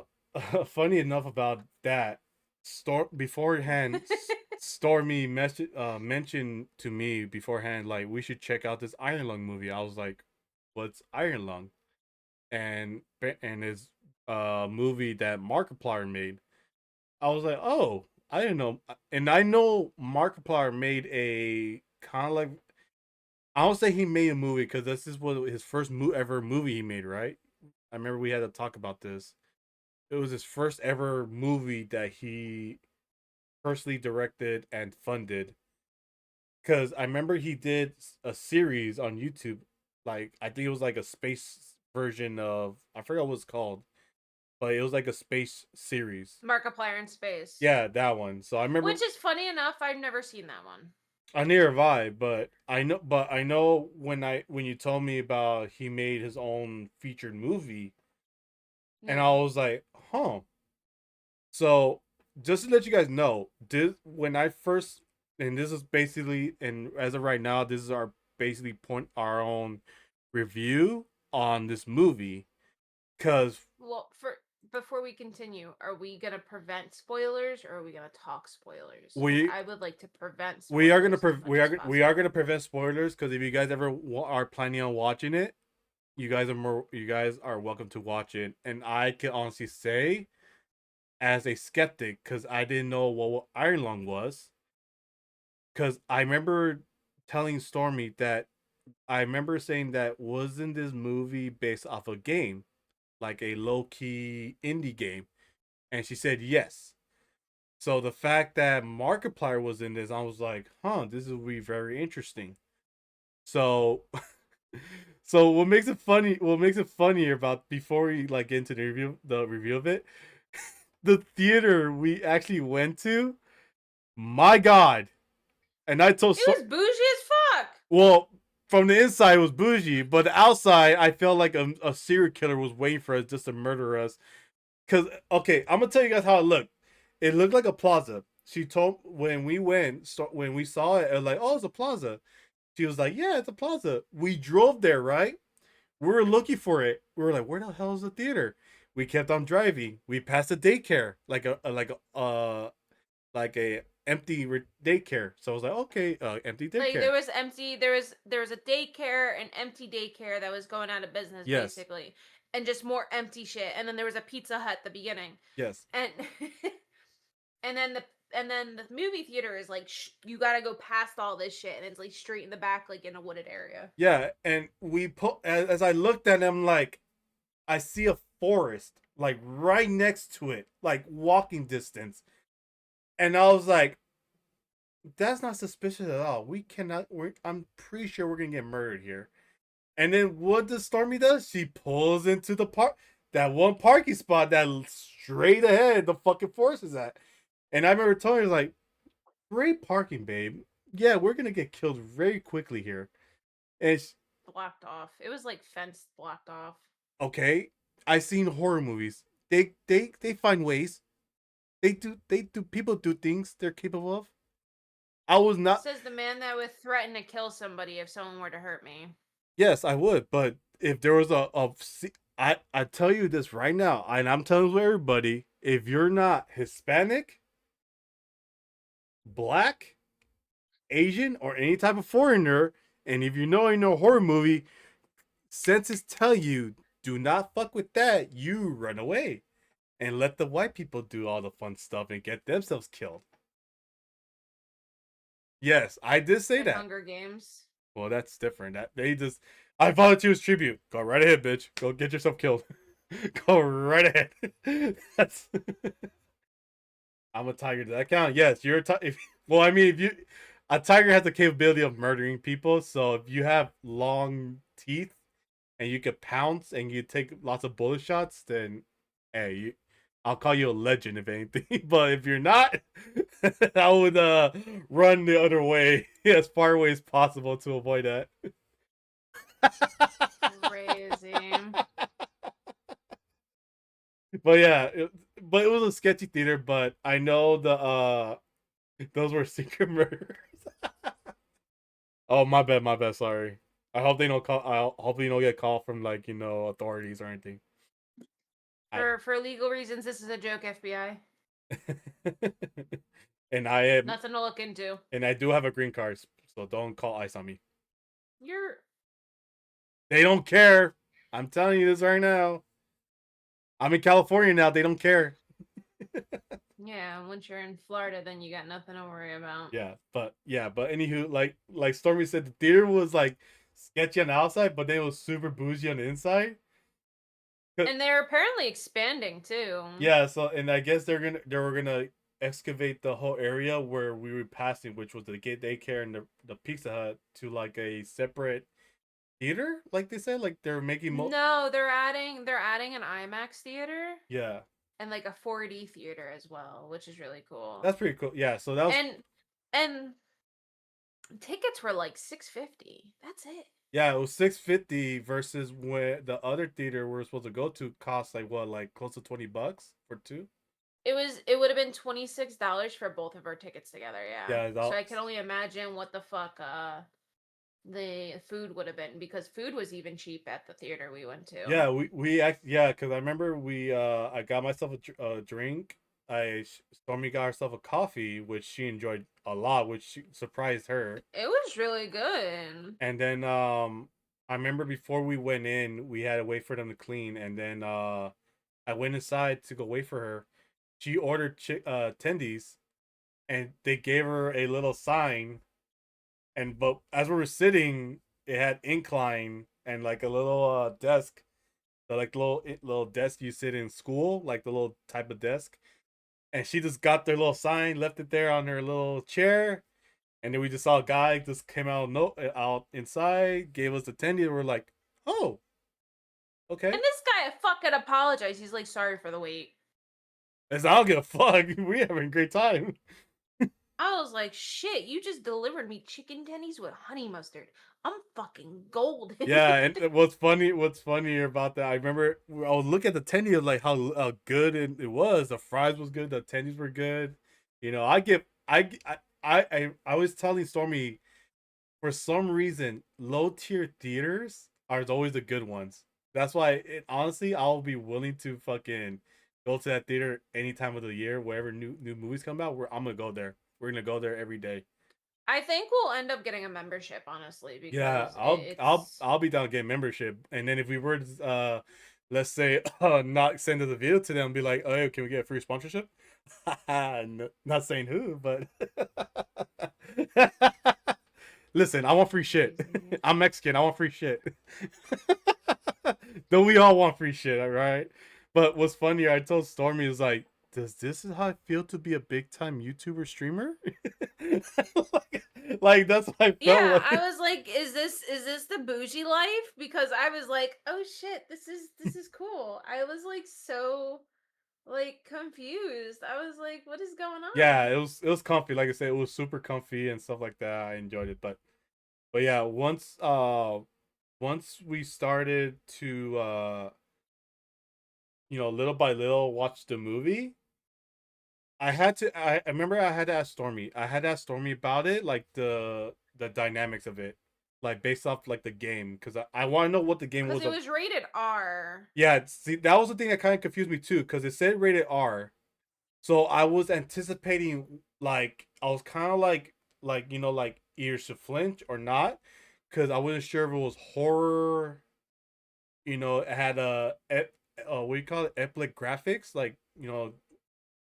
Speaker 2: funny enough about that, beforehand Stormy mentioned to me beforehand like we should check out this Iron Lung movie. I was like, "What's Iron Lung?" And his movie that Markiplier made. I was like, "Oh, I didn't know." And I know Markiplier made a kind of like, I don't say he made a movie because this is what his first ever movie he made, right? I remember we had to talk about this. It was his first ever movie that he personally directed and funded. Because I remember he did a series on YouTube, like I think it was like a space version of, I forgot what it's called, but it was like a space series.
Speaker 1: Markiplier in Space.
Speaker 2: Yeah, that one. So I remember.
Speaker 1: Which is funny enough, I've never seen that one.
Speaker 2: I near vibe, but I know when you told me about he made his own featured movie, and I was like, huh. So just to let you guys know, when I first, and this is basically, and as of right now, this is our basically our own review on this movie, because
Speaker 1: Well, before we continue, are we gonna prevent spoilers or are we gonna talk spoilers? I would like to prevent spoilers.
Speaker 2: we are gonna we are gonna prevent spoilers, because if you guys ever are planning on watching it, you guys are welcome to watch it. And I can honestly say, as a skeptic, because I didn't know what Iron Lung was, because I remember telling Stormy that, I remember saying that, wasn't this movie based off a game, like a low-key indie game? And she said yes. So the fact that Markiplier was in this, I was like, huh, this will be very interesting. So so what makes it funnier about, before we like get into the review of it, the theater we actually went to, my god. And I told
Speaker 1: it was bougie as fuck.
Speaker 2: well, from the inside it was bougie, but the outside I felt like a serial killer was waiting for us just to murder us. Cause okay, I'm gonna tell you guys how it looked. It looked like a plaza. She told, when we went, when we saw it, like, "Oh, it's a plaza." She was like, "Yeah, it's a plaza." We drove there, right? We were looking for it. We were like, "Where the hell is the theater?" We kept on driving. We passed a daycare, like a empty daycare. So I was like, "Okay, empty daycare."
Speaker 1: Like there was a daycare, an empty daycare that was going out of business,
Speaker 2: Yes.
Speaker 1: basically, and just more empty shit. And then there was a Pizza Hut at the beginning,
Speaker 2: Yes.
Speaker 1: and and then the movie theater is like you got to go past all this shit, and it's like straight in the back, like in a wooded area.
Speaker 2: Yeah, and we put, as I looked at him, like, I see a forest like right next to it, like walking distance. And I was like, that's not suspicious at all. I'm pretty sure we're gonna get murdered here. And then what does Stormy does? She pulls into that one parking spot that straight ahead the fucking forest is at. And I remember telling her, like, great parking, babe. Yeah, we're gonna get killed very quickly here. And
Speaker 1: blocked off. It was like fenced, blocked off.
Speaker 2: Okay, I've seen horror movies. They find ways. They do people do things they're capable of. I was not.
Speaker 1: Says the man that would threaten to kill somebody if someone were to hurt me.
Speaker 2: Yes, I would, but if there was I tell you this right now, and I'm telling everybody, if you're not Hispanic, Black, Asian, or any type of foreigner, And if you know in a horror movie, senses tell you, do not fuck with that. You run away and let the white people do all the fun stuff and get themselves killed. Yes, I did say
Speaker 1: Like
Speaker 2: that.
Speaker 1: Hunger Games.
Speaker 2: Well, that's different. That they just, I volunteer as tribute. Go right ahead, bitch. Go get yourself killed. Go right ahead. That's. I'm a tiger. Does that count? Yes, you're a tiger. Well, I mean, if you, a tiger has the capability of murdering people. So if you have long teeth and you could pounce and you take lots of bullet shots, then hey, I'll call you a legend if anything. But if you're not, I would run the other way as far away as possible to avoid that.
Speaker 1: Crazy.
Speaker 2: But yeah, but it was a sketchy theater. But I know those were secret murders. Oh, my bad, my bad. Sorry. I hope they don't call. I hope you don't get called from like authorities or anything.
Speaker 1: For legal reasons, this is a joke, FBI.
Speaker 2: And I am,
Speaker 1: Nothing to look into.
Speaker 2: and I do have a green card, so don't call ICE on me.
Speaker 1: You're
Speaker 2: They don't care. I'm telling you this right now. I'm in California now. They don't care.
Speaker 1: yeah. Once you're in Florida, then you got nothing to worry about.
Speaker 2: But anywho, like Stormy said, the theater was like sketchy on the outside, but they was super bougie on the inside.
Speaker 1: And they're apparently expanding too.
Speaker 2: Yeah, so and I guess they were gonna excavate the whole area where we were passing, which was the gate daycare and the Pizza Hut, to like a separate theater, like they said, like they're making
Speaker 1: No, they're adding an IMAX theater
Speaker 2: yeah,
Speaker 1: and like a 4D theater as well, which is really cool.
Speaker 2: that's pretty cool. Yeah, so that was
Speaker 1: and tickets were like $6.50. That's it.
Speaker 2: yeah, it was $6.50 versus when the other theater we were supposed to go to cost like what, like close to $20 for two.
Speaker 1: It would have been $26 for both of our tickets together, yeah.
Speaker 2: Yeah,
Speaker 1: So I can only imagine what the fuck the food would have been, because food was even cheap at the theater we went to.
Speaker 2: Yeah, yeah, because I remember I got myself a drink. Stormy got herself a coffee, which she enjoyed a lot, which surprised her.
Speaker 1: It was really good.
Speaker 2: And then I remember before we went in, we had to wait for them to clean, and then I went inside to go wait for her. She ordered tendies, and they gave her a little sign, but as we were sitting, it had incline and like a little desk, the like little desk you sit in school, like the little type of desk. And she just got their little sign, left it there on her little chair, and then we just saw a guy just came out inside, gave us the tendy, and we're like, oh, okay.
Speaker 1: And this guy fucking apologized. He's like, sorry for the wait.
Speaker 2: As I don't give a fuck. We having a great time.
Speaker 1: I was like, shit, you just delivered me chicken tendies with honey mustard. I'm fucking golden.
Speaker 2: Yeah, and what's funnier about that, I remember I was looking at the tendy of like how good it was. The fries was good, the tendies were good. I was telling Stormy, for some reason, low tier theaters are always the good ones. That's why honestly, I'll be willing to fucking go to that theater any time of the year, wherever new movies come out. Where I'm gonna go there. We're gonna go there every day.
Speaker 1: I think we'll end up getting a membership, honestly. Because
Speaker 2: Yeah, I'll be down to get membership, and then if we were to, let's say, not send the video to them, be like, oh, hey, can we get a free sponsorship? Not saying who, but listen, I want free shit. I'm Mexican. I want free shit. Don't we all want free shit, all right? But what's funny, I told Stormy, is like, this is how I feel to be a big time YouTuber streamer? like that's what I felt.
Speaker 1: Yeah,
Speaker 2: like.
Speaker 1: I was like, is this the bougie life? Because I was like, oh shit, this is cool. I was like so like confused. I was like, what is going on?
Speaker 2: Yeah, it was comfy. Like I said, it was super comfy and stuff like that. I enjoyed it. But yeah, once we started to little by little watch the movie, I remember I had to ask Stormy. I had to ask Stormy about it, like the dynamics of it, like based off like the game, because I want to know what the game was.
Speaker 1: Because it was rated R.
Speaker 2: Yeah, see, that was the thing that kind of confused me too, because it said rated R. So I was anticipating, like, I was kind of like either to flinch or not, because I wasn't sure if it was horror. You know, it had what do you call it, epic graphics, like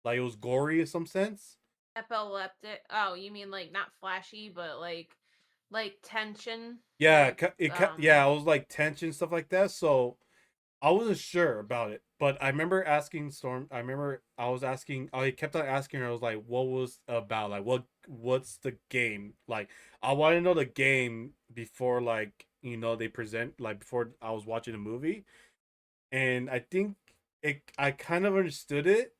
Speaker 2: like it was gory in some sense.
Speaker 1: Epileptic. Oh, you mean like not flashy, but like tension,
Speaker 2: Yeah,
Speaker 1: like
Speaker 2: yeah, it was like tension stuff like that. So I wasn't sure about it, but I remember asking Storm. I remember I was asking. I kept on asking her. I was like, "What was it about? Like, what's the game? Like, I want to know the game before, like, they present, like, before I was watching the movie." And I think I kind of understood it,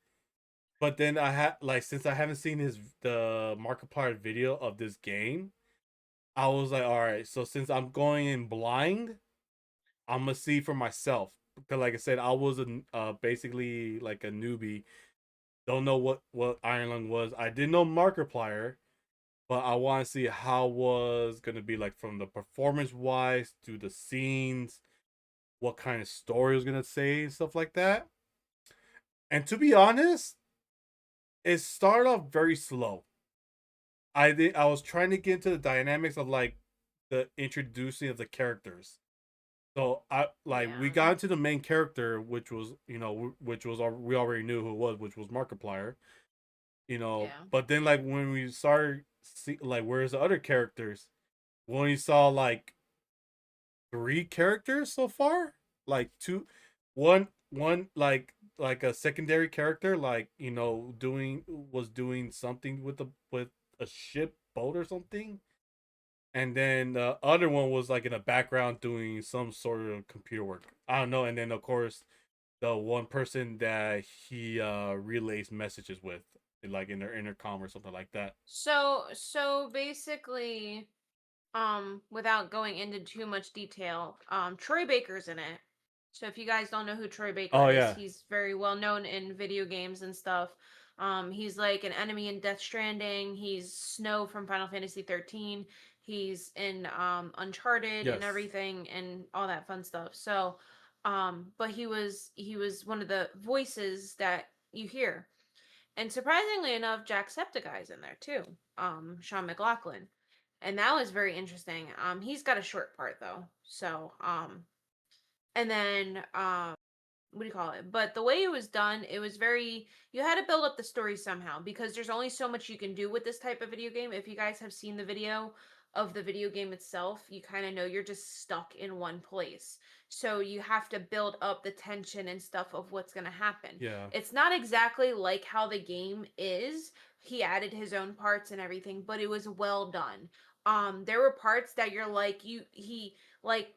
Speaker 2: but then I had like since I haven't seen the Markiplier video of this game, I was like, all right. So since I'm going in blind, I'm gonna see for myself because, like I said, I was basically like a newbie. Don't know what Iron Lung was. I did know Markiplier, but I want to see how was gonna be like from the performance wise to the scenes, what kind of story was gonna say and stuff like that. And to be honest, it started off very slow. I was trying to get into the dynamics of like the introducing of the characters. So I like we
Speaker 1: yeah,
Speaker 2: got into the main character, which was we already knew who it was, which was Markiplier.
Speaker 1: yeah.
Speaker 2: But then like when we started see like where's the other characters? When we saw like three characters so far, like one like a secondary character, like doing something with a ship boat or something, and then the other one was like in the background doing some sort of computer work. I don't know. And then of course the one person that he relays messages with, like in their intercom or something like that.
Speaker 1: So basically, without going into too much detail, Troy Baker's in it. So if you guys don't know who Troy Baker
Speaker 2: Oh
Speaker 1: is,
Speaker 2: yeah.
Speaker 1: he's very well known in video games and stuff. He's like an enemy in Death Stranding. He's Snow from Final Fantasy 13. He's in Uncharted and
Speaker 2: Yes.
Speaker 1: everything and all that fun stuff. So, but he was one of the voices that you hear. And surprisingly enough, Jacksepticeye's in there too. Sean McLaughlin. And that was very interesting. He's got a short part though. So, and then what do you call it? But the way it was done, it was very you had to build up the story somehow because there's only so much you can do with this type of video game. If you guys have seen the video of the video game itself, you kind of know you're just stuck in one place. So you have to build up the tension and stuff of what's going to happen.
Speaker 2: Yeah.
Speaker 1: It's not exactly like how the game is. He added his own parts and everything, but it was well done. There were parts that you're like he like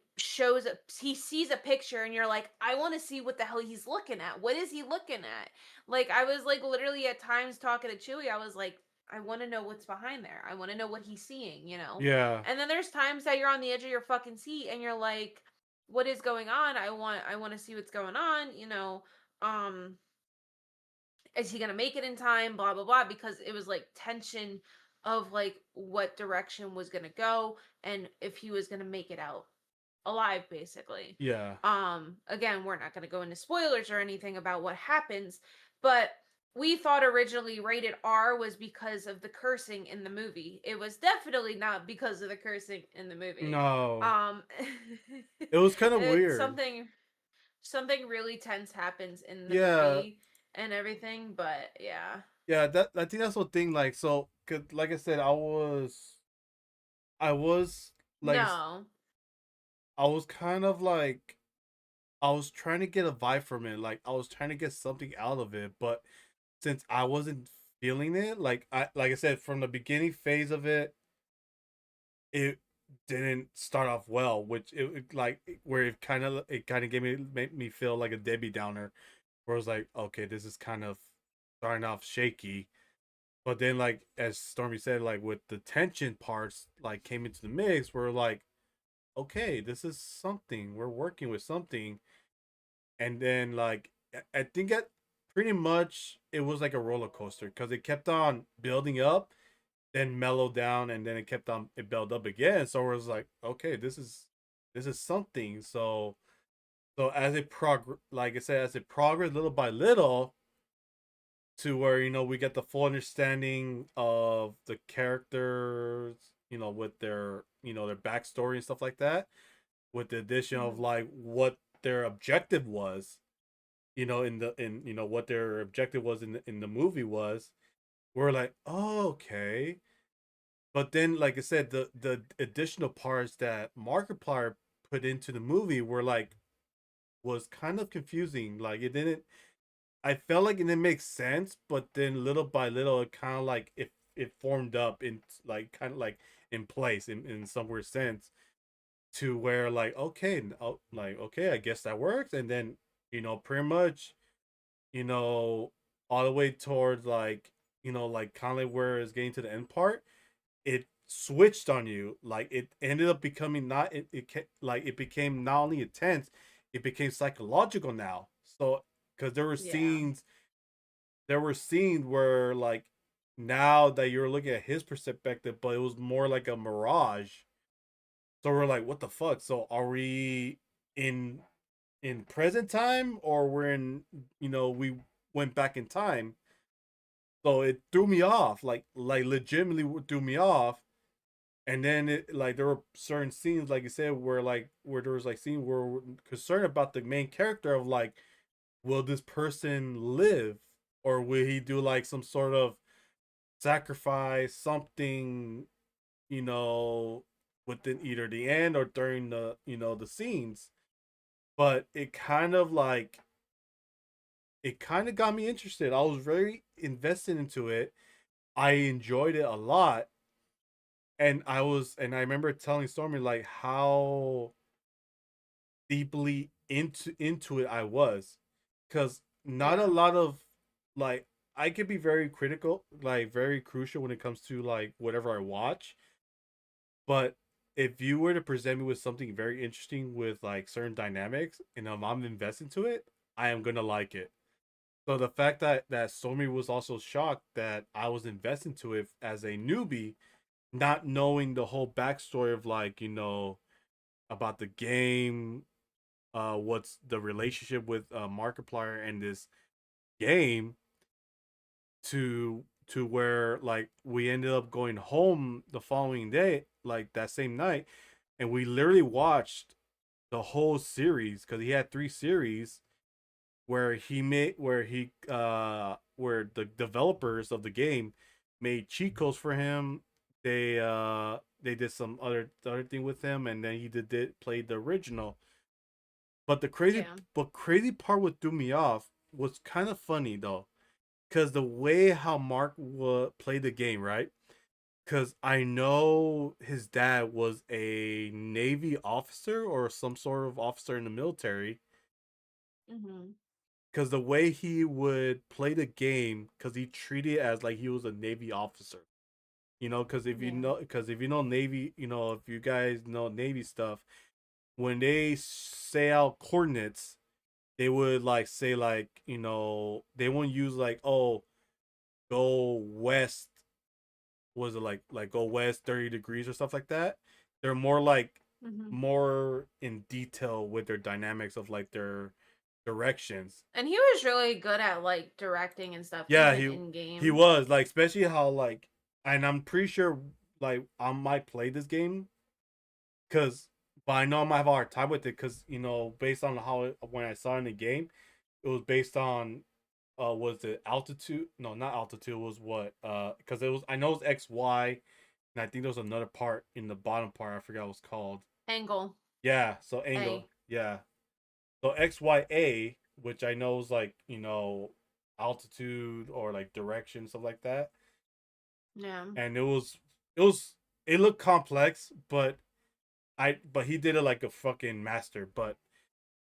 Speaker 1: he sees a picture and you're like, I want to see what the hell he's looking at. What is he looking at? Like I was like literally at times talking to Chewy, I was like, I want to know what's behind there. I want to know what he's seeing.
Speaker 2: Yeah.
Speaker 1: And then there's times that you're on the edge of your fucking seat and you're like, what is going on? I want to see what's going on. Um is he gonna make it in time? Blah blah blah. Because it was like tension of like what direction was gonna go and if he was gonna make it out alive basically.
Speaker 2: Yeah.
Speaker 1: Again, we're not going to go into spoilers or anything about what happens, but we thought originally rated R was because of the cursing in the movie. It was definitely not because of the cursing in the movie.
Speaker 2: No.
Speaker 1: um
Speaker 2: It was kind of
Speaker 1: it,
Speaker 2: weird.
Speaker 1: something really tense happens in the
Speaker 2: Yeah.
Speaker 1: movie and everything, but yeah.
Speaker 2: Yeah, that I think that's the thing. Like, so, 'cause like I said, I was like,
Speaker 1: No.
Speaker 2: I was kind of like, I was trying to get a vibe from it. Like, I was trying to get something out of it, but since I wasn't feeling it, like I said, from the beginning phase of it, it didn't start off well, which like where it kind of made me feel like a Debbie Downer, where I was like, okay, this is kind of starting off shaky. But then, like as Stormy said, like with the tension parts, like came into the mix, we're like, okay, this is something. We're working with something. And then, like I think that pretty much it was like a roller coaster because it kept on building up, then mellowed down, and then it built up again. So it was like, okay, this is something. So as it like I said, as it progressed little by little, to where we get the full understanding of the characters with their their backstory and stuff like that, with the addition of
Speaker 1: Mhm.
Speaker 2: like what their objective was, in what their objective was in the movie was, we're like, oh, okay. But then, like I said, the additional parts that Markiplier put into the movie were like was kind of confusing. Like it didn't. I felt like it didn't make sense, but then little by little, it kind of like it formed up in like kind of like in place in some weird sense to where like like okay, I guess that works, and then pretty much you know all the way towards like like kind of like where it's getting to the end part, it switched on you. Like it ended up becoming not like it became not only intense, it became psychological now. So because
Speaker 1: Yeah.
Speaker 2: there were scenes where like now that you're looking at his perspective, but it was more like a mirage. So we're like, what the fuck? So are we in present time, or we're in we went back in time? So it threw me off, like legitimately threw me off. And then it like there were certain scenes, like you said, where there was like scene where we're concerned about the main character of like, will this person live, or will he do like some sort of sacrifice, something, you know, within either the end or during the the scenes. But it kind of got me interested. I was very invested into it. I enjoyed it a lot, and I remember telling Stormy like how deeply into it I was, because not a
Speaker 1: Yeah.
Speaker 2: lot of like I could be very critical, like very crucial when it comes to like whatever I watch. But if you were to present me with something very interesting with like certain dynamics, and I'm invested to it, I am gonna like it. So the fact that Stormy was also shocked that I was invested to it as a newbie, not knowing the whole backstory of like about the game, what's the relationship with Markiplier and this game, to where like we ended up going home the following day, like that same night, and we literally watched the whole series because he had 3 series where the developers of the game made cheat codes for him. They did some other thing with him, and then he did played the original. But
Speaker 1: Yeah.
Speaker 2: crazy part what threw me off was kind of funny though, because the way how Mark would play the game, right? Because I know his dad was a Navy officer or some sort of officer in the military.
Speaker 1: Mhm.
Speaker 2: Because the way he would play the game, because he treated it as like he was a Navy officer. Because
Speaker 1: Yeah.
Speaker 2: if you know Navy, if you guys know Navy stuff, when they say out coordinates, they would like say like they won't use like, oh, go west, was it like go west 30 degrees or stuff like that. They're more like
Speaker 1: Mhm.
Speaker 2: more in detail with their dynamics of like their directions.
Speaker 1: And he was really good at like directing and stuff,
Speaker 2: Yeah,
Speaker 1: even in
Speaker 2: he
Speaker 1: game.
Speaker 2: was like, especially how like, and I'm pretty sure like I might play this game because, but I know I might have a hard time with it because based on when I saw it in the game, it was based on was it altitude? No, not altitude. It was what? Because it was, I know it's XY, and I think there was another part in the bottom part. I forgot what it's called.
Speaker 1: Angle.
Speaker 2: Yeah, so angle.
Speaker 1: A.
Speaker 2: Yeah, so XYA, which I know is like altitude or like direction, stuff like that.
Speaker 1: Yeah.
Speaker 2: And it was it looked complex, but he did it like a fucking master. But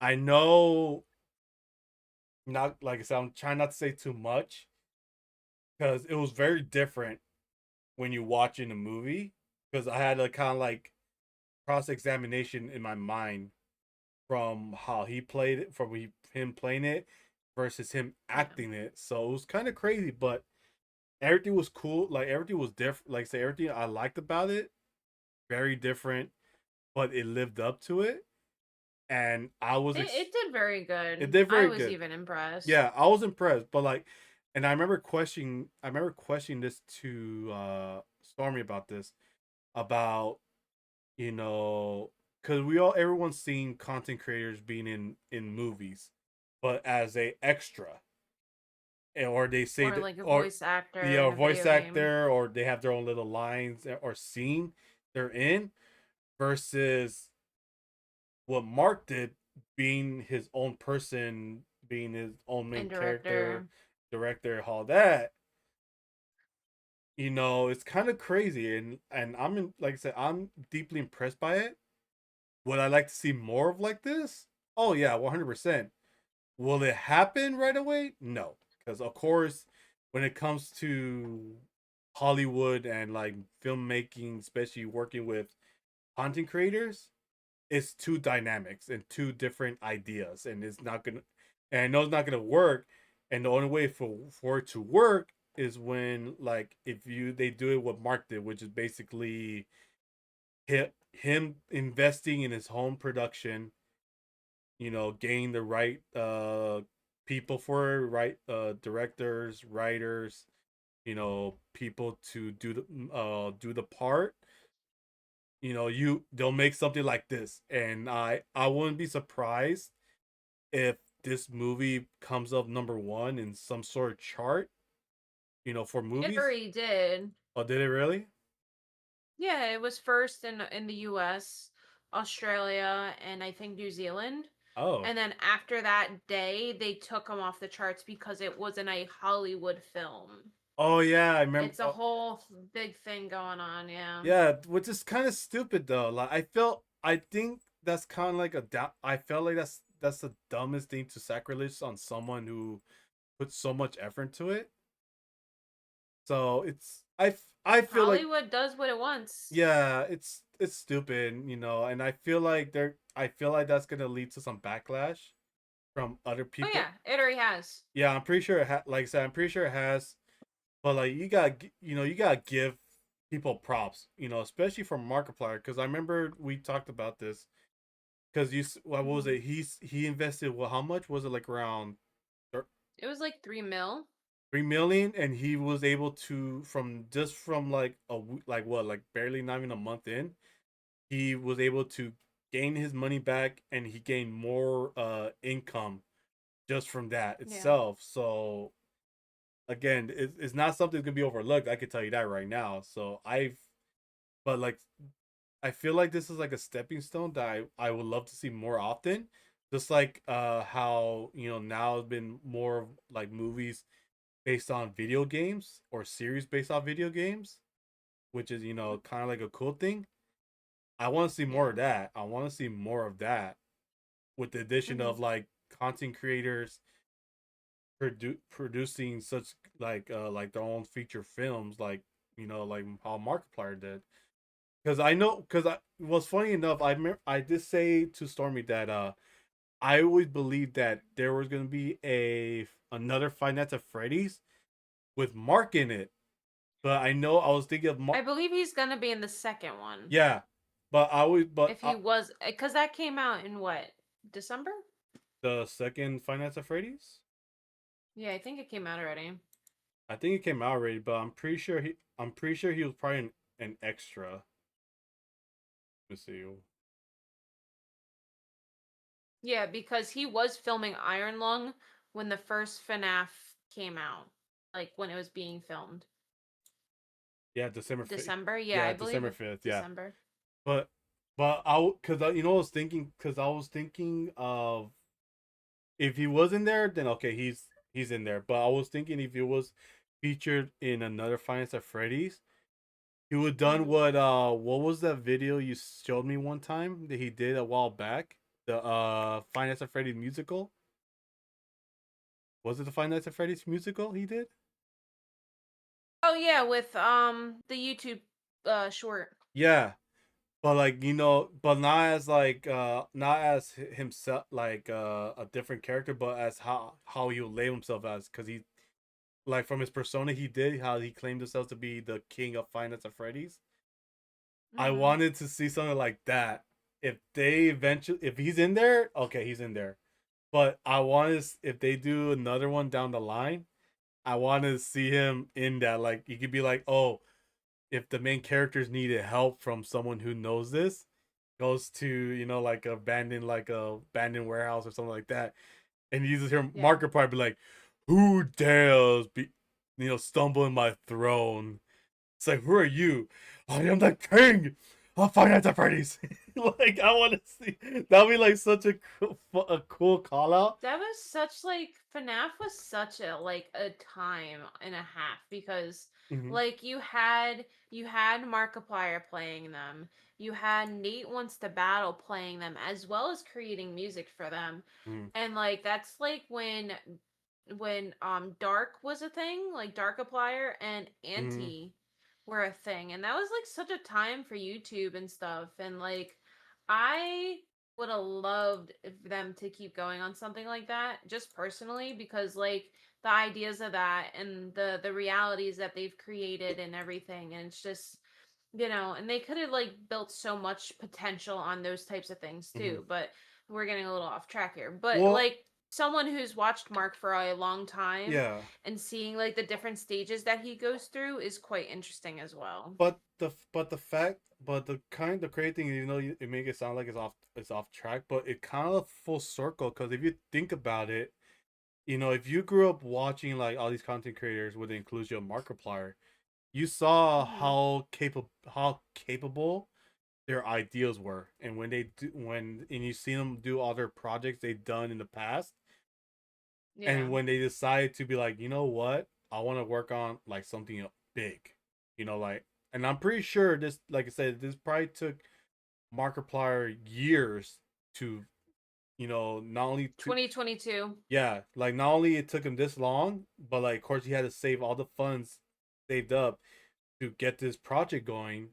Speaker 2: I know, not like I said, I'm trying not to say too much because it was very different when you watch in a movie, because I had a kind of like cross examination in my mind from how he played it, from him playing it versus him
Speaker 1: Yeah.
Speaker 2: acting it. So it was kind of crazy, but everything was cool. Like everything was different. Like I say, everything I liked about it, very different, but it lived up to it. And
Speaker 1: It did very
Speaker 2: it
Speaker 1: good.
Speaker 2: did
Speaker 1: I
Speaker 2: very
Speaker 1: was
Speaker 2: good.
Speaker 1: even impressed.
Speaker 2: Yeah, I was impressed. But like, and I remember questioning this to Stormy about this. about, you know, because everyone's seen content creators being in movies, but as a extra, or they say
Speaker 1: Or
Speaker 2: that,
Speaker 1: like a
Speaker 2: or
Speaker 1: voice actor
Speaker 2: yeah,
Speaker 1: in
Speaker 2: or
Speaker 1: a
Speaker 2: voice
Speaker 1: video game.
Speaker 2: actor, or they have their own little lines or scene they're in, versus what Mark did, being his own person, being his own main
Speaker 1: And
Speaker 2: character,
Speaker 1: director.
Speaker 2: director, all that. It's kind of crazy, and like I said, I'm deeply impressed by it. Would I like to see more of like this? Oh yeah, 100%. Will it happen right away? No, because of course, when it comes to Hollywood and like filmmaking, especially working with content creators, it's two dynamics and two different ideas, and it's not gonna. And I know it's not gonna work. And the only way for it to work is when, like, if they do it what Mark did, which is basically him investing in his home production, gain the right people for it, right directors, writers, people to do the part. They'll make something like this, and I wouldn't be surprised if this movie comes up number one in some sort of chart, for
Speaker 1: It
Speaker 2: movies.
Speaker 1: already did.
Speaker 2: Oh, did it really?
Speaker 1: Yeah, it was first in the US, Australia, and I think New Zealand.
Speaker 2: Oh.
Speaker 1: And then after that day, they took them off the charts because it wasn't a Hollywood film.
Speaker 2: Oh yeah, I remember.
Speaker 1: It's a whole big thing going on, yeah.
Speaker 2: Yeah, which is kind of stupid though. Like I think that's kind of like I felt like that's the dumbest thing to sacrilege on someone who puts so much effort into it. So I feel like,
Speaker 1: Hollywood does what it wants.
Speaker 2: yeah, it's stupid, and I feel like that's gonna lead to some backlash from other
Speaker 1: Oh
Speaker 2: people.
Speaker 1: yeah, it already has.
Speaker 2: Yeah, I'm pretty sure like I said, I'm pretty sure it has. But like you gotta give people props, especially for Markiplier, because I remember we talked about this. Because what was
Speaker 1: Mhm.
Speaker 2: it? He invested, well, how much was it? Like around
Speaker 1: It was like 3 mil.
Speaker 2: 3 million, and he was able to, from like like what, like barely not even a month in, he was able to gain his money back, and he gained more income just from that
Speaker 1: Yeah.
Speaker 2: itself. So again, it's not something that can be overlooked. I can tell you that right now. But like, I feel like this is like a stepping stone that I would love to see more often. Just like how, now has been more of like movies based on video games, or series based on video games, which is, kind of like a cool thing. I want to see more
Speaker 1: Yeah.
Speaker 2: of that. I want to see more of that, with the addition
Speaker 1: Hmm.
Speaker 2: of like content creators producing such like their own feature films, like, like how Markiplier did. Because I know, because I was funny enough. I did say to Stormy that I always believed that there was gonna be another Five Nights at Freddy's with Mark in it, but I know I was thinking of Mark.
Speaker 1: I believe he's gonna be in the second one.
Speaker 2: Yeah, but I always but
Speaker 1: If he was, because that came out in what, December?
Speaker 2: the second Five Nights at Freddy's.
Speaker 1: Yeah, I think it came out already.
Speaker 2: I think it came out already, but I'm pretty sure he was probably an extra. Let's see.
Speaker 1: Yeah, because he was filming Iron Lung when the first FNAF came out, like when it was being filmed.
Speaker 2: Yeah, December 5th.
Speaker 1: December? Yeah,
Speaker 2: Yeah,
Speaker 1: I believe
Speaker 2: December
Speaker 1: it.
Speaker 2: 5th. Yeah.
Speaker 1: December.
Speaker 2: But cause I was thinking, cause I was thinking of, if he was in there, then okay, he's in there. But I was thinking if he was featured in another Five Nights at Freddy's, he would done
Speaker 1: Hmm.
Speaker 2: what was that video you showed me one time that he did a while back? The Five Nights at Freddy's musical. Was it the Five Nights at Freddy's musical he did?
Speaker 1: Oh yeah, with the YouTube short.
Speaker 2: Yeah. But like, but not as like not as himself, like a different character, but as how he would label himself as, because he, like, from his persona he did, how he claimed himself to be the king of Five Nights at Freddy's. I
Speaker 1: Hmm.
Speaker 2: wanted to see something like that. If they eventually, if he's in there, okay, he's in there. But I wanted, if they do another one down the line, I wanted to see him in that. Like, he could be like, oh, if the main characters needed help from someone who knows this, goes to like a abandoned warehouse or something like that, and you just hear
Speaker 1: Yeah.
Speaker 2: Markiplier be like, "Who dares be stumble in my throne?" It's like, who are you? I am the king of Five Nights at Freddy's. Like, I want to see that'd be like such a cool call out.
Speaker 1: That was such like FNAF was such a like a time and a half because
Speaker 2: Hmm.
Speaker 1: like you had Markiplier playing them. You had Nate Wants to Battle playing them as well as creating music for them.
Speaker 2: Hmm.
Speaker 1: And like that's like when Dark was a thing, like Darkiplier and
Speaker 2: Hmm.
Speaker 1: Anti were a thing. And that was like such a time for YouTube and stuff. And like I would have loved them to keep going on something like that, just personally, because like the ideas of that and the realities that they've created and everything, and it's just and they could have like built so much potential on those types of things
Speaker 2: Hmm.
Speaker 1: too. But we're getting a little off track here. But
Speaker 2: Well,
Speaker 1: like someone who's watched Mark for a long time
Speaker 2: yeah,
Speaker 1: and seeing like the different stages that he goes through is quite interesting as well.
Speaker 2: but the crazy thing, it make it sound like it's off track, but it kind of full circle because if you think about it, if you grew up watching like all these content creators with the inclusion of Markiplier, you saw
Speaker 1: Hmm.
Speaker 2: how capable their ideas were, and and you see them do all their projects they've done in the past,
Speaker 1: Yeah.
Speaker 2: and when they decide to be like, you know what, I want to work on like something big, like, and I'm pretty sure this, like I said, this probably took Markiplier years to, not only to
Speaker 1: 2022.
Speaker 2: yeah, like not only it took him this long, but like of course he had to save all the funds saved up to get this project going.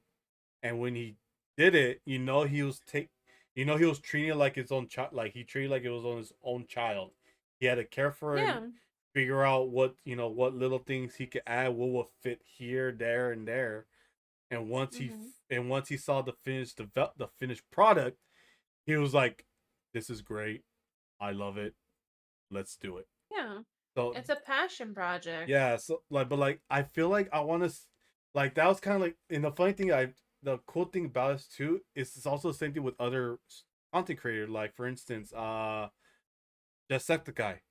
Speaker 2: And when he did it, he was treating it like his own child, like he treated like it was on his own child. He had to care for it,
Speaker 1: Yeah.
Speaker 2: figure out what little things he could add, what will fit here, there, and there. And
Speaker 1: Hmm.
Speaker 2: once he saw the finished product, he was like, "This is great. I love it. Let's do it."
Speaker 1: Yeah.
Speaker 2: So
Speaker 1: It's a passion project.
Speaker 2: yeah, so like, but like, I feel like I want to, like, that was kind of like, and the cool thing about this too is it's also the same thing with other content creators. Like, for instance, Jacksepticeye,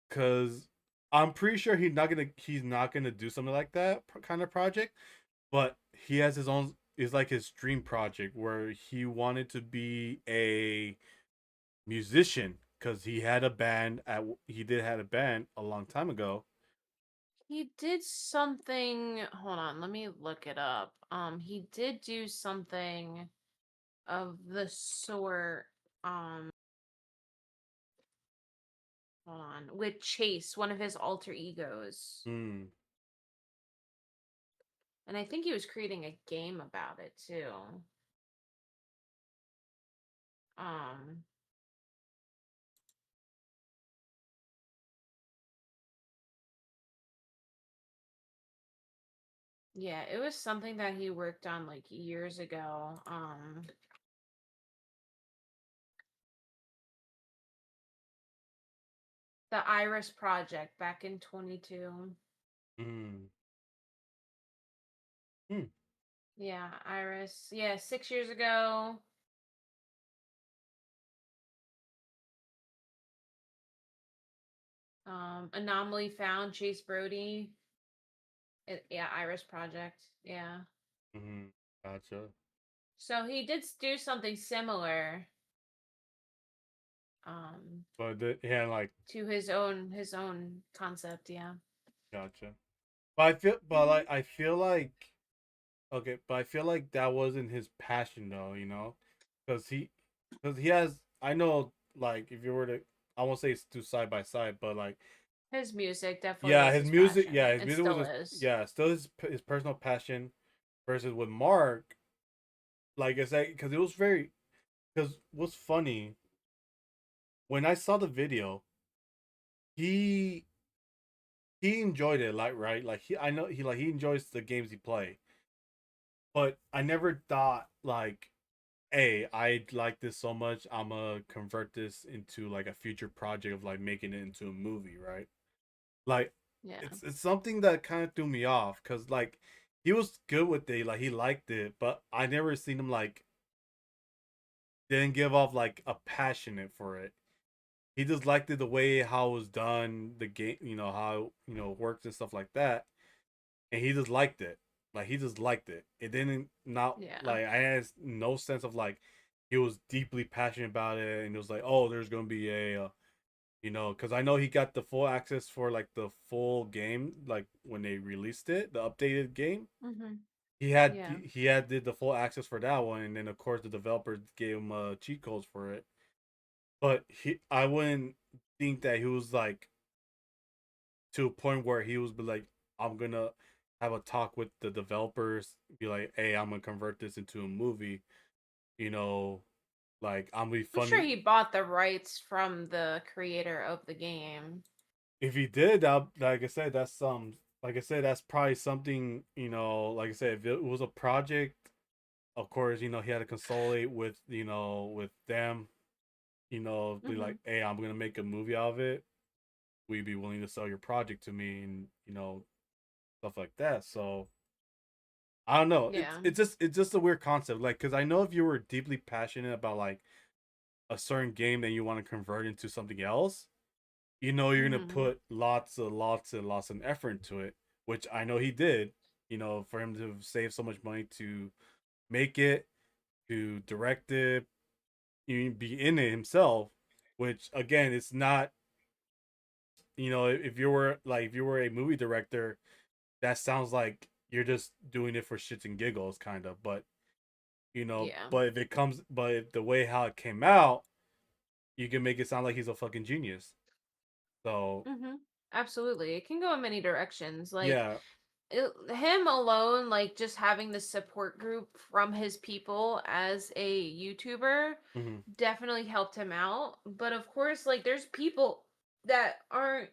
Speaker 2: because I'm pretty sure he's not gonna do something like that kind of project, but he has his own. Is like his dream project where he wanted to be a musician because he did had a band a long time ago.
Speaker 1: He did something. Hold on, let me look it up. He did do something of the sort. Um, Hold on, with Chase, one of his alter egos,
Speaker 2: Hmm.
Speaker 1: and I think he was creating a game about it too. Um, yeah, it was something that he worked on like years ago. The Iris Project back in 22.
Speaker 2: Hmm. Hmm.
Speaker 1: Yeah, Iris. Yeah, 6 years ago. Anomaly Found, Chase Brody. Yeah, Iris Project. Yeah.
Speaker 2: Hmm. Gotcha.
Speaker 1: So he did do something similar um
Speaker 2: But yeah, like,
Speaker 1: to his own concept, yeah.
Speaker 2: gotcha. But
Speaker 1: Hmm.
Speaker 2: like, I feel like that wasn't his passion though, because he has. I know, like, if you were to, I won't say it's too side by side, but like,
Speaker 1: His music definitely
Speaker 2: yeah,
Speaker 1: was
Speaker 2: his
Speaker 1: his
Speaker 2: music,
Speaker 1: passion
Speaker 2: his
Speaker 1: and
Speaker 2: music was
Speaker 1: still
Speaker 2: his,
Speaker 1: is.
Speaker 2: yeah, still his personal passion, versus with Mark, like I said, because it was very, because what's funny, when I saw the video, he he enjoyed it, like, right, like, I know he enjoys the games he play, but I never thought like, hey, I like this so much, I'm gonna convert this into like a future project of like making it into a movie, right? Like,
Speaker 1: Yeah.
Speaker 2: it's something that kind of threw me off because, like, he was good with it, like he liked it, but I never seen him like didn't give off like a passionate for it. He just liked it the way how it was done, the game, how works and stuff like that, and he just liked it. Like he just liked it. It didn't not
Speaker 1: Yeah.
Speaker 2: like I had no sense of like he was deeply passionate about it, and it was like, oh, there's gonna be because I know he got the full access for like the full game, like when they released it, the updated game.
Speaker 1: Mm-hmm.
Speaker 2: He had
Speaker 1: Yeah.
Speaker 2: he had did the full access for that one, and then of course the developers gave him cheat codes for it. But I wouldn't think that he was like to a point where he was be like, I'm gonna have a talk with the developers, be like, hey, I'm gonna convert this into a movie. You know, like I'm gonna be
Speaker 1: I'm sure
Speaker 2: funny.
Speaker 1: he bought the rights from the creator of the game.
Speaker 2: If he did, that like I said, that's like I said, that's probably something. Like I said, if it was a project, of course, he had to consolidate with with them. Be
Speaker 1: Mm-hmm.
Speaker 2: like, hey, I'm gonna make a movie out of it. Will you be willing to sell your project to me, and stuff like that. So I don't know. It's
Speaker 1: Yeah.
Speaker 2: it's just it's just a weird concept. Like, because I know if you were deeply passionate about like a certain game that you want to convert into something else, you're gonna
Speaker 1: Mm-hmm.
Speaker 2: put lots and effort into it, which I know he did. For him to save so much money to make it, to direct it, even be in it himself. Which again, it's not. If you were a movie director, that sounds like you're just doing it for shits and giggles, kind of.
Speaker 1: Yeah.
Speaker 2: But if the way how it came out, you can make it sound like he's a fucking genius. So
Speaker 1: Mm-hmm. Absolutely. It can go in many directions. Like
Speaker 2: yeah,
Speaker 1: him alone, like just having the support group from his people as a YouTuber
Speaker 2: hmm
Speaker 1: definitely helped him out. But of course, like there's people that aren't,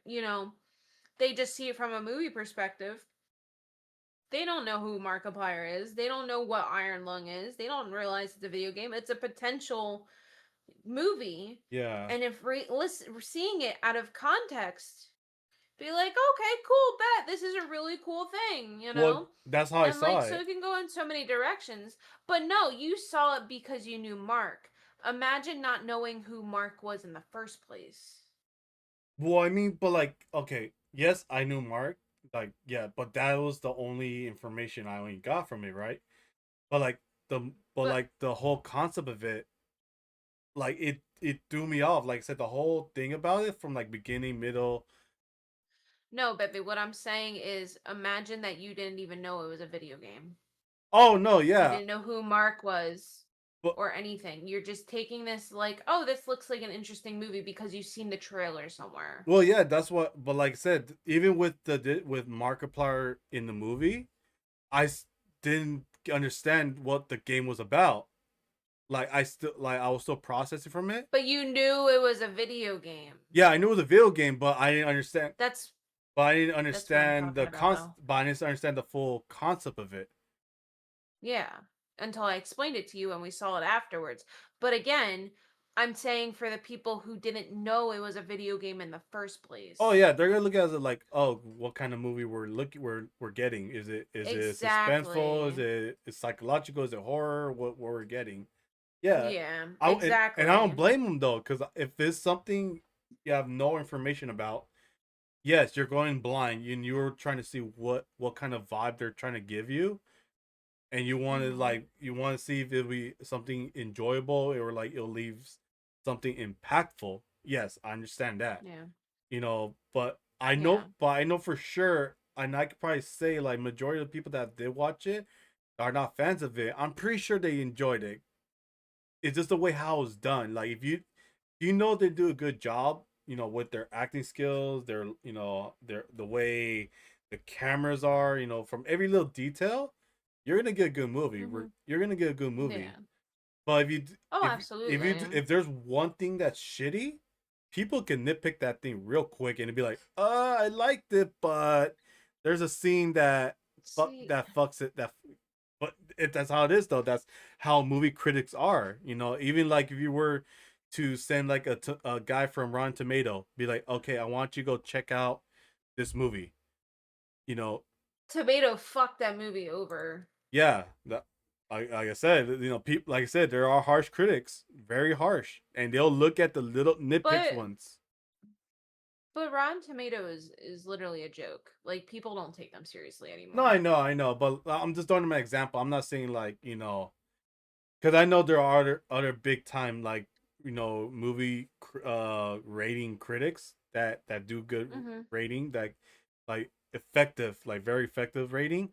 Speaker 1: they just see it from a movie perspective. They don't know who Markiplier is. They don't know what Iron Lung is. They don't realize it's a video game. It's a potential movie.
Speaker 2: yeah.
Speaker 1: And if seeing it out of context, be like, okay, cool, bet this is a really cool thing,
Speaker 2: Well, that's how I
Speaker 1: And
Speaker 2: saw
Speaker 1: like, so
Speaker 2: it.
Speaker 1: it can go in so many directions. But no, you saw it because you knew Mark. Imagine not knowing who Mark was in the first place.
Speaker 2: Well, I mean, but like, okay, yes, I knew Mark, like, yeah, but that was the only information I only got from it, right? But like
Speaker 1: But
Speaker 2: the whole concept of it, like it threw me off. Like I said, the whole thing about it from like beginning, middle.
Speaker 1: no, baby, what I'm saying is imagine that you didn't even know it was a video game.
Speaker 2: Oh no,
Speaker 1: You
Speaker 2: yeah,
Speaker 1: didn't know who Mark was
Speaker 2: but
Speaker 1: or anything. You're just taking this like, oh, this looks like an interesting movie because you've seen the trailer somewhere.
Speaker 2: well, yeah, that's what. But like I said, even with with Markiplier in the movie, didn't understand what the game was about. Like I was still processing from it.
Speaker 1: But you knew it was a video game.
Speaker 2: Yeah, I knew it was a video game, but I didn't understand.
Speaker 1: That's
Speaker 2: But I didn't
Speaker 1: that's what I'm
Speaker 2: understand
Speaker 1: talking about though.
Speaker 2: But I didn't understand the full concept of it.
Speaker 1: Yeah, until I explained it to you and we saw it afterwards. But again, I'm saying for the people who didn't know it was a video game in the first
Speaker 2: Oh
Speaker 1: place.
Speaker 2: yeah, they're gonna look at it like, oh, what kind of movie we're getting? Is it suspenseful?
Speaker 1: Exactly.
Speaker 2: Is psychological? Is it horror? What we're getting? Yeah,
Speaker 1: Yeah,
Speaker 2: and I don't
Speaker 1: exactly.
Speaker 2: blame them though, because if it's something you have no information about, yes, you're going blind and you're trying to see what kind of vibe they're trying to give you, and
Speaker 1: Hmm.
Speaker 2: you want to see if it'll be something enjoyable or like it'll leave something impactful. Yes, I understand that.
Speaker 1: Yeah.
Speaker 2: But
Speaker 1: Yeah.
Speaker 2: I know for sure, and I could probably say like majority of the people that did watch it are not fans of it. I'm pretty sure they enjoyed it. It's just the way how it's done. Like if you they do a good job, with their acting skills, their the way the cameras are, from every little detail, you're gonna get a good movie.
Speaker 1: Hmm.
Speaker 2: You're gonna get a good movie.
Speaker 1: Yeah.
Speaker 2: But
Speaker 1: Oh, absolutely.
Speaker 2: if there's one thing that's shitty, people can nitpick that thing real quick and be like, I liked it, but there's a scene
Speaker 1: See,
Speaker 2: that fucks it that but if that's how it is though, that's how movie critics are. Even like if you were to send like a guy from Rotten Tomato, be like, okay, I want you to go check out this movie. You know,
Speaker 1: Tomato fucked that movie over.
Speaker 2: Yeah, like I said, people like I said, there are harsh critics, very harsh, and they'll look at the little nitpicks
Speaker 1: But
Speaker 2: ones.
Speaker 1: Rotten Tomatoes is literally a joke. Like people don't take them seriously
Speaker 2: No,
Speaker 1: anymore.
Speaker 2: I know, but I'm just throwing them an example. I'm not saying like because I know there are other big time like movie rating critics that do good
Speaker 1: Mm-hmm.
Speaker 2: rating, that like effective, like very effective rating.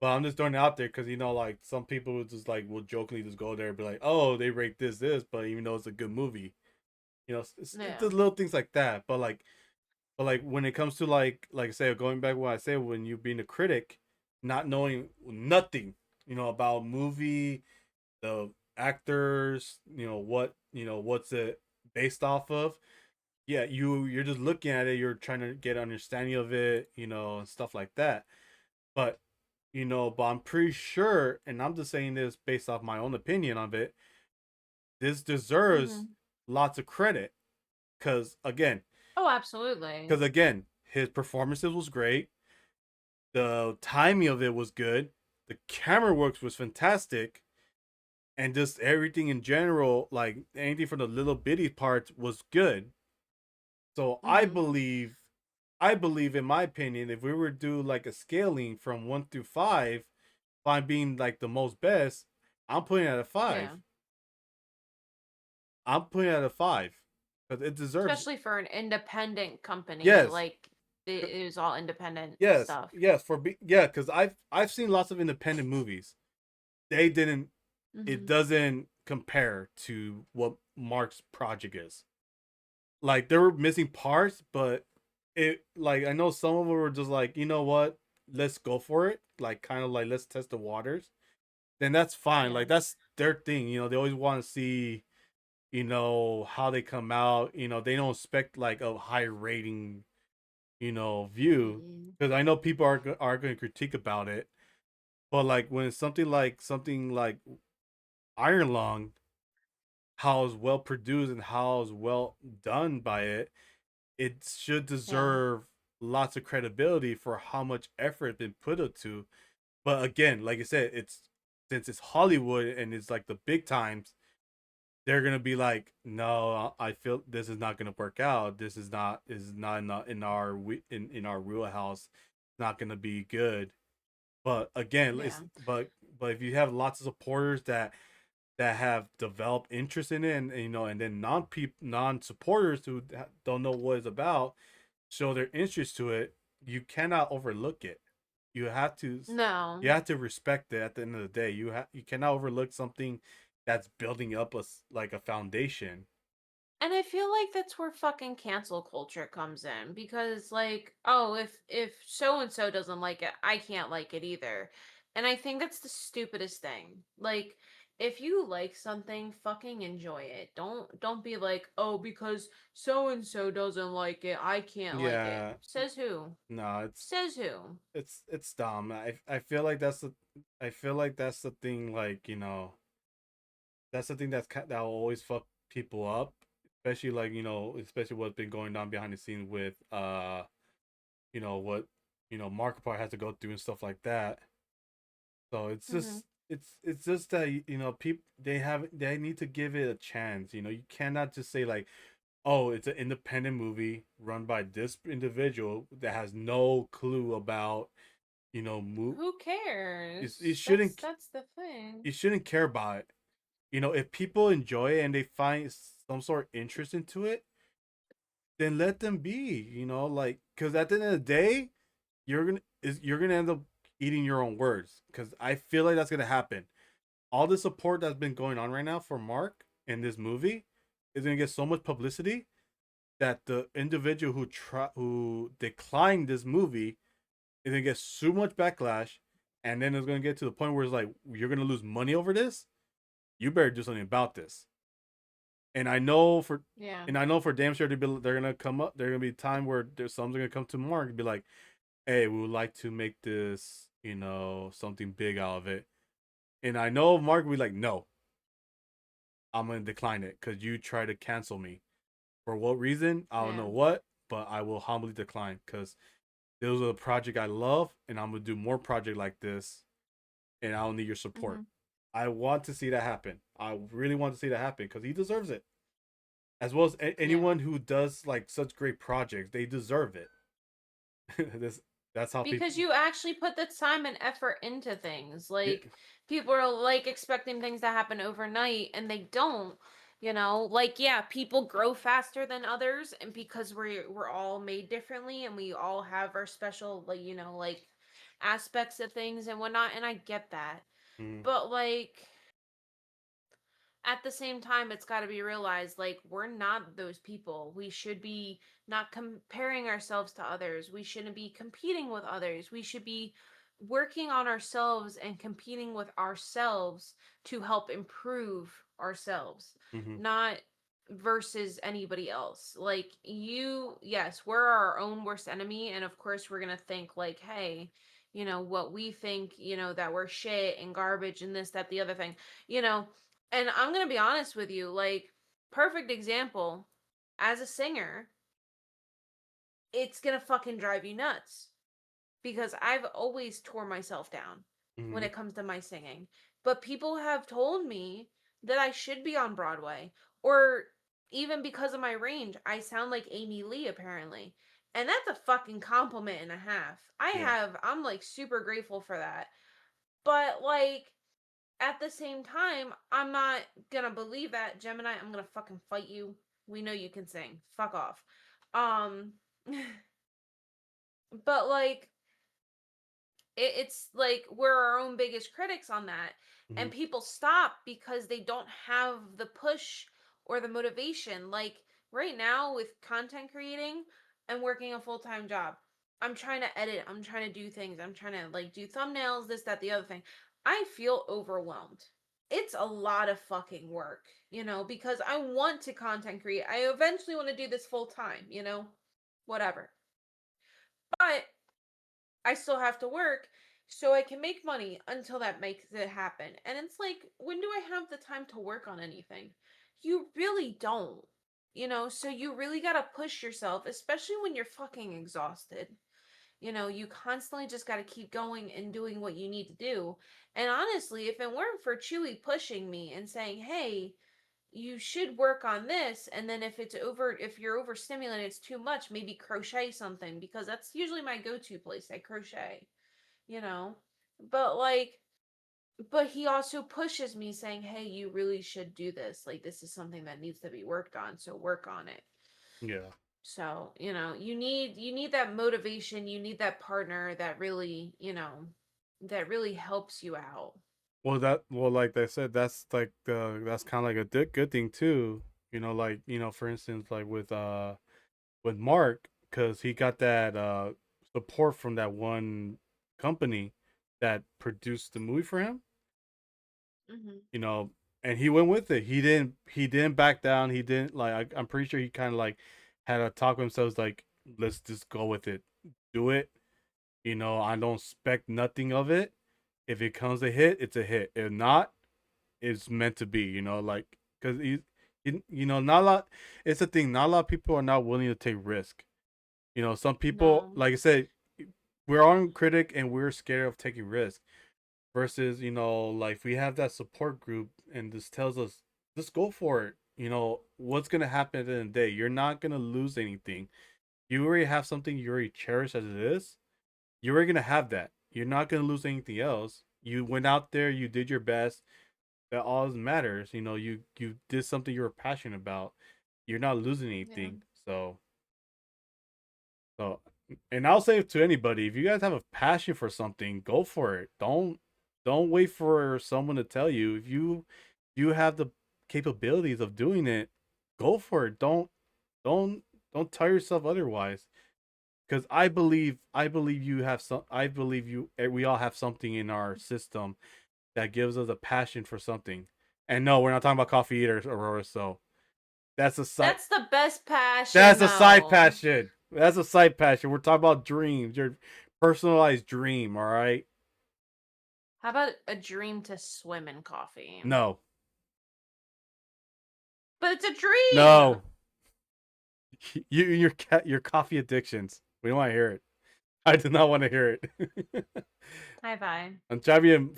Speaker 2: But I'm just throwing it out there because like some people would just like will jokingly just go there and be like, oh, they rate this, but even though it's a good movie, it's
Speaker 1: Yeah.
Speaker 2: just little things like that. But like when it comes to like I say, going back to what I say, when you being a critic, not knowing nothing, about movie, the actors, what's it based off of. Yeah, you're just looking at it, you're trying to get understanding of it, and stuff like that. But but I'm pretty sure, and I'm just saying this based off my own opinion of it, this deserves
Speaker 1: Mm-hmm.
Speaker 2: lots of credit. Cause again,
Speaker 1: Oh, absolutely.
Speaker 2: his performances was great. The timing of it was good. The camera works was fantastic. And just everything in general, like anything from the little bitty parts was good. So
Speaker 1: Mm-hmm.
Speaker 2: I believe in my opinion, if we were to do like a scaling from 1 through 5, five being like the most best, I'm putting it at a
Speaker 1: Yeah.
Speaker 2: 5. I'm putting it at a 5 because it deserves.
Speaker 1: Especially for an independent company,
Speaker 2: Yes,
Speaker 1: like it was all independent
Speaker 2: yes,
Speaker 1: stuff.
Speaker 2: yes. Yeah, because I've seen lots of independent movies. They didn't. It
Speaker 1: Mm-hmm.
Speaker 2: doesn't compare to what Mark's project is. Like there were missing parts, but it like I know some of them were just like, you know what, let's go for it. Like kind of like let's test the waters. Then that's fine.
Speaker 1: Yeah.
Speaker 2: Like that's their thing. They always want to see, how they come out. They don't expect like a high rating, view.
Speaker 1: Mm-mm.
Speaker 2: Because I know people are going to critique about it. But like when it's something like Iron Lung, how it's well produced and how it's well done by it, it should
Speaker 1: Yeah.
Speaker 2: deserve lots of credibility for how much effort been put into. But again, like I said, it's since it's Hollywood and it's like the big times, they're gonna be like, no, I feel this is not gonna work out. This is not in our wheelhouse. It's not gonna be good. But again,
Speaker 1: Yeah.
Speaker 2: but if you have lots of supporters that have developed interest in it, and then non supporters who don't know what it's about show their interest to it, you cannot overlook it. You have to you
Speaker 1: No.
Speaker 2: have to respect it. At the end of the day, you cannot overlook something that's building up like a foundation.
Speaker 1: And I feel like that's where fucking cancel culture comes in because like, oh, if so and so doesn't like it, I can't like it either. And I think that's the stupidest thing. Like if you like something, fucking enjoy it. Don't be like, "Oh, because so and so doesn't like it, I can't like it."
Speaker 2: Yeah,
Speaker 1: Says who?
Speaker 2: no,
Speaker 1: Says who?
Speaker 2: it's dumb. I feel like that's the thing. Like that's the thing that will always fuck people up, especially like especially what's been going on behind the scenes with what Markiplier has to go through and stuff like that. So it's
Speaker 1: Mhm.
Speaker 2: just it's just that people they need to give it a chance. You cannot just say like, oh, it's an independent movie run by this individual that has no clue about
Speaker 1: Who
Speaker 2: it
Speaker 1: cares? That's
Speaker 2: shouldn't
Speaker 1: that's the thing.
Speaker 2: you shouldn't care about it. If people enjoy it and they find some sort of interest into it, then let them be. Like because at the end of the day, you're gonna end up eating your own words. Because I feel like that's gonna happen. All the support that's been going on right now for Mark in this movie is gonna get so much publicity that the individual who declined this movie is gonna get so much backlash, and then it's gonna get to the point where it's like you're gonna lose money over this. You better do something about this. And I know for
Speaker 1: Yeah.
Speaker 2: damn sure they're gonna come up. There's gonna be a time where there's someone's gonna come to Mark and be like, "Hey, we would like to make this, something big out of it." And I know Mark will be like, "No, I'm gonna decline it because you try to cancel me. For what reason? I don't know
Speaker 1: Yeah.
Speaker 2: what, but I will humbly decline because Those are the project I love, and I'm gonna do more project like this, and I'll need your support.
Speaker 1: Mhm.
Speaker 2: I want to see that happen. I really want to see that happen because he deserves it, as well as
Speaker 1: Yeah.
Speaker 2: anyone who does like such great projects. They deserve it. this that's how
Speaker 1: Because
Speaker 2: people.
Speaker 1: you actually put the time and effort into things.
Speaker 2: Yeah.
Speaker 1: Like people are like expecting things to happen overnight and they don't. Like yeah, people grow faster than others and because we're all made differently and we all have our special like like aspects of things and whatnot and I get that.
Speaker 2: Mm,
Speaker 1: But like at the same time it's got to be realized like we're not those people. We should be not comparing ourselves to others. We shouldn't be competing with others. We should be working on ourselves and competing with ourselves to help improve ourselves,
Speaker 2: mm-hmm.
Speaker 1: not versus anybody else. Like yes, we're our own worst enemy and of course we're going to think like, hey, what we think, that we're shit and garbage and this that the other thing. You know, and I'm going to be honest with you, like, perfect example, as a singer, it's going to fucking drive you nuts because I've always tore myself down when
Speaker 2: Mm-hmm.
Speaker 1: it comes to my singing. But people have told me that I should be on Broadway or even because of my range, I sound like Amy Lee apparently. And that's a fucking compliment and a half.
Speaker 2: Yeah.
Speaker 1: I'm like super grateful for that. But like at the same time, I'm not gonna believe that Gemini. I'm gonna fucking fight you. We know you can sing. Fuck off. Um, but like it's like we're our own biggest critics on that,
Speaker 2: Mm-hmm.
Speaker 1: and people stop because they don't have the push or the motivation. Like right now with content creating, I'm working a full time job. I'm trying to edit. I'm trying to do things. I'm trying to like do thumbnails, this, that, the other thing. I feel overwhelmed. It's a lot of fucking work, because I want to content create. I eventually want to do this full time, whatever. But I still have to work so I can make money until that makes it happen. And it's like, when do I have the time to work on anything? You really don't. So you really got to push yourself, especially when you're fucking exhausted. You constantly just got to keep going and doing what you need to do. And honestly, if it weren't for Chewy pushing me and saying, "Hey, you should work on this," and then if you're overstimulated, it's too much, maybe crochet something because that's usually my go-to place. I crochet, you know. But like but he also pushes me saying, "Hey, you really should do this. Like this is something that needs to be worked on, so work on it."
Speaker 2: Yeah.
Speaker 1: So, you need that motivation, you need that partner that really, that really helps you out.
Speaker 2: Like I said, that's kind of like a good thing too. Like for instance, like with Mark, because he got that support from that one company that produced the movie for him.
Speaker 1: Hmm.
Speaker 2: You know, and he went with it. He didn't back down. He didn't like. I'm pretty sure he kind of like had a talk with himself. Like, let's just go with it, do it. I don't expect nothing of it. If it comes a hit, it's a hit. If not, it's meant to be. Like because not a lot. It's a thing. Not a lot of people are not willing to take risk. Some people,
Speaker 1: No.
Speaker 2: like I said, we're our own critic and we're scared of taking risk. Versus, like if we have that support group and this tells us, just go for it. What's gonna happen at the end of the day? You're not gonna lose anything. You already have something you already cherish as it is. You're already gonna have that. You're not gonna lose anything else. You went out there, you did your best. That all that matters. You did something you were passionate about. You're not losing
Speaker 1: Yeah.
Speaker 2: anything. So, and I'll say to anybody, if you guys have a passion for something, go for it. Don't wait for someone to tell you. If you have the capabilities of doing it, go for it. Don't don't tell yourself otherwise. Because I believe you have some. I believe we all have something in our system that gives us a passion for something. And no, we're not talking about coffee eaters, Aurora. So that's a side.
Speaker 1: That's the best passion
Speaker 2: That's a side
Speaker 1: though.
Speaker 2: passion. That's a side passion. We're talking about dreams, your personalized dream. All right.
Speaker 1: How about a dream to swim in coffee?
Speaker 2: No,
Speaker 1: But it's a dream.
Speaker 2: no. You and your coffee addictions. We don't want to hear it. I do not want to hear it.
Speaker 1: High five.
Speaker 2: I'm trying.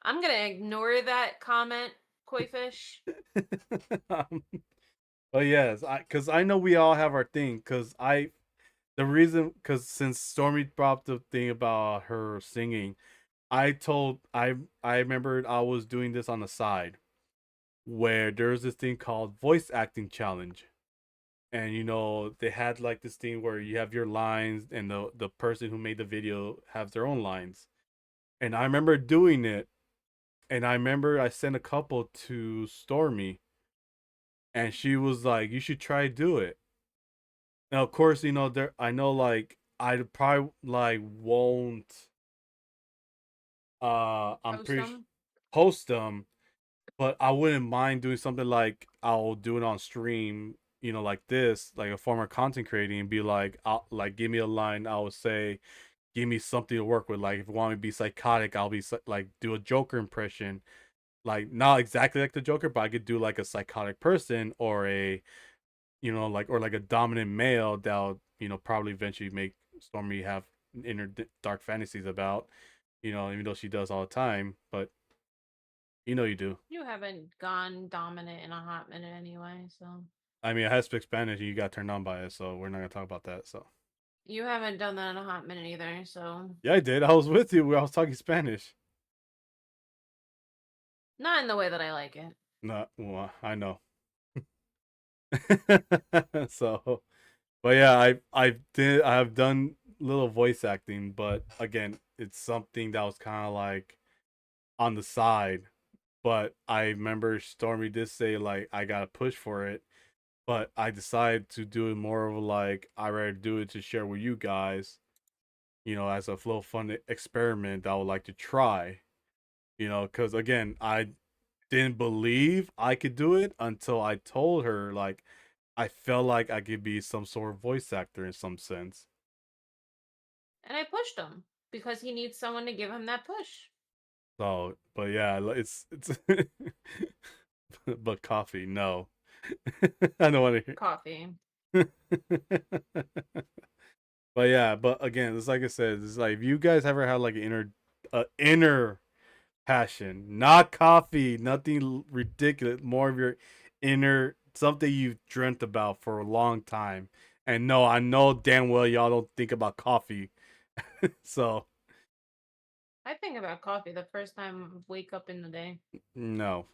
Speaker 1: I'm gonna ignore that comment, Koi Fish.
Speaker 2: um, but yes, because I know we all have our thing. The reason, because since Stormy brought up the thing about her singing, I remembered I was doing this on the side where there's this thing called voice acting challenge. And they had like this thing where you have your lines and the person who made the video have their own lines. And I remember doing it, and I remember I sent a couple to Stormy, and she was like, "You should try do it." Now, of course, there I know like I probably like won't I'm
Speaker 1: Post
Speaker 2: pretty
Speaker 1: them.
Speaker 2: post them, but I wouldn't mind doing something like I'll do it on stream, like this, like a form of content creating, and be like, I'll like give me a line. I would say, give me something to work with. Like if you want me to be psychotic, I'll be like do a Joker impression, like not exactly like the Joker, but I could do like a psychotic person or a, like a dominant male that'll probably eventually make Stormy have inner dark fantasies about, even though she does all the time, but you do.
Speaker 1: You haven't gone dominant in a hot minute anyway, so
Speaker 2: I mean, I had to speak Spanish, and you got turned on by it, so we're not gonna talk about that. So
Speaker 1: you haven't done that in a hot minute either. So
Speaker 2: yeah, I did. I was with you. I was talking Spanish.
Speaker 1: not in the way that I like it.
Speaker 2: No, well, I know. So, but yeah, I have done little voice acting, but again, it's something that was kind of like on the side. But I remember Stormy did say like I gotta push for it, but I decided to do it more of like I rather do it to share with you guys, as a little fun experiment that I would like to try. Because again, I didn't believe I could do it until I told her like I felt like I could be some sort of voice actor in some sense.
Speaker 1: And I pushed him because he needs someone to give him that push.
Speaker 2: So, but yeah, it's but coffee, no. I don't want to
Speaker 1: Coffee.
Speaker 2: hear. But yeah, but again, it's like I said, it's like if you guys ever had like an inner passion, not coffee, nothing ridiculous, more of your inner something you've dreamt about for a long time. And no, I know damn well y'all don't think about coffee. So
Speaker 1: I think about coffee the first time I wake up in the day.
Speaker 2: no,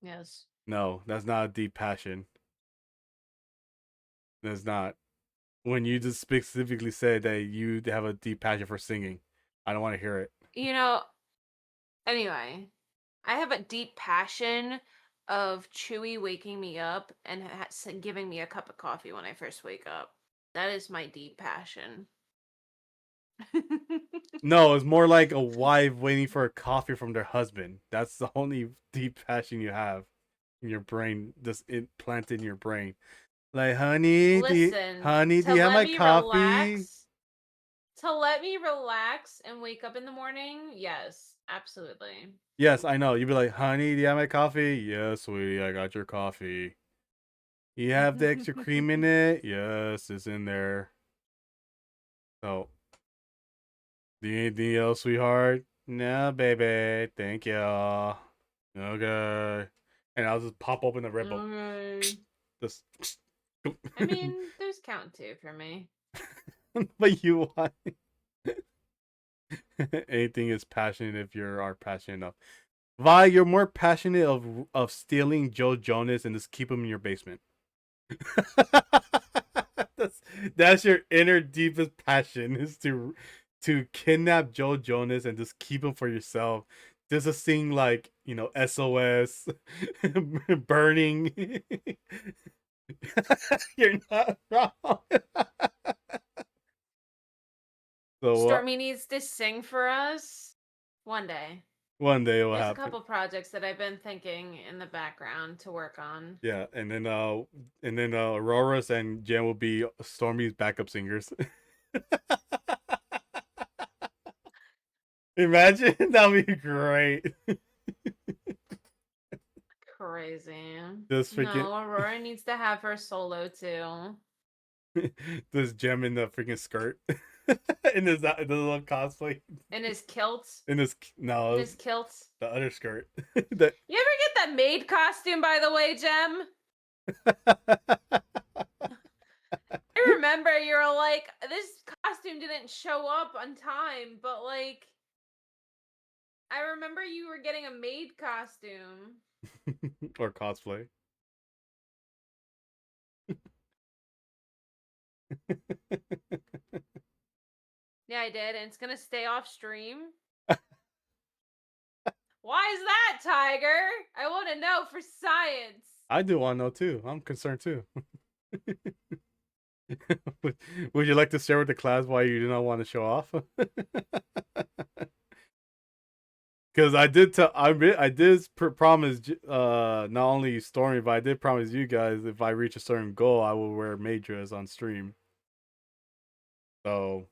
Speaker 1: Yes.
Speaker 2: no, that's not a deep passion. That's not. When you just specifically said that you have a deep passion for singing, I don't want to hear it.
Speaker 1: You know, anyway, I have a deep passion of Chewy waking me up and giving me a cup of coffee when I first wake up. That is my deep passion.
Speaker 2: No, it's more like a wife waiting for a coffee from their husband. That's the only deep passion you have in your brain, just implanted in your brain. Like, honey,
Speaker 1: Listen,
Speaker 2: honey, do
Speaker 1: to
Speaker 2: you have
Speaker 1: let
Speaker 2: my
Speaker 1: me
Speaker 2: coffee?
Speaker 1: relax, to let me relax and wake up in the morning, yes, absolutely.
Speaker 2: Yes, I know. You'd be like, honey, do you have my coffee? Yes, sweetie, I got your coffee. You have the extra cream in it? Yes, it's in there. So, do you need anything else, sweetheart? No, baby. Thank you. Okay. And I'll just pop open the Red Bull.
Speaker 1: Okay.
Speaker 2: Just.
Speaker 1: I mean, there's count two for me.
Speaker 2: But you want anything is passionate if you are passionate enough. Vi, you're more passionate of stealing Joe Jonas and just keep him in your basement. that's your inner deepest passion is to kidnap Joe Jonas and just keep him for yourself. Just to sing like SOS, burning. You're not wrong. So
Speaker 1: Stormy needs to sing for us one day.
Speaker 2: one day it will
Speaker 1: There's
Speaker 2: happen.
Speaker 1: a couple projects that I've been thinking in the background to work on.
Speaker 2: Yeah, and then Aurora's and Jen will be Stormy's backup singers. Imagine that'd be great.
Speaker 1: Crazy.
Speaker 2: This freaking
Speaker 1: No, Aurora needs to have her solo too.
Speaker 2: this gem in the freaking skirt. In his the little cosplay.
Speaker 1: In his kilt.
Speaker 2: In his no,
Speaker 1: In his kilt.
Speaker 2: the other skirt. That
Speaker 1: You ever get that maid costume, by the way, Jem? I remember you were like, this costume didn't show up on time, but like, I remember you were getting a maid costume.
Speaker 2: or cosplay.
Speaker 1: Yeah, I did, and it's gonna stay off stream. Why is that, Tiger? I want to know for science.
Speaker 2: I do want to know too. I'm concerned too. Would you like to share with the class why you do not want to show off? Because I did promise not only Stormy, but I did promise you guys if I reach a certain goal, I will wear maid dress on stream. So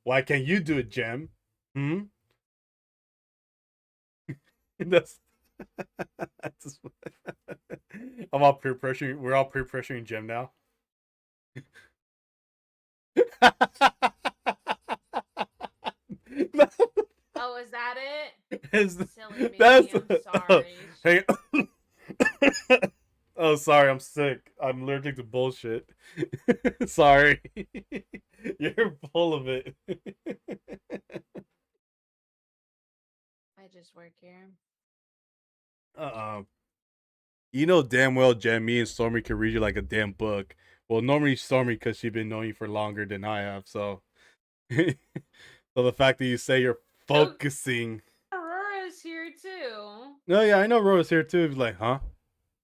Speaker 2: why can't you do it, Gem? Hmm. That's I'm all peer pressuring. We're all peer pressuring Gem now.
Speaker 1: Oh, is that it?
Speaker 2: Is
Speaker 1: Silly me,
Speaker 2: that's
Speaker 1: I'm sorry.
Speaker 2: Hang on. Oh, sorry, I'm sick. I'm allergic to bullshit. Sorry. You're full of it.
Speaker 1: I just work here.
Speaker 2: You know damn well, Jen, me and Stormy can read you like a damn book. Well, normally Stormy because she's been knowing you for longer than I have, so. So the fact that you say you're focusing.
Speaker 1: Aurora's here too.
Speaker 2: No, yeah, I know Rora's here too. Like, huh?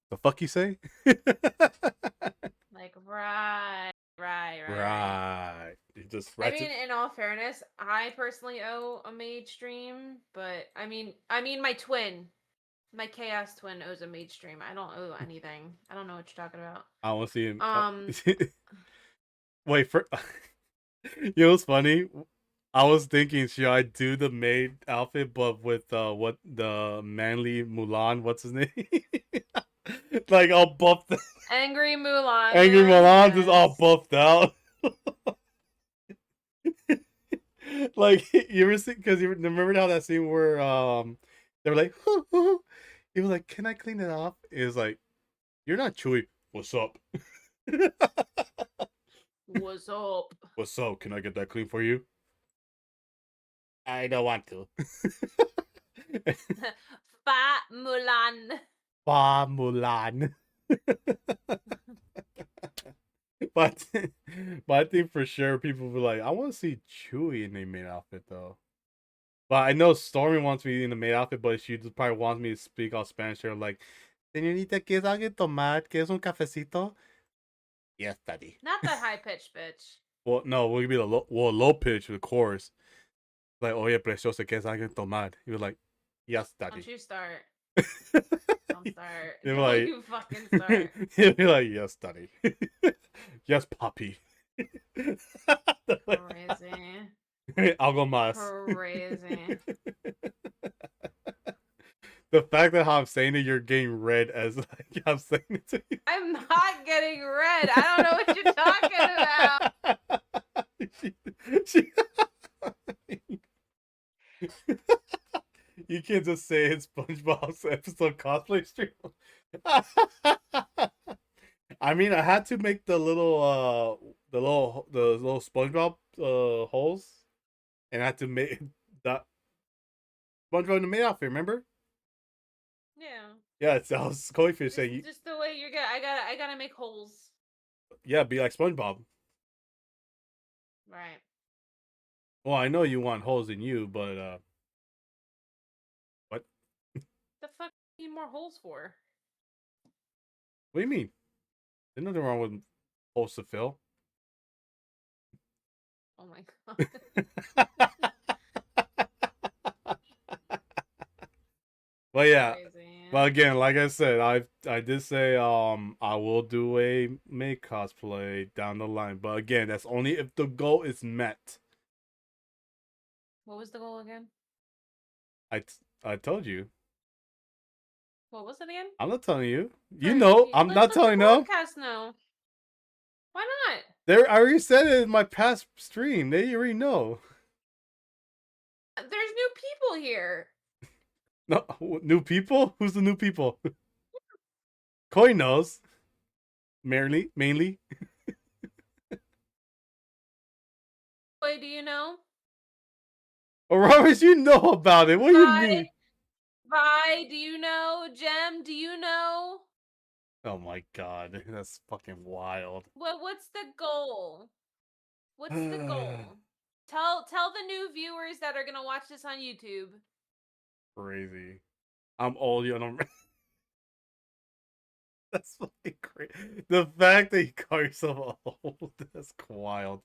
Speaker 2: The fuck you say?
Speaker 1: Like, right.
Speaker 2: Right. You just
Speaker 1: I mean, in all fairness, I personally owe a maid stream, but I mean, my twin, my chaos twin owes a maid stream. I don't owe anything. I don't know what you're talking about.
Speaker 2: I want to see him. Wait for. You know what's funny? I was thinking, should I do the maid outfit, but with what the manly Mulan? What's his name? Like all buffed.
Speaker 1: Angry Mulan.
Speaker 2: Angry Mulan just all
Speaker 1: yes.
Speaker 2: buffed out. Like you ever see? Because you remember how that scene where they were like, he was like, "Can I clean it off?" It was like, "You're not Chewie. What's up?
Speaker 1: What's up?
Speaker 2: What's up? Can I get that clean for you?" I don't want to.
Speaker 1: Fat Mulan.
Speaker 2: Fa Mulan. But I think for sure people will be like, I want to see Chewie in a maid outfit though. But I know Stormy wants me in the maid outfit, but she just probably wants me to speak all Spanish here, like, Señorita, ¿quieres algo de tomar? ¿Quieres un cafecito? Yes, daddy.
Speaker 1: Not that high pitched, bitch.
Speaker 2: Well, no, we'll be the low pitch, of course. Like, oye, preciosa, ¿quieres algo de tomar? He was like, yes, daddy.
Speaker 1: Don't you start. Don't start.
Speaker 2: He'll be
Speaker 1: Don't
Speaker 2: like,
Speaker 1: you fucking start.
Speaker 2: He'll be like, yes, daddy. Yes, papi.
Speaker 1: Crazy.
Speaker 2: Algo más.
Speaker 1: Crazy.
Speaker 2: The fact that how I'm saying it, you're getting red as like I'm saying it to you.
Speaker 1: I'm not getting red. I don't know what you're talking about.
Speaker 2: You can't just say it's SpongeBob's episode cosplay stream. I mean, I had to make the little SpongeBob holes, and I had to make that SpongeBob in the maid outfit. Remember?
Speaker 1: Yeah.
Speaker 2: Yeah, it's I was Coyfish saying,
Speaker 1: It's just the way you're gonna. I gotta make holes.
Speaker 2: yeah, be like SpongeBob.
Speaker 1: Right.
Speaker 2: Well, I know you want holes in you, but what?
Speaker 1: The fuck do you need more holes for?
Speaker 2: What do you mean? There's nothing wrong with holes to fill.
Speaker 1: Oh my god.
Speaker 2: But yeah.
Speaker 1: Crazy.
Speaker 2: But again, like I said, I did say I will do a maid cosplay down the line. But again, that's only if the goal is met.
Speaker 1: What was the goal again?
Speaker 2: I told you.
Speaker 1: What was it again?
Speaker 2: I'm not telling you. You
Speaker 1: Or
Speaker 2: know, I'm
Speaker 1: let
Speaker 2: not
Speaker 1: the
Speaker 2: telling no.
Speaker 1: podcast know. Why not?
Speaker 2: There, I already said it in my past stream. They already know.
Speaker 1: There's new people here.
Speaker 2: No, new people? Who's the new people? Koi knows. Mainly.
Speaker 1: Wait, do you know?
Speaker 2: Oh, Robert, you know about it. What do you
Speaker 1: Vi,
Speaker 2: mean?
Speaker 1: Vi, do you know? Jem, do you know?
Speaker 2: Oh my god, that's fucking wild.
Speaker 1: What's the goal? What's the goal? Tell the new viewers that are gonna watch this on YouTube.
Speaker 2: Crazy. I'm old, you know. That's fucking crazy. The fact that you call yourself old, that's wild.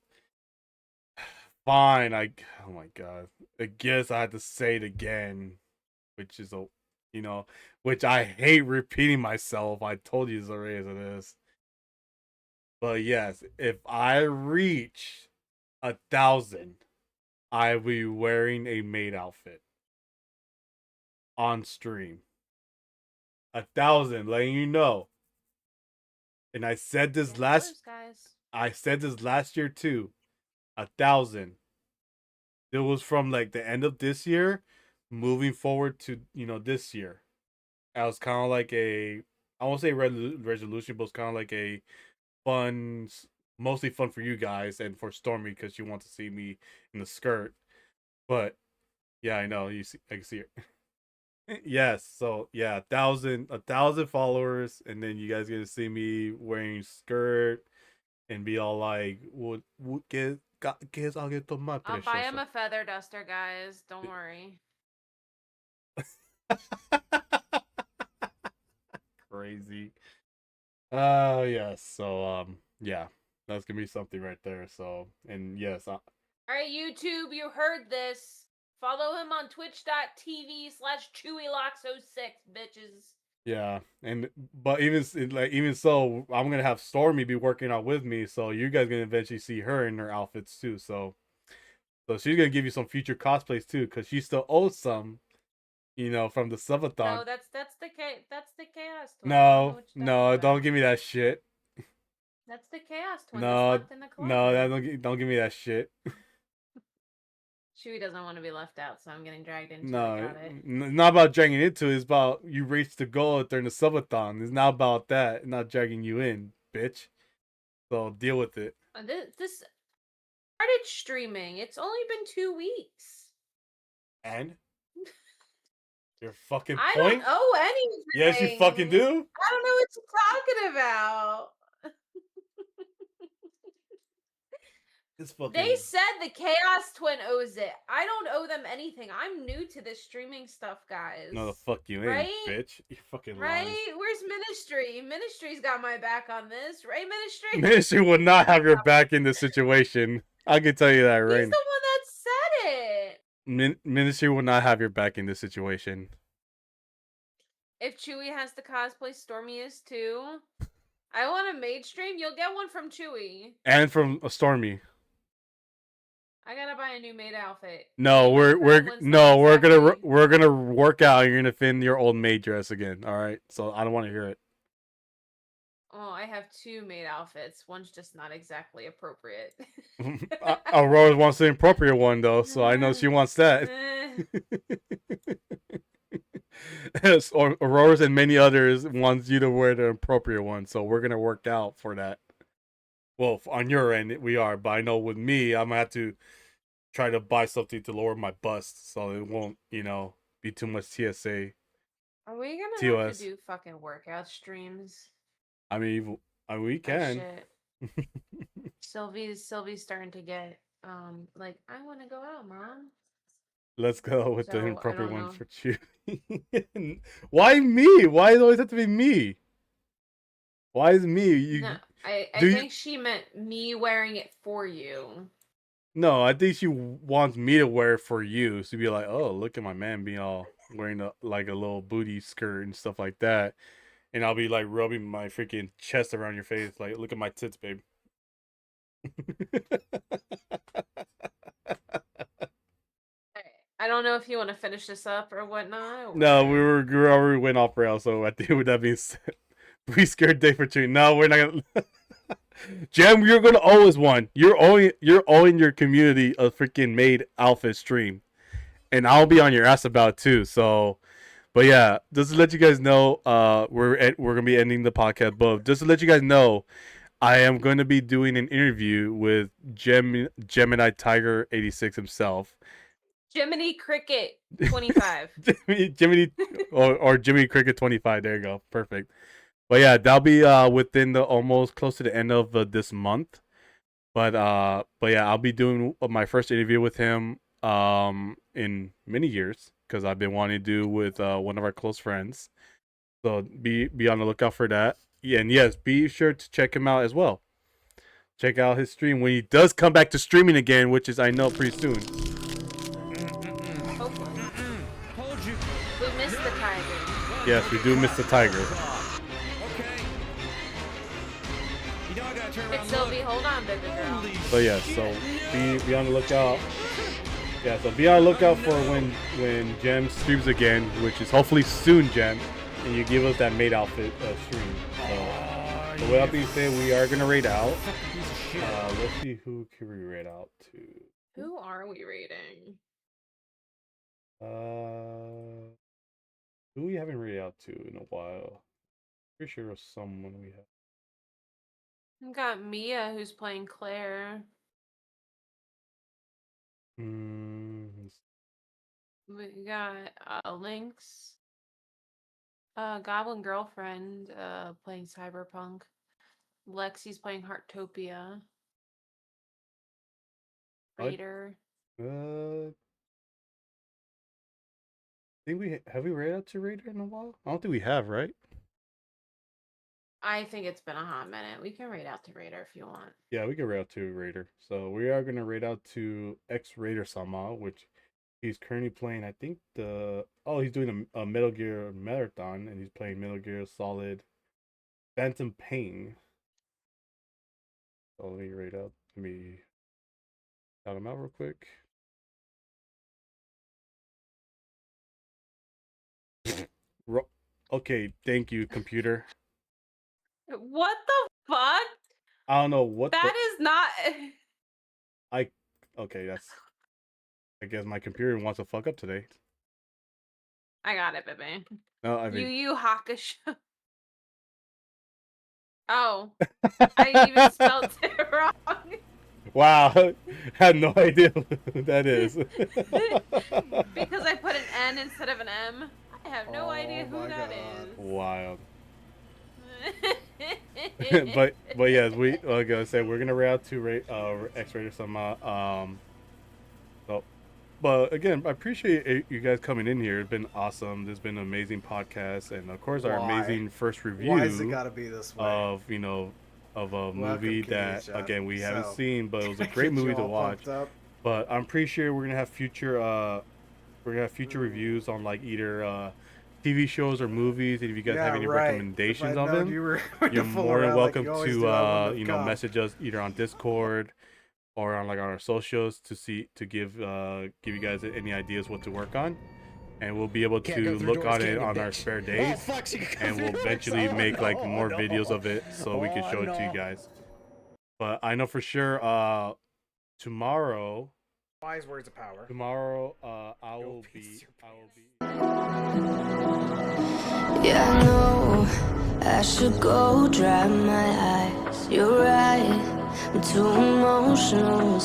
Speaker 2: Fine, oh my god. I guess I had to say it again, which is which I hate repeating myself. I told you this already as it is. But yes, if I reach 1,000, I will be wearing a maid outfit on stream. 1,000, letting you know. And I said this I said this last year too. 1,000. It was from like the end of this year, moving forward to this year. I was kind of like I won't say resolution, but it's kind of like a fun, mostly fun for you guys and for Stormy because you want to see me in the skirt. But yeah, I know I can see it. Yes, so yeah, 1,000 followers, and then you guys gonna see me wearing skirt and be all like, "What que es algo más
Speaker 1: I'll buy him
Speaker 2: precioso?"
Speaker 1: a feather duster, guys. Don't worry.
Speaker 2: Crazy. Yes. So yeah, that's gonna be something right there. So and yes,
Speaker 1: All right, YouTube, you heard this. Follow him on twitch.tv/ChewieLocks06, bitches.
Speaker 2: yeah, and but even so, I'm gonna have Stormy be working out with me, so you guys gonna eventually see her in her outfits too. So she's gonna give you some future cosplays too, because she still owes some, from the subathon.
Speaker 1: No, that's the chaos twin.
Speaker 2: No, don't give me that shit.
Speaker 1: That's the chaos twin
Speaker 2: No,
Speaker 1: that's left in the closet.
Speaker 2: no, don't give me that shit.
Speaker 1: Chewie doesn't want to be left out, so I'm getting dragged into
Speaker 2: No,
Speaker 1: it. Got it.
Speaker 2: not about dragging into it. It's about you reached the goal during the subathon. It's not about that. Not dragging you in, bitch. So deal with it.
Speaker 1: This started streaming. It's only been 2 weeks.
Speaker 2: And your fucking
Speaker 1: I
Speaker 2: point?
Speaker 1: don't owe anything.
Speaker 2: Yes, you fucking do.
Speaker 1: I don't know what you're talking about.
Speaker 2: It's fucking.
Speaker 1: They said the Chaos Twin owes it. I don't owe them anything. I'm new to this streaming stuff, guys.
Speaker 2: No, the fuck you ain't,
Speaker 1: right?
Speaker 2: bitch. You fucking
Speaker 1: right?
Speaker 2: lying.
Speaker 1: Where's Ministry? Ministry's got my back on this, right? Ministry.
Speaker 2: Ministry would not have your back in this situation. I can tell you that right.
Speaker 1: He's the one that said it.
Speaker 2: Ministry will not have your back in this situation.
Speaker 1: If Chewie has to cosplay, Stormy is too. I want a maid stream. You'll get one from Chewie.
Speaker 2: And from Stormy.
Speaker 1: I gotta buy a new maid outfit.
Speaker 2: No, we're gonna work out. And you're gonna fit in your old maid dress again. All right. So I don't want to hear it.
Speaker 1: Oh, I have 2 maid outfits. One's just not exactly appropriate.
Speaker 2: Aurora wants the appropriate one though, so I know she wants that. Aurora's and many others wants you to wear the appropriate one, so we're gonna work out for that. Well, on your end, we are, but I know with me, I'm gonna have to try to buy something to lower my bust, so it won't, be too much TSA.
Speaker 1: Are we gonna
Speaker 2: TOS.
Speaker 1: have to do fucking workout streams?
Speaker 2: I mean, we can.
Speaker 1: Oh, shit. Sylvie's starting to get like, I want to go out, Mom.
Speaker 2: Let's go with the
Speaker 1: So, I
Speaker 2: appropriate
Speaker 1: don't
Speaker 2: one
Speaker 1: know.
Speaker 2: for you. Why me? Why does it always have to be me? Why is me?
Speaker 1: No, I think she meant me wearing it for you.
Speaker 2: No, I think she wants me to wear it for you. So be like, oh, look at my man being all wearing like a little booty skirt and stuff like that. And I'll be like rubbing my freaking chest around your face. Like, look at my tits, babe.
Speaker 1: I I don't know if you want to finish this up or whatnot.
Speaker 2: No, we already went off rail. So I think with that being said, we scared Dave for cheating. No, we're not gonna. Jem, you're gonna owe us one. You're owing your community a freaking made outfit stream, and I'll be on your ass about it too. So, but yeah, just to let you guys know, we're gonna be ending the podcast. But just to let you guys know, I am going to be doing an interview with Gemini Tiger 86 himself.
Speaker 1: Jiminy Cricket 25.
Speaker 2: Jiminy or Jimmy Cricket 25. There you go. Perfect. But yeah, that'll be within the almost close to the end of this month. But yeah, I'll be doing my first interview with him in many years because I've been wanting to do with one of our close friends. So be on the lookout for that. Yeah, and yes, be sure to check him out as well. Check out his stream when he does come back to streaming again, which is I know pretty soon.
Speaker 1: Hopefully.
Speaker 4: Told you.
Speaker 1: We missed the tiger.
Speaker 2: Yes, we do miss the tiger.
Speaker 4: Okay. You know I gotta turn
Speaker 1: Hey,
Speaker 4: around.
Speaker 1: Sylvie, hold on, baby girl.
Speaker 4: Holy
Speaker 2: So yeah, so be on the lookout. Yeah, so be on the lookout for when Jem streams again, which is hopefully soon, Jem, and you give us that maid outfit stream. So with that being said, we are gonna raid out.
Speaker 4: fucking piece of shit.
Speaker 2: Let's see who can we raid out to.
Speaker 1: Who are we rating?
Speaker 2: Who we haven't raided out to in a while. Pretty sure it was someone we have.
Speaker 1: We got Mia, who's playing Claire. We got Lynx. Goblin Girlfriend playing Cyberpunk. Lexi's playing Heartopia.
Speaker 2: What?
Speaker 1: Raider.
Speaker 2: I think we raided out to Raider in a while. I don't think we have, right?
Speaker 1: I think it's been a hot minute. We can raid out to Raider if you want.
Speaker 2: Yeah, we can raid out to Raider. So we are gonna raid out to X Raider Sama, which he's currently playing. I think he's doing a Metal Gear marathon, and he's playing Metal Gear Solid Phantom Pain. So let me raid out. Let me shout him out real quick. Okay, thank you, computer.
Speaker 1: What the fuck?
Speaker 2: I don't know what
Speaker 1: That is not.
Speaker 2: Okay, that's. I guess my computer wants to fuck up today.
Speaker 1: I got it, baby.
Speaker 2: No, I mean.
Speaker 1: Yu Hakusho. Oh, I even spelled it wrong.
Speaker 2: Wow, had no idea who that is.
Speaker 1: Because I put an N instead of an M. I have no idea who
Speaker 5: my
Speaker 1: that
Speaker 5: God.
Speaker 1: is.
Speaker 2: Wild. but yes, like I said, we're gonna raid out to X Raider Sama. But again, I appreciate you guys coming in here. It's been awesome. There's been an amazing podcast, and of course, our
Speaker 5: Why?
Speaker 2: amazing first review
Speaker 5: Why has it gotta be this way?
Speaker 2: of a movie that
Speaker 5: Keisha.
Speaker 2: again we haven't
Speaker 5: So,
Speaker 2: seen, but it was a
Speaker 5: Get
Speaker 2: great
Speaker 5: you
Speaker 2: movie to
Speaker 5: all
Speaker 2: watch.
Speaker 5: pumped up.
Speaker 2: But I'm pretty sure we're gonna have future reviews on like either TV shows or movies. And if you guys have any recommendations
Speaker 5: If I'd
Speaker 2: of
Speaker 5: known
Speaker 2: them,
Speaker 5: you were going
Speaker 2: you're
Speaker 5: to fool
Speaker 2: more than
Speaker 5: around like
Speaker 2: welcome
Speaker 5: you always
Speaker 2: to
Speaker 5: do, I wouldn't have come.
Speaker 2: message us either on Discord or on like our socials to give you guys any ideas what to work on, and we'll be able
Speaker 4: Can't go
Speaker 2: to
Speaker 4: through
Speaker 2: look
Speaker 4: doors,
Speaker 2: on it
Speaker 4: can't you,
Speaker 2: on our
Speaker 4: bitch?
Speaker 2: spare
Speaker 4: Oh,
Speaker 2: days,
Speaker 4: fuck, she can
Speaker 2: and
Speaker 4: come
Speaker 2: we'll
Speaker 4: through
Speaker 2: eventually
Speaker 4: doors.
Speaker 2: make like
Speaker 4: Oh,
Speaker 2: more
Speaker 4: no.
Speaker 2: videos of it so we can
Speaker 4: Oh,
Speaker 2: show it to you
Speaker 4: no.
Speaker 2: guys. But I know for sure tomorrow
Speaker 5: Wise words of power.
Speaker 2: I will be
Speaker 6: Yeah, I know I should go dry my eyes. You're right, I'm too emotional.